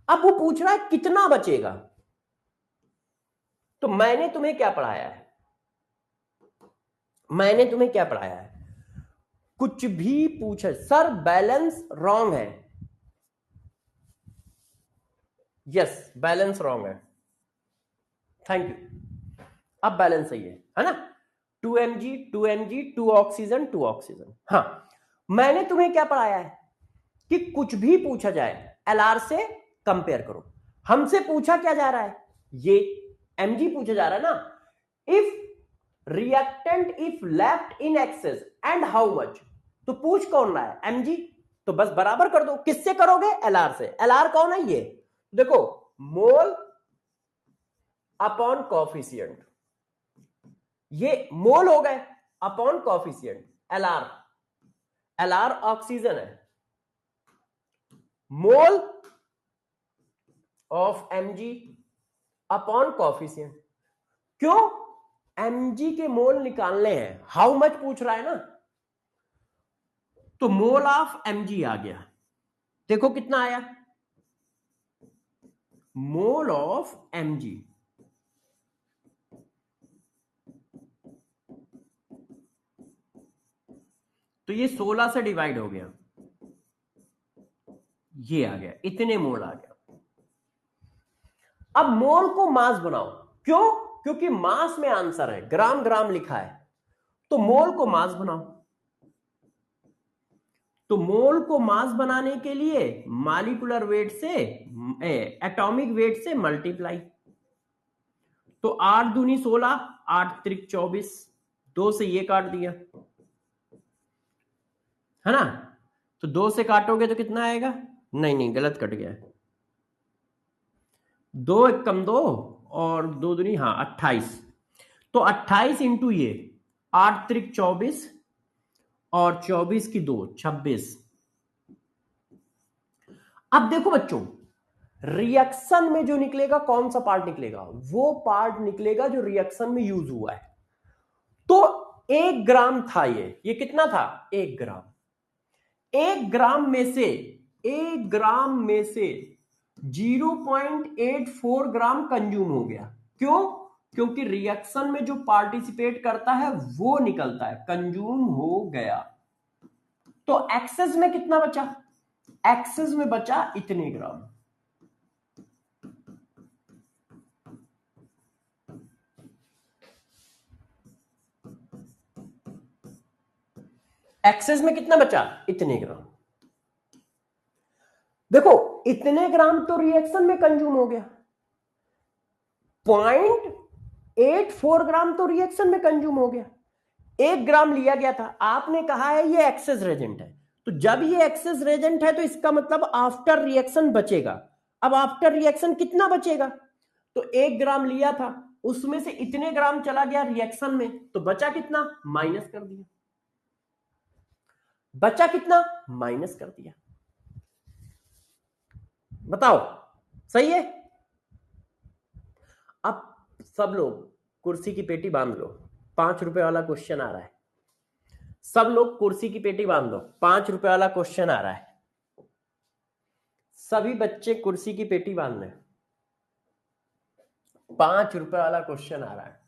अब वो पूछ रहा है कितना बचेगा, तो मैंने तुम्हें क्या पढ़ाया है? मैंने तुम्हें क्या पढ़ाया है? कुछ भी पूछे सर बैलेंस रॉन्ग है, यस बैलेंस रॉन्ग है, थैंक यू। अब बैलेंस सही है ना? 2mg 2mg 2 oxygen 2 oxygen. हाँ, मैंने तुम्हें क्या पढ़ाया है कि कुछ भी पूछा जाए एलआर से कंपेयर करो। हमसे पूछा क्या जा रहा है? ये mg पूछा जा रहा है ना। If reactant if left in excess and how much, तो पूछ कौन रहा है? mg, तो बस बराबर कर दो। किससे करोगे? एलआर से। एलआर कौन है? ये देखो, मोल अपॉन कोफिशिएंट, ये मोल हो गए upon coefficient. LR, LR oxygen है, mole of mg upon coefficient. क्यों? mg के मोल निकालने हैं, हाउ मच पूछ रहा है ना, तो मोल ऑफ mg आ गया। देखो कितना आया, मोल ऑफ mg, तो ये 16 से डिवाइड हो गया, ये आ गया, इतने मोल आ गया। अब मोल को मास बनाओ। क्यों? क्योंकि मास में आंसर है, ग्राम ग्राम लिखा है, तो मोल को मास बनाओ। तो मोल को मास बनाने के लिए मॉलिक्यूलर वेट से एटॉमिक वेट से मल्टीप्लाई, तो 8 दूनी 16, 8 त्रिक 24, 2 से ये काट दिया है ना, तो 2 से काटोगे तो कितना आएगा? नहीं गलत कट गया, 2 एक कम 2 और 2 दूनी, हाँ 28, तो 28 इंटू ये 8 त्रिक 24 और 24 की 2 26। अब देखो बच्चों, रिएक्शन में जो निकलेगा कौन सा पार्ट निकलेगा? वो पार्ट निकलेगा जो रिएक्शन में यूज हुआ है। तो 1 ग्राम था, ये कितना था? 1 ग्राम। 1 ग्राम में से 1 ग्राम में से 0.84 ग्राम कंज्यूम हो गया। क्यों? क्योंकि रिएक्शन में जो पार्टिसिपेट करता है वो निकलता है, कंज्यूम हो गया। तो एक्सेस में कितना बचा? एक्सेस में बचा इतने ग्राम। एक्सेस में कितना बचा? इतने ग्राम। देखो इतने ग्राम तो रिएक्शन में कंज्यूम हो गया, 0.84 ग्राम तो रिएक्शन में कंज्यूम हो गया। 1 ग्राम लिया गया था, आपने कहा है ये एक्सेस रेजेंट है, तो जब ये एक्सेस रेजेंट है तो इसका मतलब आफ्टर रिएक्शन बचेगा। अब आफ्टर रिएक्शन कितना बचेगा? तो 1 ग्राम लिया था, उसमें से इतने ग्राम चला गया रिएक्शन में, तो बचा कितना? माइनस कर दिया। बचा कितना? माइनस कर दिया। बताओ सही है? अब सब लोग कुर्सी की पेटी बांध लो, 5 रुपए वाला क्वेश्चन आ रहा है। सब लोग कुर्सी की पेटी बांध लो, 5 रुपए वाला क्वेश्चन आ रहा है। सभी बच्चे कुर्सी की पेटी बांध लें, 5 रुपए वाला क्वेश्चन आ रहा है।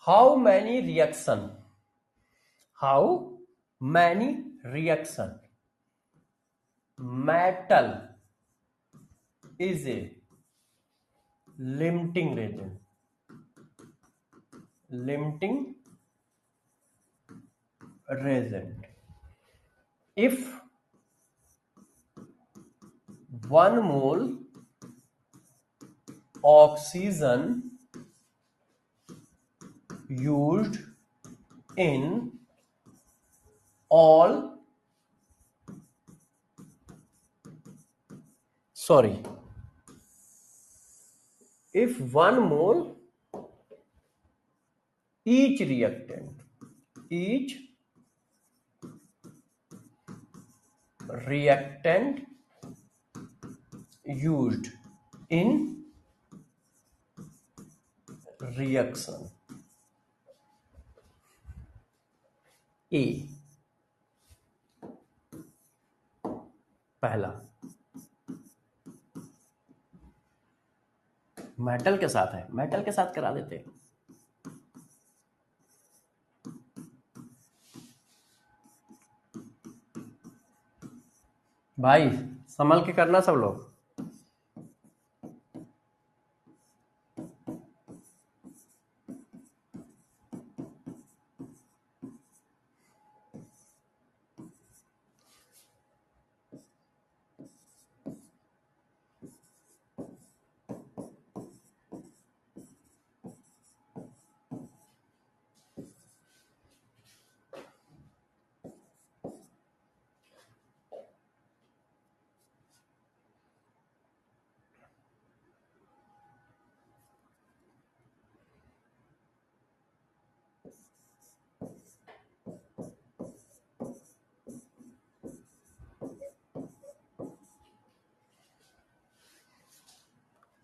How many reaction metal is A limiting reagent if 1 mole oxygen used in all if 1 mole each reactant used in reaction A, पहला मेटल के साथ है, मेटल के साथ करा देते हैं। भाई संभल के करना सब लोग।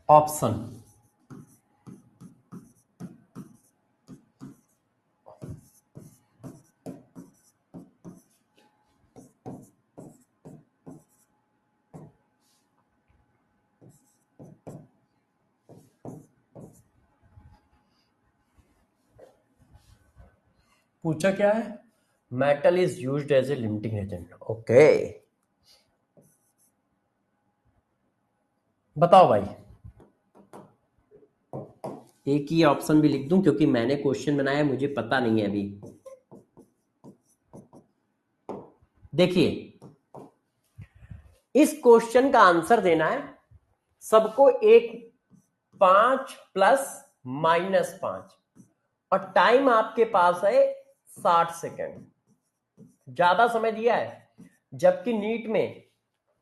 ऑप्शन पूछा क्या है? Metal is used as a limiting agent. Okay बताओ भाई, एक ही ऑप्शन भी लिख दूं क्योंकि मैंने क्वेश्चन बनाया, मुझे पता नहीं है अभी। देखिए इस क्वेश्चन का आंसर देना है सबको, एक 5 प्लस -5 और टाइम आपके पास है 60 सेकेंड। ज्यादा समय दिया है, जबकि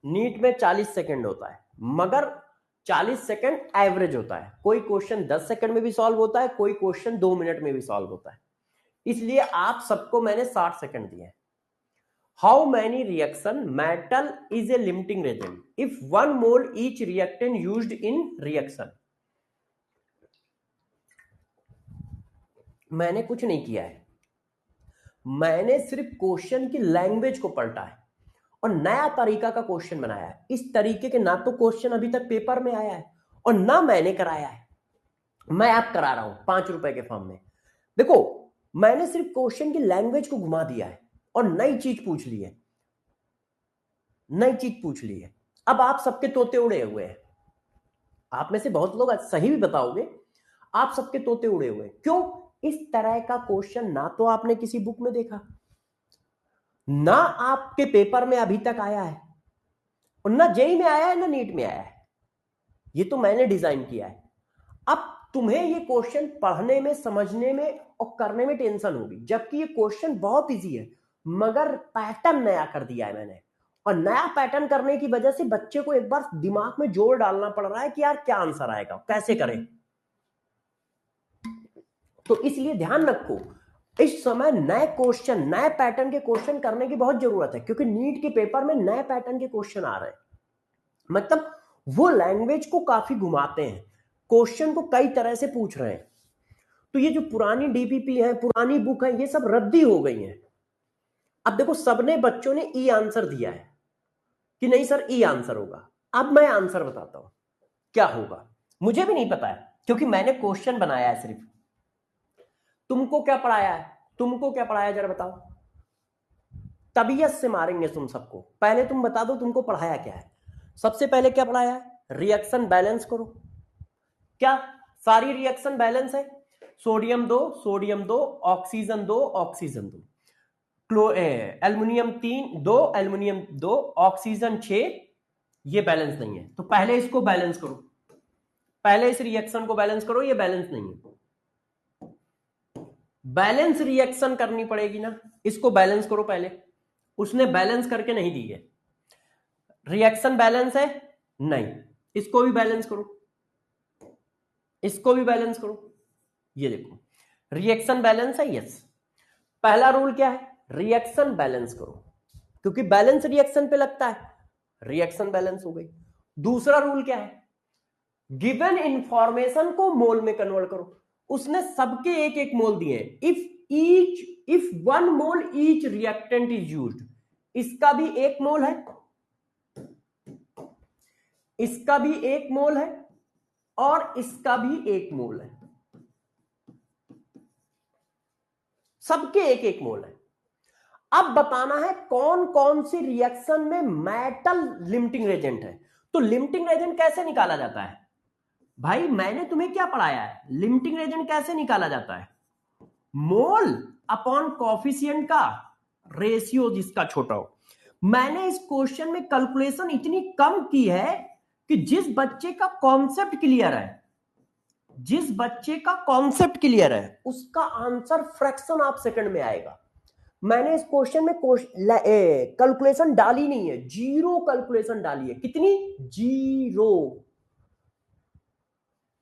नीट में 40 सेकेंड होता है, मगर 40 सेकेंड एवरेज होता है। कोई क्वेश्चन 10 सेकेंड में भी सॉल्व होता है, कोई क्वेश्चन 2 मिनट में भी सॉल्व होता है, इसलिए आप सबको मैंने 60 सेकेंड दिए। How many reaction metal is a limiting reagent if 1 mole each reactant used in reaction. मैंने कुछ नहीं किया है, मैंने सिर्फ क्वेश्चन की लैंग्वेज को पलटा है और नया तरीका का क्वेश्चन बनाया है। इस तरीके के ना तो क्वेश्चन अभी तक पेपर में आया है और ना मैंने कराया है, मैं आप करा रहा हूं 5 रुपए के फॉर्म में। देखो मैंने सिर्फ क्वेश्चन की लैंग्वेज को घुमा दिया है और नई चीज पूछ ली है, अब आप सबके तोते उड़े हुए हैं। आप में से बहुत लोग सही भी बताओगे, आप सबके तोते उड़े हुए हैं। क्यों? इस तरह का क्वेश्चन ना तो आपने किसी बुक में देखा, ना आपके पेपर में अभी तक आया है, और ना जेई में आया है, ना नीट में आया है। ये तो मैंने डिजाइन किया है। अब तुम्हें ये क्वेश्चन पढ़ने में, समझने में और करने में टेंशन होगी, जबकि ये क्वेश्चन बहुत इजी है, मगर पैटर्न नया कर दिया है मैंने। और नया पैटर्न करने की वजह से बच्चे को एक बार दिमाग में जोर डालना पड़ रहा है कि यार क्या आंसर आएगा, कैसे करें। तो इसलिए ध्यान रखो, इस समय नए क्वेश्चन, नए पैटर्न के क्वेश्चन करने की बहुत जरूरत है, क्योंकि नीट के पेपर में नए पैटर्न के क्वेश्चन आ रहे हैं। मतलब वो लैंग्वेज को काफी घुमाते हैं, क्वेश्चन को कई तरह से पूछ रहे हैं। तो ये जो पुरानी डीपीपी है, पुरानी बुक है, ये सब रद्दी हो गई है। अब देखो, सबने बच्चों ने ई आंसर दिया है कि नहीं सर ई आंसर होगा। अब मैं आंसर बताता हूं क्या होगा। मुझे भी नहीं पता है, क्योंकि मैंने क्वेश्चन बनाया है सिर्फ। तुमको क्या पढ़ाया है, तुमको क्या पढ़ाया जरा बताओ। तबीयत से मारेंगे तुम सबको। पहले तुम बता दो तुमको पढ़ाया क्या है। सबसे पहले क्या पढ़ाया है, रिएक्शन बैलेंस करो। क्या सारी रिएक्शन बैलेंस है? Sodium 2 sodium 2, oxygen 2 oxygen 2, aluminium 2 aluminium 2, oxygen 6, ये बैलेंस नहीं है। तो पहले इसको बैलेंस करो, पहले इस रिएक्शन को बैलेंस करो, ये बैलेंस नहीं है। बैलेंस रिएक्शन करनी पड़ेगी ना, इसको बैलेंस करो पहले। उसने बैलेंस करके नहीं दी है। रिएक्शन बैलेंस है नहीं, इसको भी बैलेंस करो, इसको भी बैलेंस करो। ये देखो रिएक्शन बैलेंस है, यस। पहला रूल क्या है, रिएक्शन बैलेंस करो, क्योंकि बैलेंस रिएक्शन पे लगता है, रिएक्शन बैलेंस हो गई। दूसरा रूल क्या है, गिवन इंफॉर्मेशन को मोल में कन्वर्ट करो। उसने सबके एक एक मोल दिए हैं। If 1 mole each reactant is used, इसका भी 1 मोल है, इसका भी 1 मोल है, और इसका भी 1 मोल है। सबके 1 मोल है। अब बताना है कौन कौन सी रिएक्शन में मेटल लिमिटिंग रेजेंट है। तो लिमिटिंग रेजेंट कैसे निकाला जाता है भाई, मैंने तुम्हें क्या पढ़ाया है, लिमिटिंग रेजेंट कैसे निकाला जाता है, मोल अपॉन कॉफिशिएंट का रेशियो जिसका छोटा हो। मैंने इस क्वेश्चन में कैलकुलेशन इतनी कम की है कि जिस बच्चे का कॉन्सेप्ट क्लियर है, जिस बच्चे का कॉन्सेप्ट क्लियर है, उसका आंसर फ्रैक्शन ऑफ सेकंड में आएगा। मैंने इस क्वेश्चन में कैलकुलेशन डाली नहीं है, 0 कैलकुलेशन डाली है। कितनी? 0।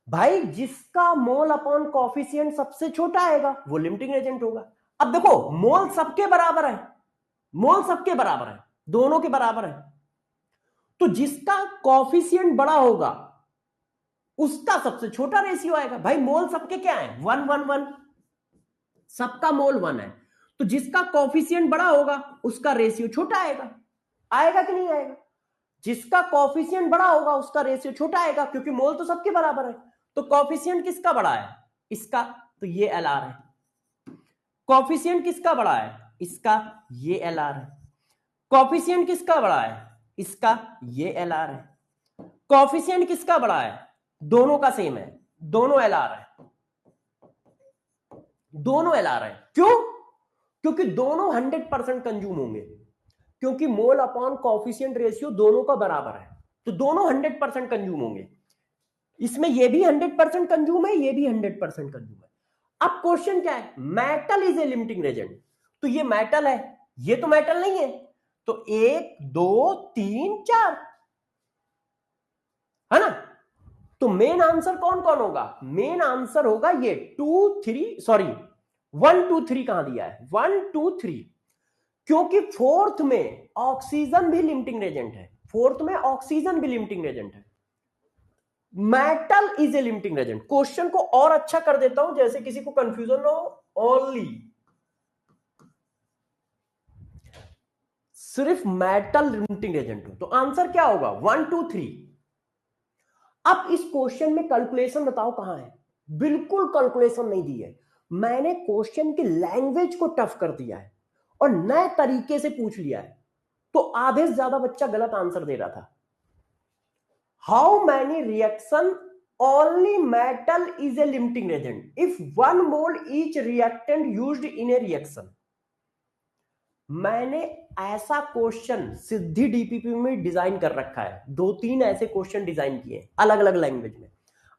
भाई जिसका मोल अपॉन कॉफिशिएंट सबसे छोटा आएगा वो लिमिटिंग एजेंट होगा। अब देखो मोल सबके बराबर है, मोल सबके बराबर है, दोनों के बराबर है। तो जिसका कॉफिशिएंट बड़ा होगा उसका सबसे छोटा रेशियो आएगा। भाई मोल सबके क्या है, 1 1 1, सबका मोल 1 है, तो जिसका कॉफिशिएंट बड़ा होगा उसका रेशियो छोटा आएगा। आएगा कि नहीं आएगा? जिसका कॉफिशिएंट बड़ा होगा उसका रेशियो छोटा आएगा, क्योंकि मोल तो सबके बराबर है। तो कॉफिशिएंट किसका बड़ा है, इसका, तो ये एलआर है। कॉफिशिएंट किसका बड़ा है, इसका, ये एलआर है। कॉफिशिएंट किसका बड़ा है, इसका, ये एलआर है। कॉफिशिएंट किसका बड़ा है, दोनों का सेम है, दोनों एलआर है, दोनों एलआर है। क्यों? क्योंकि दोनों 100% कंज्यूम होंगे, क्योंकि मोल अपॉन कॉफिशिएंट रेशियो दोनों का बराबर है, तो दोनों 100% कंज्यूम होंगे। इसमें ये भी 100% कंज्यूम है, ये भी 100% कंज्यूम है। अब क्वेश्चन क्या है, metal is a limiting Regent, तो ये मेटल है, ये तो मेटल नहीं है, तो 1 2 3 4 है ना। तो मेन आंसर कौन कौन होगा, मेन आंसर होगा ये 2 3, सॉरी 1 2 3 कहां दिया है, 1 2 3, क्योंकि फोर्थ में ऑक्सीजन भी लिमिटिंग रेजेंट है, फोर्थ में ऑक्सीजन भी लिमिटिंग रेजेंट है। Metal is a limiting reagent. Question को और अच्छा कर देता हूं, जैसे किसी को कंफ्यूजन हो, ओनली सिर्फ मेटल लिमिटिंग रेजेंट हो, तो आंसर क्या होगा, 1 2 3। अब इस क्वेश्चन में कैलकुलेशन बताओ कहां है, बिल्कुल कैलकुलेशन नहीं दी है। मैंने क्वेश्चन की लैंग्वेज को टफ कर दिया है और नए तरीके से पूछ लिया है, तो आधे से ज्यादा बच्चा गलत आंसर दे रहा था। How many reaction only metal is a limiting reagent if 1 mole each reactant used in a reaction। मैंने ऐसा क्वेश्चन सिद्धि डीपीपी में डिजाइन कर रखा है, 2-3 ऐसे क्वेश्चन डिजाइन किए अलग अलग लैंग्वेज में।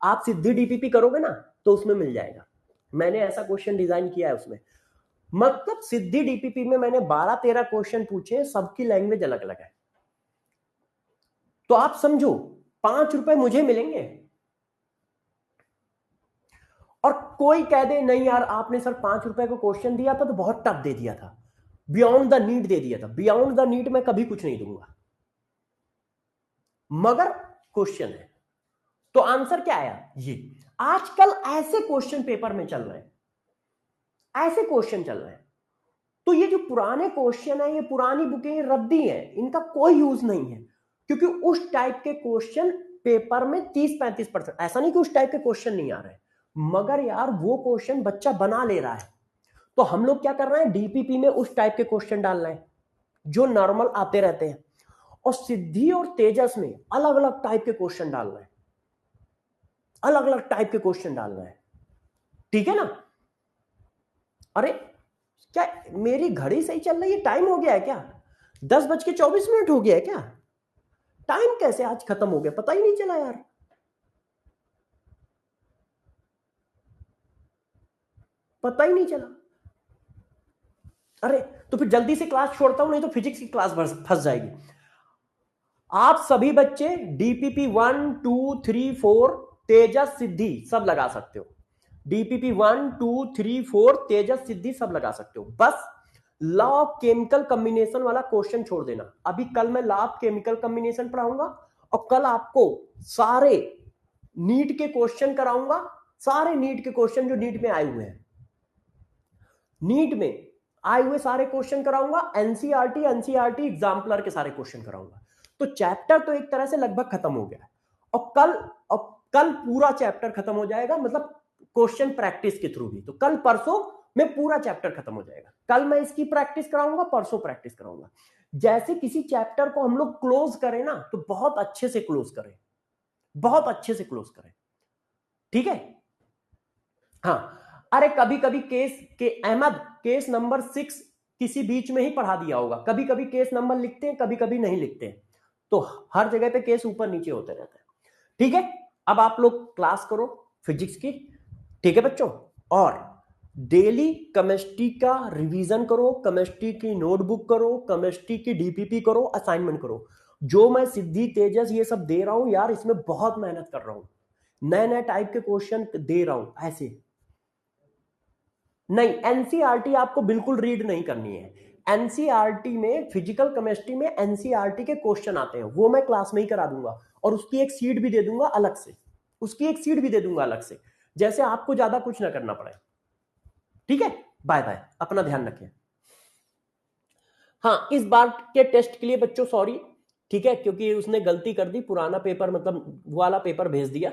आप सिद्धि डीपीपी करोगे ना तो उसमें मिल जाएगा, मैंने ऐसा क्वेश्चन डिजाइन किया है उसमें। मतलब सिद्धि डीपीपी में मैंने 12-13 क्वेश्चन पूछे, सबकी लैंग्वेज अलग अलग है। तो आप समझो 5 रुपए मुझे मिलेंगे और कोई कह दे नहीं यार आपने सर 5 रुपए को क्वेश्चन दिया था तो बहुत टफ दे दिया था, बियॉन्ड द नीड दे दिया था। बियॉन्ड द नीड मैं कभी कुछ नहीं दूंगा, मगर क्वेश्चन है। तो आंसर क्या आया? ये आजकल ऐसे क्वेश्चन पेपर में चल रहे हैं, ऐसे क्वेश्चन चल रहे हैं। तो ये जो पुराने क्वेश्चन है, ये पुरानी बुकें रद्दी है, इनका कोई यूज नहीं है, क्योंकि उस टाइप के क्वेश्चन पेपर में 30-35%, ऐसा नहीं कि उस टाइप के क्वेश्चन नहीं आ रहे, मगर यार वो क्वेश्चन बच्चा बना ले रहा है। तो हम लोग क्या कर रहे हैं, डीपीपी में उस टाइप के क्वेश्चन डाल रहे हैं जो नॉर्मल आते रहते हैं, और सिद्धि और तेजस में अलग अलग टाइप के क्वेश्चन डाल रहे हैं, अलग अलग टाइप के क्वेश्चन डाल रहे हैं। ठीक है ना? अरे क्या मेरी घड़ी सही चल रही है? टाइम हो गया है क्या? 10:24 हो गया है क्या? टाइम कैसे आज खत्म हो गया, पता ही नहीं चला यार। पता ही नहीं चला। अरे तो फिर जल्दी से क्लास छोड़ता हूं, नहीं तो फिजिक्स की क्लास फंस जाएगी। आप सभी बच्चे डीपीपी 1, 2, 3, 4 तेजस सिद्धि सब लगा सकते हो। डीपीपी 1, 2, 3, 4 तेजस सिद्धि सब लगा सकते हो। बस लॉ ऑफ केमिकल कॉम्बिनेशन वाला क्वेश्चन छोड़ देना। अभी कल मैं लॉ ऑफ केमिकल कॉम्बिनेशन पढ़ाऊंगा और कल आपको सारे नीट के क्वेश्चन कराऊंगा, सारे नीट के क्वेश्चन जो नीट में आए हुए हैं, नीट में आए हुए सारे क्वेश्चन कराऊंगा। एनसीईआरटी एग्जाम्पलर के सारे क्वेश्चन कराऊंगा। तो चैप्टर तो एक तरह से लगभग खत्म हो गया है, और कल पूरा चैप्टर खत्म हो जाएगा, मतलब क्वेश्चन प्रैक्टिस के थ्रू भी। तो कल परसों में पूरा चैप्टर खत्म हो जाएगा। कल मैं इसकी प्रैक्टिस कराऊंगा, परसों प्रैक्टिस कराऊंगा। जैसे किसी चैप्टर को हम लोग क्लोज करें ना, तो बहुत अच्छे से क्लोज करें, बहुत अच्छे से क्लोज करें। ठीक है? हाँ, अरे कभी कभी केस के अहमद केस नंबर 6 किसी बीच में ही पढ़ा दिया होगा। कभी कभी केस नंबर लिखते हैं, कभी कभी नहीं लिखते हैं, तो हर जगह पे केस ऊपर नीचे होते रहते हैं। ठीक है? अब आप लोग क्लास करो फिजिक्स की, ठीक है बच्चों? और डेली केमिस्ट्री का रिवीजन करो, केमिस्ट्री की नोटबुक करो, केमिस्ट्री की डीपीपी करो, असाइनमेंट करो। जो मैं सिद्धि तेजस ये सब दे रहा हूं यार, इसमें बहुत मेहनत कर रहा हूं, नए नए टाइप के क्वेश्चन दे रहा हूं। ऐसे नहीं, एनसीईआरटी आपको बिल्कुल रीड नहीं करनी है। एनसीईआरटी में फिजिकल केमिस्ट्री में एनसीईआरटी के क्वेश्चन आते हैं, वो मैं क्लास में ही करा दूंगा, और उसकी एक सीट भी दे दूंगा अलग से, उसकी एक सीट भी दे दूंगा अलग से, जैसे आपको ज्यादा कुछ ना करना पड़े। ठीक है? बाय बाय, अपना ध्यान रखें। हाँ, इस बार के टेस्ट के लिए बच्चों सॉरी, ठीक है, क्योंकि उसने गलती कर दी, पुराना पेपर मतलब वो वाला पेपर भेज दिया।